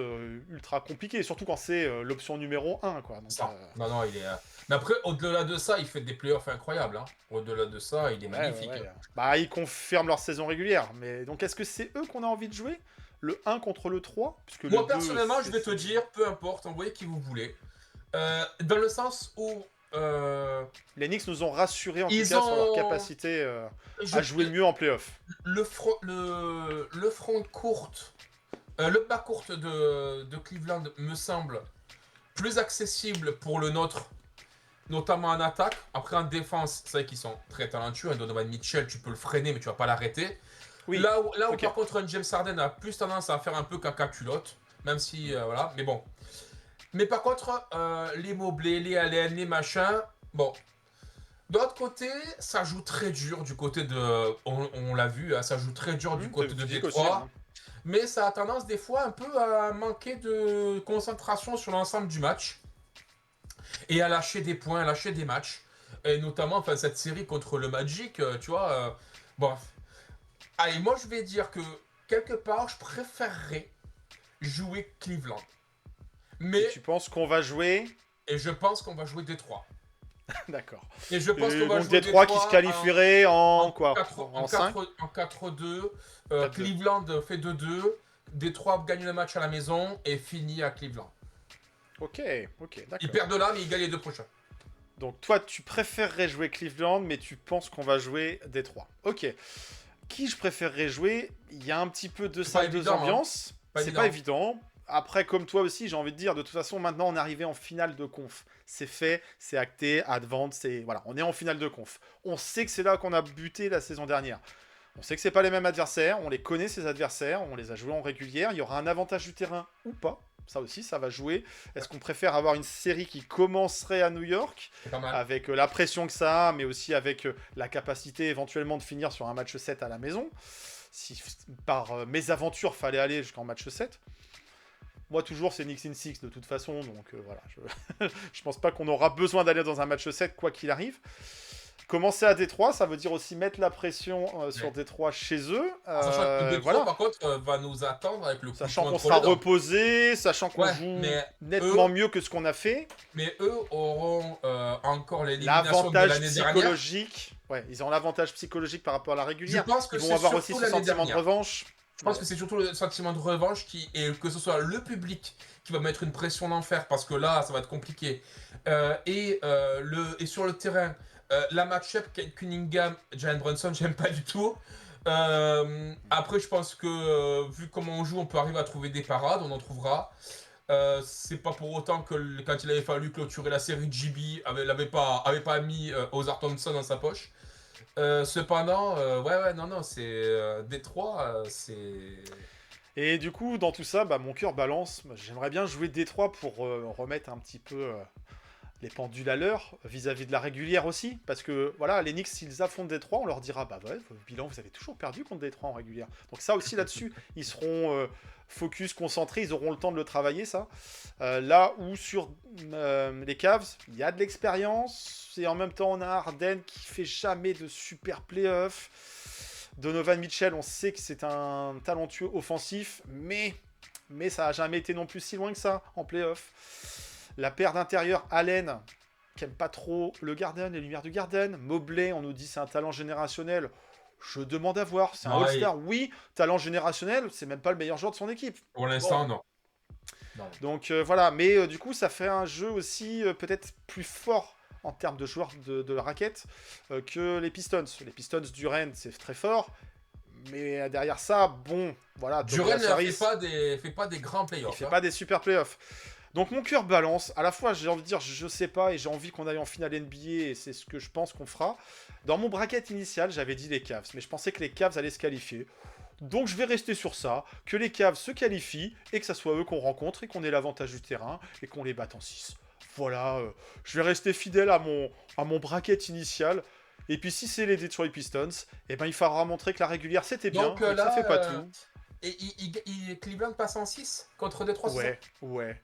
[SPEAKER 2] ultra compliqué, surtout quand c'est l'option numéro 1, quoi. Donc,
[SPEAKER 3] Ça. Non, il est. Mais après, au-delà de ça, il fait des playoffs incroyables. Hein. Au-delà de ça, il est magnifique.
[SPEAKER 2] ouais. Bah, ils confirment leur saison régulière. Mais donc, est-ce que c'est eux qu'on a envie de jouer? Le 1 contre le 3? Puisque
[SPEAKER 3] Moi,
[SPEAKER 2] le 2,
[SPEAKER 3] personnellement, je vais te dire, peu importe, envoyez qui vous voulez. Dans le sens où.
[SPEAKER 2] Les Knicks nous ont rassurés en tout
[SPEAKER 3] Ils
[SPEAKER 2] cas sur leur
[SPEAKER 3] ont-
[SPEAKER 2] capacité à jouer mieux en playoff.
[SPEAKER 3] Le front courte. Le bas courte de Cleveland me semble plus accessible pour le nôtre, notamment en attaque. Après, en défense, c'est vrai qu'ils sont très talentueux. Donovan Mitchell, tu peux le freiner, mais tu vas pas l'arrêter.
[SPEAKER 2] Oui.
[SPEAKER 3] Là où
[SPEAKER 2] Ok.
[SPEAKER 3] par contre, un James Harden a plus tendance à faire un peu caca culotte, même si, voilà, mais bon. Mais par contre, les Mobley, les Allen, les machins, bon. De l'autre côté, ça joue très dur du côté de... On l'a vu, hein, ça joue très dur du côté de
[SPEAKER 2] physique
[SPEAKER 3] Détroit.
[SPEAKER 2] aussi, hein.
[SPEAKER 3] Mais ça a tendance des fois un peu à manquer de concentration sur l'ensemble du match. Et à lâcher des points, à lâcher des matchs. Et notamment, enfin, cette série contre le Magic, tu vois... bon. Allez, moi je vais dire que, quelque part, je préférerais jouer Cleveland. Mais...
[SPEAKER 2] Et tu penses qu'on va jouer?
[SPEAKER 3] Et je pense qu'on va jouer Détroit.
[SPEAKER 2] D'accord.
[SPEAKER 3] Et je pense qu'on va
[SPEAKER 2] donc
[SPEAKER 3] jouer
[SPEAKER 2] Détroit qui se qualifierait en quoi? En 5?
[SPEAKER 3] En 4-2.
[SPEAKER 2] 4-2.
[SPEAKER 3] Cleveland fait 2-2. Détroit gagne le match à la maison et finit à Cleveland.
[SPEAKER 2] Ok, d'accord.
[SPEAKER 3] Ils perdent là, mais ils gagnent les 2 prochains.
[SPEAKER 2] Donc toi, tu préférerais jouer Cleveland, mais tu penses qu'on va jouer Détroit. Ok. Qui je préférerais jouer? Il y a un petit peu de
[SPEAKER 3] C'est
[SPEAKER 2] ça,
[SPEAKER 3] pas
[SPEAKER 2] deux
[SPEAKER 3] évident,
[SPEAKER 2] ambiances.
[SPEAKER 3] Pas
[SPEAKER 2] C'est pas évident. Après, comme toi aussi, j'ai envie de dire, de toute façon, maintenant, on est arrivé en finale de conf. C'est fait, c'est acté, advance, c'est... Voilà, on est en finale de conf. On sait que c'est là qu'on a buté la saison dernière. On sait que c'est pas les mêmes adversaires, on les connaît, ces adversaires, on les a joués en régulière. Il y aura un avantage du terrain ou pas. Ça aussi, ça va jouer. Est-ce qu'on préfère avoir une série qui commencerait à New York,
[SPEAKER 3] C'est pas mal.
[SPEAKER 2] avec la pression que ça a, mais aussi avec la capacité éventuellement de finir sur un match 7 à la maison? Si par mésaventure, fallait aller jusqu'en match 7. Moi, toujours, c'est Knicks in 6 de toute façon, donc voilà. Je pense pas qu'on aura besoin d'aller dans un match 7, quoi qu'il arrive. Commencer à Détroit, ça veut dire aussi mettre la pression sur Détroit chez eux.
[SPEAKER 3] Sachant que Détroit,
[SPEAKER 2] Voilà.
[SPEAKER 3] par contre, va nous attendre avec le coup
[SPEAKER 2] Sachant
[SPEAKER 3] de
[SPEAKER 2] qu'on
[SPEAKER 3] poing
[SPEAKER 2] sera
[SPEAKER 3] entre les dents.
[SPEAKER 2] reposé, sachant qu'on
[SPEAKER 3] Ouais,
[SPEAKER 2] joue
[SPEAKER 3] mais
[SPEAKER 2] nettement
[SPEAKER 3] eux-
[SPEAKER 2] mieux que ce qu'on a fait.
[SPEAKER 3] Mais eux auront encore l'élimination de
[SPEAKER 2] L'avantage
[SPEAKER 3] l'année dernière.
[SPEAKER 2] psychologique, ouais, ils ont l'avantage psychologique par rapport à la
[SPEAKER 3] Je
[SPEAKER 2] régulière.
[SPEAKER 3] pense que
[SPEAKER 2] Ils vont
[SPEAKER 3] c'est
[SPEAKER 2] avoir
[SPEAKER 3] surtout
[SPEAKER 2] aussi ce
[SPEAKER 3] l'année
[SPEAKER 2] sentiment de
[SPEAKER 3] dernière.
[SPEAKER 2] revanche.
[SPEAKER 3] Je pense que c'est surtout le sentiment de revanche et que ce soit le public qui va mettre une pression d'enfer parce que là, ça va être compliqué. Et sur le terrain, la match-up Cunningham, Jalen Brunson, j'aime pas du tout. Après, je pense que vu comment on joue, on peut arriver à trouver des parades, on en trouvera. C'est pas pour autant que quand il avait fallu clôturer la série, JB avait pas mis Ozar Thompson dans sa poche. Cependant, non, c'est Détroit, c'est...
[SPEAKER 2] Et du coup, dans tout ça, bah, mon cœur balance. J'aimerais bien jouer Détroit pour remettre un petit peu les pendules à l'heure vis-à-vis de la régulière aussi. Parce que voilà, les Knicks, s'ils affrontent Détroit, on leur dira, bah ouais, bilan, vous avez toujours perdu contre Détroit en régulière. Donc ça aussi là-dessus, ils seront focus, concentrés, ils auront le temps de le travailler, ça. Là où sur les Cavs, il y a de l'expérience, et en même temps on a Harden qui fait jamais de super playoffs. Donovan Mitchell, on sait que c'est un talentueux offensif, mais ça n'a jamais été non plus si loin que ça en playoff. La paire d'intérieur, Allen, qui aime pas trop le Garden, les lumières du Garden. Mobley, on nous dit c'est un talent générationnel. Je demande à voir. C'est un
[SPEAKER 3] Ouais.
[SPEAKER 2] All-Star, oui. Talent générationnel, c'est même pas le meilleur joueur de son équipe.
[SPEAKER 3] Pour l'instant,
[SPEAKER 2] Bon.
[SPEAKER 3] non.
[SPEAKER 2] Donc voilà, mais du coup, ça fait un jeu aussi peut-être plus fort en termes de joueurs de raquettes que les Pistons. Les Pistons, Duren, c'est très fort. Mais derrière ça, bon, voilà.
[SPEAKER 3] Duren
[SPEAKER 2] Tobias Harris,
[SPEAKER 3] fait pas des grands
[SPEAKER 2] il
[SPEAKER 3] playoffs.
[SPEAKER 2] fait pas des super playoffs. Donc mon cœur balance. À la fois, j'ai envie de dire, je sais pas, et j'ai envie qu'on aille en finale NBA, et c'est ce que je pense qu'on fera. Dans mon bracket initial, j'avais dit les Cavs, mais je pensais que les Cavs allaient se qualifier. Donc je vais rester sur ça, que les Cavs se qualifient, et que ça soit eux qu'on rencontre, et qu'on ait l'avantage du terrain, et qu'on les batte en 6. Voilà, je vais rester fidèle à mon bracket initial. Et puis si c'est les Detroit Pistons, eh ben, il faudra montrer que la régulière c'était bien,
[SPEAKER 3] Donc
[SPEAKER 2] que
[SPEAKER 3] là,
[SPEAKER 2] ça fait pas tout.
[SPEAKER 3] Et Cleveland passe en 6 contre Détroit.
[SPEAKER 2] Ouais.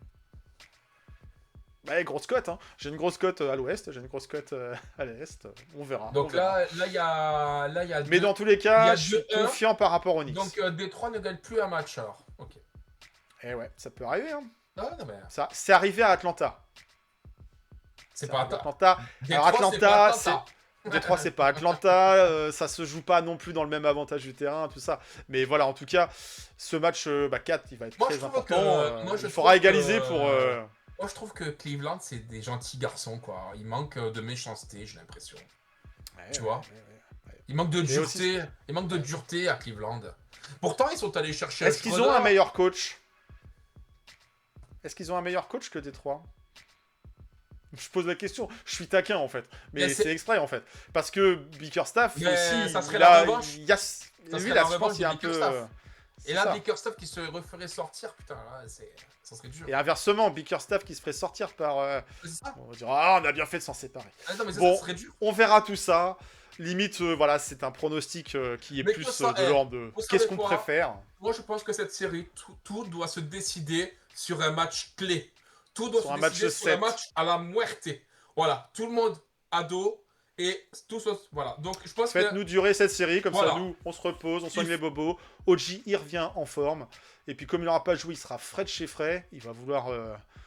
[SPEAKER 2] Ouais, grosse cote, hein. J'ai une grosse cote à l'ouest, j'ai une grosse cote à l'est. On verra.
[SPEAKER 3] Donc
[SPEAKER 2] on verra.
[SPEAKER 3] là, il y a
[SPEAKER 2] Mais
[SPEAKER 3] deux-
[SPEAKER 2] dans tous les
[SPEAKER 3] il y
[SPEAKER 2] cas,
[SPEAKER 3] a
[SPEAKER 2] je suis
[SPEAKER 3] 2-1.
[SPEAKER 2] confiant par rapport aux Knicks.
[SPEAKER 3] Donc Détroit ne gagne plus un match alors. Ok.
[SPEAKER 2] Eh ouais, ça peut arriver. Hein.
[SPEAKER 3] Ah, non, mais
[SPEAKER 2] Ça, c'est arrivé à Atlanta.
[SPEAKER 3] c'est pas
[SPEAKER 2] Atlanta. Alors
[SPEAKER 3] Détroit, c'est pas
[SPEAKER 2] Atlanta,
[SPEAKER 3] Atlanta.
[SPEAKER 2] Détroit, c'est pas Atlanta. Ça se joue pas non plus dans le même avantage du terrain, tout ça. Mais voilà, en tout cas, ce match 4, il va être
[SPEAKER 3] Moi,
[SPEAKER 2] très
[SPEAKER 3] je trouve
[SPEAKER 2] important.
[SPEAKER 3] moi, je
[SPEAKER 2] Il faudra
[SPEAKER 3] trouve que,
[SPEAKER 2] égaliser pour.
[SPEAKER 3] Moi, je trouve que Cleveland, c'est des gentils garçons, quoi. Il manque de méchanceté, j'ai l'impression. Tu vois. Il manque de dureté.
[SPEAKER 2] aussi-
[SPEAKER 3] Il manque de dureté à Cleveland. Pourtant, ils sont allés chercher
[SPEAKER 2] Est-ce qu'ils ont un meilleur coach? Est-ce qu'ils ont un meilleur coach que Détroit? Je pose la question. Je suis taquin en fait, mais c'est exprès en fait, parce que Bickerstaff
[SPEAKER 3] Mais
[SPEAKER 2] aussi.
[SPEAKER 3] ça serait la revanche.
[SPEAKER 2] Il y a,
[SPEAKER 3] Ça
[SPEAKER 2] lui,
[SPEAKER 3] serait
[SPEAKER 2] là,
[SPEAKER 3] la
[SPEAKER 2] je pense qu'il y a un
[SPEAKER 3] revanche
[SPEAKER 2] peu.
[SPEAKER 3] de Bickerstaff.
[SPEAKER 2] C'est
[SPEAKER 3] Et là,
[SPEAKER 2] ça.
[SPEAKER 3] Bickerstaff qui se referait sortir, putain, là, ça serait dur.
[SPEAKER 2] Et inversement, Bickerstaff qui se ferait sortir par.
[SPEAKER 3] C'est ça.
[SPEAKER 2] On va dire ah, on a bien fait de s'en séparer.
[SPEAKER 3] Ah, non, mais ça,
[SPEAKER 2] Bon.
[SPEAKER 3] ça serait dur.
[SPEAKER 2] On verra tout ça. Limite, voilà, c'est un pronostic qui est
[SPEAKER 3] Mais
[SPEAKER 2] plus
[SPEAKER 3] que ça,
[SPEAKER 2] de l'ordre de
[SPEAKER 3] vous savez
[SPEAKER 2] qu'est-ce qu'on
[SPEAKER 3] quoi
[SPEAKER 2] préfère.
[SPEAKER 3] Moi, je pense que cette série, tout doit se décider sur un match clé. Tout doit
[SPEAKER 2] Sur
[SPEAKER 3] se
[SPEAKER 2] un match
[SPEAKER 3] décider
[SPEAKER 2] de
[SPEAKER 3] sur un
[SPEAKER 2] 7.
[SPEAKER 3] match à la muerte. Voilà, tout le monde à dos et tout ça. Voilà, donc je pense
[SPEAKER 2] Faites-nous durer cette série, comme
[SPEAKER 3] Voilà.
[SPEAKER 2] ça nous, on se repose, on soigne les bobos. OG, il revient en forme. Et puis comme il n'aura pas joué, il sera frais de chez frais. Il va vouloir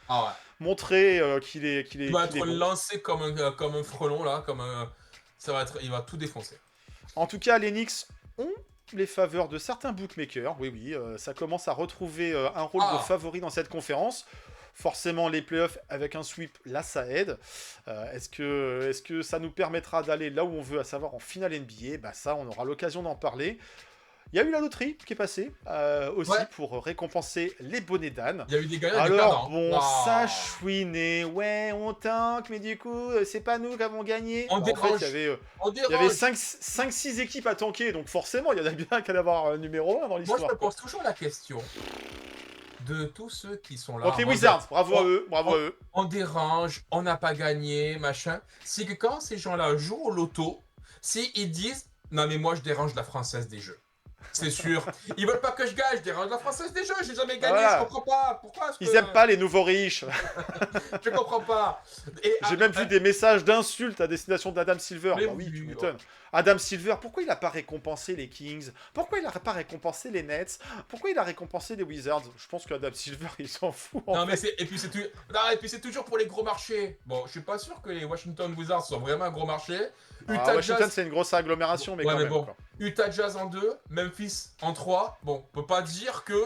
[SPEAKER 3] Ah ouais.
[SPEAKER 2] montrer qu'il est,
[SPEAKER 3] Il va
[SPEAKER 2] qu'il
[SPEAKER 3] être
[SPEAKER 2] est bon.
[SPEAKER 3] lancé comme un frelon là, ça va être, il va tout défoncer.
[SPEAKER 2] En tout cas, les Knicks ont les faveurs de certains bookmakers. Oui, ça commence à retrouver un rôle de favori dans cette conférence. Forcément, les playoffs avec un sweep, là, ça aide. Est-ce que ça nous permettra d'aller là où on veut, à savoir en finale NBA? Bah ça, on aura l'occasion d'en parler. Il y a eu la loterie qui est passée aussi pour récompenser les bonnets d'âne.
[SPEAKER 3] Il y a eu des gagnants et des
[SPEAKER 2] Alors,
[SPEAKER 3] perdants.
[SPEAKER 2] bon,
[SPEAKER 3] Ah.
[SPEAKER 2] ça chouiné, ouais, on tank, mais du coup, c'est pas nous qui avons gagné.
[SPEAKER 3] On
[SPEAKER 2] Bah, en fait,
[SPEAKER 3] dérange.
[SPEAKER 2] il y
[SPEAKER 3] On
[SPEAKER 2] avait
[SPEAKER 3] dérange.
[SPEAKER 2] 5-6 équipes à tanker, donc forcément, il y en a bien qu'à avoir un numéro 1 dans
[SPEAKER 3] Moi,
[SPEAKER 2] l'histoire.
[SPEAKER 3] je me pose toujours la question de tous ceux qui sont là.
[SPEAKER 2] Donc les Wizards, bravo à eux, bravo à eux.
[SPEAKER 3] On dérange, on n'a pas gagné, machin. C'est que quand ces gens-là jouent au loto, ils disent non mais moi je dérange la française des jeux. C'est sûr. Ils veulent pas que je gagne, je dérange la française des jeux, j'ai jamais gagné,
[SPEAKER 2] Voilà.
[SPEAKER 3] je comprends pas. Pourquoi est-ce
[SPEAKER 2] Ils
[SPEAKER 3] que...
[SPEAKER 2] aiment pas les nouveaux riches.
[SPEAKER 3] Je comprends pas. Et
[SPEAKER 2] J'ai même vu des messages d'insultes à destination d'Adam Silver.
[SPEAKER 3] Mais
[SPEAKER 2] Bah oui,
[SPEAKER 3] oui,
[SPEAKER 2] tu m'étonnes. Adam Silver, pourquoi il n'a pas récompensé les Kings? Pourquoi il n'a pas récompensé les Nets? Pourquoi il a récompensé les Wizards? Je pense qu'Adam Silver, il s'en fout.
[SPEAKER 3] Non mais c'est et puis c'est toujours pour les gros marchés. Bon, je suis pas sûr que les Washington Wizards soient vraiment un gros marché.
[SPEAKER 2] Washington, c'est une grosse agglomération, mais
[SPEAKER 3] Ouais,
[SPEAKER 2] quand
[SPEAKER 3] mais
[SPEAKER 2] même.
[SPEAKER 3] bon.
[SPEAKER 2] Quoi.
[SPEAKER 3] Utah Jazz en 2, Memphis en 3. Bon, on peut pas dire que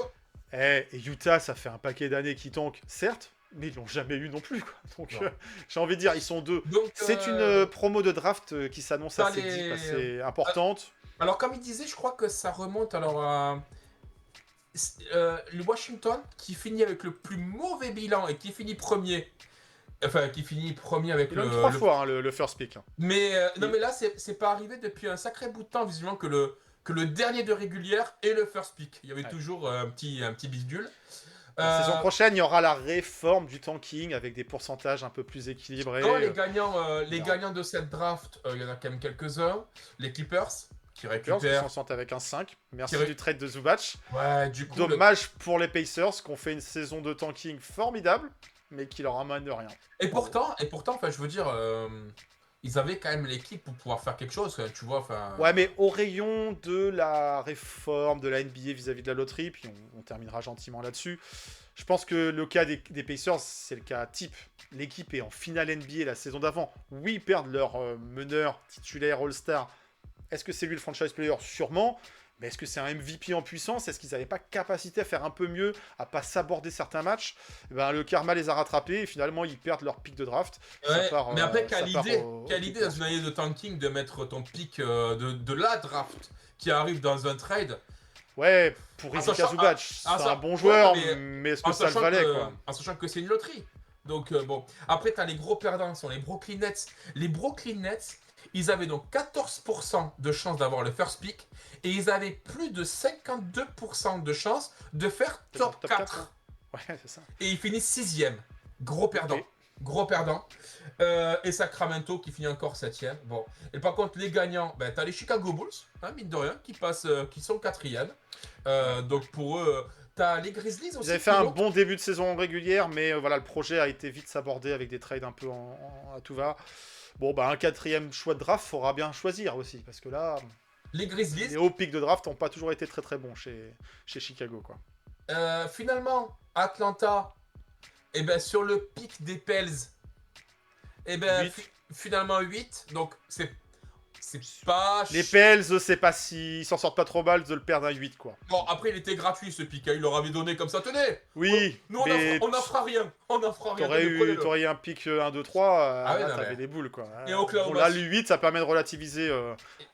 [SPEAKER 2] Et Utah, ça fait un paquet d'années qu'ils tankent, certes, mais ils l'ont jamais eu non plus. Quoi. Donc,
[SPEAKER 3] Non.
[SPEAKER 2] j'ai envie de dire, ils sont deux.
[SPEAKER 3] donc
[SPEAKER 2] C'est une promo de draft qui s'annonce
[SPEAKER 3] t'as
[SPEAKER 2] assez
[SPEAKER 3] les-
[SPEAKER 2] deep, assez importante.
[SPEAKER 3] Alors, comme il disait, je crois que ça remonte alors à le Washington qui finit avec le plus mauvais bilan et qui finit premier. Enfin, qui finit premier avec
[SPEAKER 2] Il donne 3 fois hein, le first pick. Hein.
[SPEAKER 3] Mais non, mais là, c'est pas arrivé depuis un sacré bout de temps, visiblement, que le dernier de régulière et le first pick. Il y avait
[SPEAKER 2] Ouais.
[SPEAKER 3] toujours un petit bidule.
[SPEAKER 2] La saison prochaine, il y aura la réforme du tanking avec des pourcentages un peu plus équilibrés.
[SPEAKER 3] Dans les gagnants de cette draft, il y en a quand même quelques-uns. Les Clippers qui
[SPEAKER 2] Clippers qui
[SPEAKER 3] récupèrent.
[SPEAKER 2] s'en sortent avec un 5. Merci
[SPEAKER 3] Qui
[SPEAKER 2] du trade de Zubac.
[SPEAKER 3] Ouais, du coup.
[SPEAKER 2] Dommage pour les Pacers qui ont fait une saison de tanking formidable, mais qui leur amène rien.
[SPEAKER 3] Et pourtant, enfin, je veux dire, ils avaient quand même l'équipe pour pouvoir faire quelque chose, tu vois. Enfin.
[SPEAKER 2] Ouais, mais au rayon de la réforme de la NBA vis-à-vis de la loterie, puis on terminera gentiment là-dessus, je pense que le cas des Pacers, c'est le cas type. L'équipe est en finale NBA la saison d'avant. Oui, ils perdent leur meneur titulaire All-Star. Est-ce que c'est lui le franchise player? Sûrement. Mais est-ce que c'est un MVP en puissance? Est-ce qu'ils n'avaient pas capacité à faire un peu mieux, à pas s'aborder certains matchs? Ben, le karma les a rattrapés et finalement ils perdent leur pick de draft.
[SPEAKER 3] Ouais,
[SPEAKER 2] part,
[SPEAKER 3] mais après,
[SPEAKER 2] ça
[SPEAKER 3] quelle
[SPEAKER 2] part
[SPEAKER 3] idée,
[SPEAKER 2] au
[SPEAKER 3] quelle idée dans une année de tanking de mettre ton pick de la draft qui arrive dans un trade.
[SPEAKER 2] Ouais, pour
[SPEAKER 3] En
[SPEAKER 2] Rizika
[SPEAKER 3] sachant-
[SPEAKER 2] Zubac,
[SPEAKER 3] en
[SPEAKER 2] c'est
[SPEAKER 3] sa-
[SPEAKER 2] un bon joueur,
[SPEAKER 3] ouais,
[SPEAKER 2] mais est-ce
[SPEAKER 3] En
[SPEAKER 2] que ça le
[SPEAKER 3] sachant
[SPEAKER 2] valait
[SPEAKER 3] que-
[SPEAKER 2] quoi?
[SPEAKER 3] en sachant que c'est une loterie. Donc bon, après t'as les gros perdants, sont les Brooklyn Nets. Les Brooklyn Nets, ils avaient donc 14% de chance d'avoir le first pick et ils avaient plus de 52% de chance de faire top 4.
[SPEAKER 2] Ouais, c'est ça.
[SPEAKER 3] Et ils finissent 6ème. Gros perdant.
[SPEAKER 2] Ok.
[SPEAKER 3] Gros perdant. Et Sacramento qui finit encore 7ème. Bon. Et par contre, les gagnants, ben, t'as les Chicago Bulls, hein, mine de rien, qui sont 4ème. Donc pour eux, t'as les Grizzlies aussi.
[SPEAKER 2] Ils avaient fait
[SPEAKER 3] qui
[SPEAKER 2] un
[SPEAKER 3] montent.
[SPEAKER 2] bon début de saison régulière, mais voilà, le projet a été vite sabordé avec des trades un peu à tout va. Bon, bah un 4e choix de draft, faudra bien choisir aussi, parce que là,
[SPEAKER 3] Les Grizzlies.
[SPEAKER 2] les hauts pics de draft n'ont pas toujours été très très bons chez Chicago, quoi.
[SPEAKER 3] Finalement, Atlanta, et ben sur le pic des Pels, et ben
[SPEAKER 2] 8.
[SPEAKER 3] Finalement 8. Donc c'est pas
[SPEAKER 2] Les Pels, c'est pas si... Ils s'en sortent pas trop mal de le perdre à 8, quoi.
[SPEAKER 3] bon. Après il était gratuit ce pic, hein. Il leur avait donné comme ça. Tenez.
[SPEAKER 2] Oui,
[SPEAKER 3] Nous on n'en fera rien. On n'en fera rien. Tenez,
[SPEAKER 2] t'aurais eu un pic 1, 2, 3,
[SPEAKER 3] Ah ouais,
[SPEAKER 2] là,
[SPEAKER 3] non,
[SPEAKER 2] t'avais
[SPEAKER 3] mais-
[SPEAKER 2] des boules, quoi.
[SPEAKER 3] Et Oklahoma
[SPEAKER 2] Bon, là,
[SPEAKER 3] City.
[SPEAKER 2] le 8, ça permet de relativiser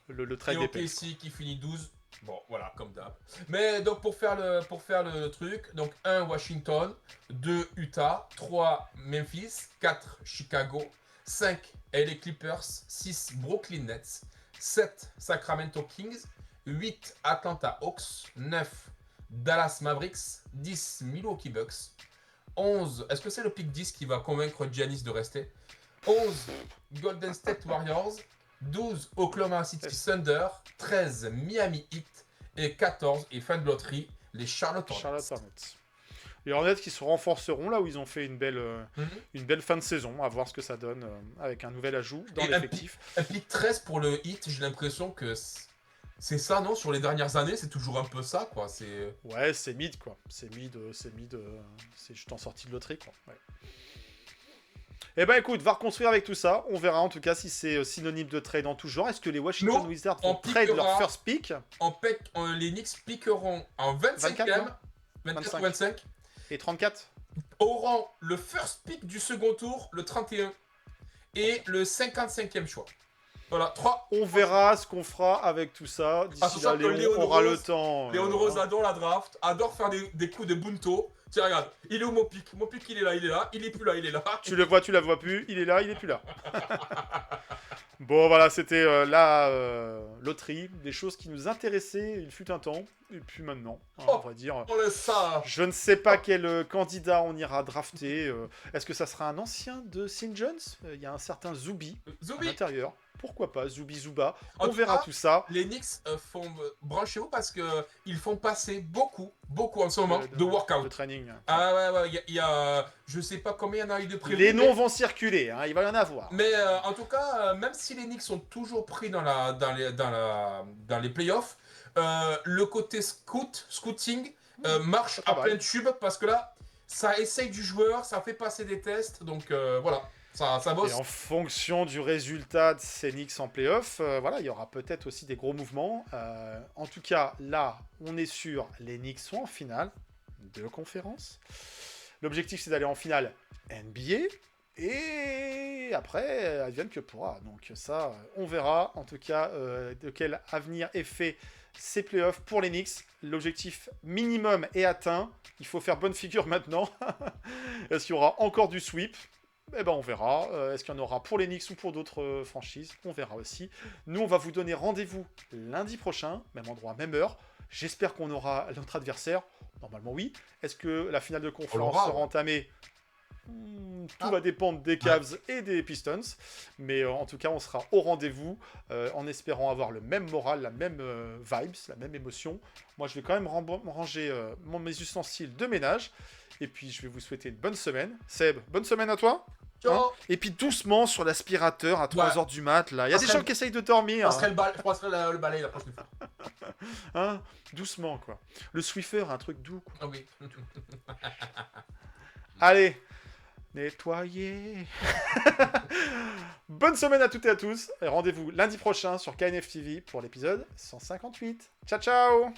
[SPEAKER 2] le
[SPEAKER 3] Et
[SPEAKER 2] trade des Pels.
[SPEAKER 3] OKC qui finit 12. Bon, voilà, comme d'hab. Mais donc, pour faire le truc, donc 1 Washington, 2 Utah, 3 Memphis, 4 Chicago, 5 LA Clippers, 6 Brooklyn Nets, 7 Sacramento Kings, 8 Atlanta Hawks, 9 Dallas Mavericks, 10 Milwaukee Bucks, 11. Est-ce que c'est le pick 10 qui va convaincre Giannis de rester? 11 Golden State Warriors, 12 Oklahoma City Thunder, 13 Miami Heat et 14, et fin de loterie, les Charlotte Hornets.
[SPEAKER 2] Charlotte Hornets. Les Hornets qui se renforceront là où ils ont fait une belle fin de saison, à voir ce que ça donne avec un nouvel ajout dans
[SPEAKER 3] Et
[SPEAKER 2] l'effectif.
[SPEAKER 3] Un pick 13 pour le Heat, j'ai l'impression que c'est ça, non? Sur les dernières années, c'est toujours un peu ça, quoi.
[SPEAKER 2] Ouais, c'est mid, quoi. C'est juste en sortie de loterie, quoi. Ouais. Eh ben écoute, va reconstruire avec tout ça. On verra en tout cas si c'est synonyme de trade en tout genre. Est-ce que les Washington
[SPEAKER 3] Non,
[SPEAKER 2] Wizards
[SPEAKER 3] on
[SPEAKER 2] vont trade leur
[SPEAKER 3] piquera.
[SPEAKER 2] first pick
[SPEAKER 3] Les Knicks piqueront en 25e, 24 ou 25,
[SPEAKER 2] et 34?
[SPEAKER 3] auront le first pick du second tour, le 31, et le 55e choix. Voilà, 3.
[SPEAKER 2] On verra ce qu'on fera avec tout ça. D'ici
[SPEAKER 3] sachant
[SPEAKER 2] là,
[SPEAKER 3] que
[SPEAKER 2] Léon
[SPEAKER 3] Léon
[SPEAKER 2] aura
[SPEAKER 3] Rose-
[SPEAKER 2] le temps.
[SPEAKER 3] Léon Rose adore la draft, adore faire des coups de bunto. Tiens, regarde, il est où mon pic? Mon pic, il est là, il est plus là, il est là.
[SPEAKER 2] Tu le vois, tu la vois plus. Il est là, il est plus là. Bon, voilà, c'était la loterie, des choses qui nous intéressaient. Il fut un temps, et puis maintenant, hein, on va dire.
[SPEAKER 3] On laisse ça.
[SPEAKER 2] Je ne sais pas quel candidat on ira drafter. Est-ce que ça sera un ancien de St. John's? Il y a un certain Zubi à
[SPEAKER 3] Zoubi.
[SPEAKER 2] l'intérieur. Pourquoi pas, Zubi Zuba.
[SPEAKER 3] En
[SPEAKER 2] On
[SPEAKER 3] tout
[SPEAKER 2] verra
[SPEAKER 3] cas,
[SPEAKER 2] tout ça.
[SPEAKER 3] Les Knicks font branchez-vous parce que ils font passer beaucoup en ce moment de
[SPEAKER 2] Le
[SPEAKER 3] workout.
[SPEAKER 2] training.
[SPEAKER 3] Ah ouais, il y a je sais pas combien il y en a eu de prévus.
[SPEAKER 2] Les noms vont circuler, hein, il va y en avoir.
[SPEAKER 3] Mais en tout cas, même si les Knicks sont toujours pris dans les playoffs, le côté scouting marche à
[SPEAKER 2] bah.
[SPEAKER 3] plein de tubes parce que là, ça essaye du joueur, ça fait passer des tests, donc voilà, ça bosse.
[SPEAKER 2] Et en fonction du résultat de ces Knicks en playoff, voilà, il y aura peut-être aussi des gros mouvements. En tout cas, là, on est sûr, les Knicks sont en finale de conférence. L'objectif, c'est d'aller en finale NBA. Et après, advienne que pourra. Donc ça, on verra en tout cas de quel avenir est fait ces playoffs pour les Knicks. L'objectif minimum est atteint. Il faut faire bonne figure maintenant. Est-ce qu'il y aura encore du sweep? Eh ben on verra. Est-ce qu'il y en aura pour les Knicks ou pour d'autres franchises? On verra aussi. Nous, on va vous donner rendez-vous lundi prochain, même endroit, même heure. J'espère qu'on aura notre adversaire. Normalement, oui. Est-ce que la finale de conférence
[SPEAKER 3] l'aura,
[SPEAKER 2] sera
[SPEAKER 3] ouais.
[SPEAKER 2] entamée? Tout va dépendre des Cavs et des Pistons. Mais en tout cas, on sera au rendez-vous en espérant avoir le même moral, la même vibes, la même émotion. Moi, je vais quand même ranger mes ustensiles de ménage. Et puis, je vais vous souhaiter une bonne semaine. Seb, bonne semaine à toi.
[SPEAKER 3] Ciao.
[SPEAKER 2] Et puis, doucement sur l'aspirateur à 3h du mat. Là. Il y a des gens qui essayent de dormir.
[SPEAKER 3] Je passerai le balai la prochaine fois.
[SPEAKER 2] Hein, doucement, quoi. Le Swiffer, un truc doux, quoi.
[SPEAKER 3] Ah oui.
[SPEAKER 2] Allez, nettoyer. Bonne semaine à toutes et à tous. Et rendez-vous lundi prochain sur KNF TV pour l'épisode 158. Ciao, ciao.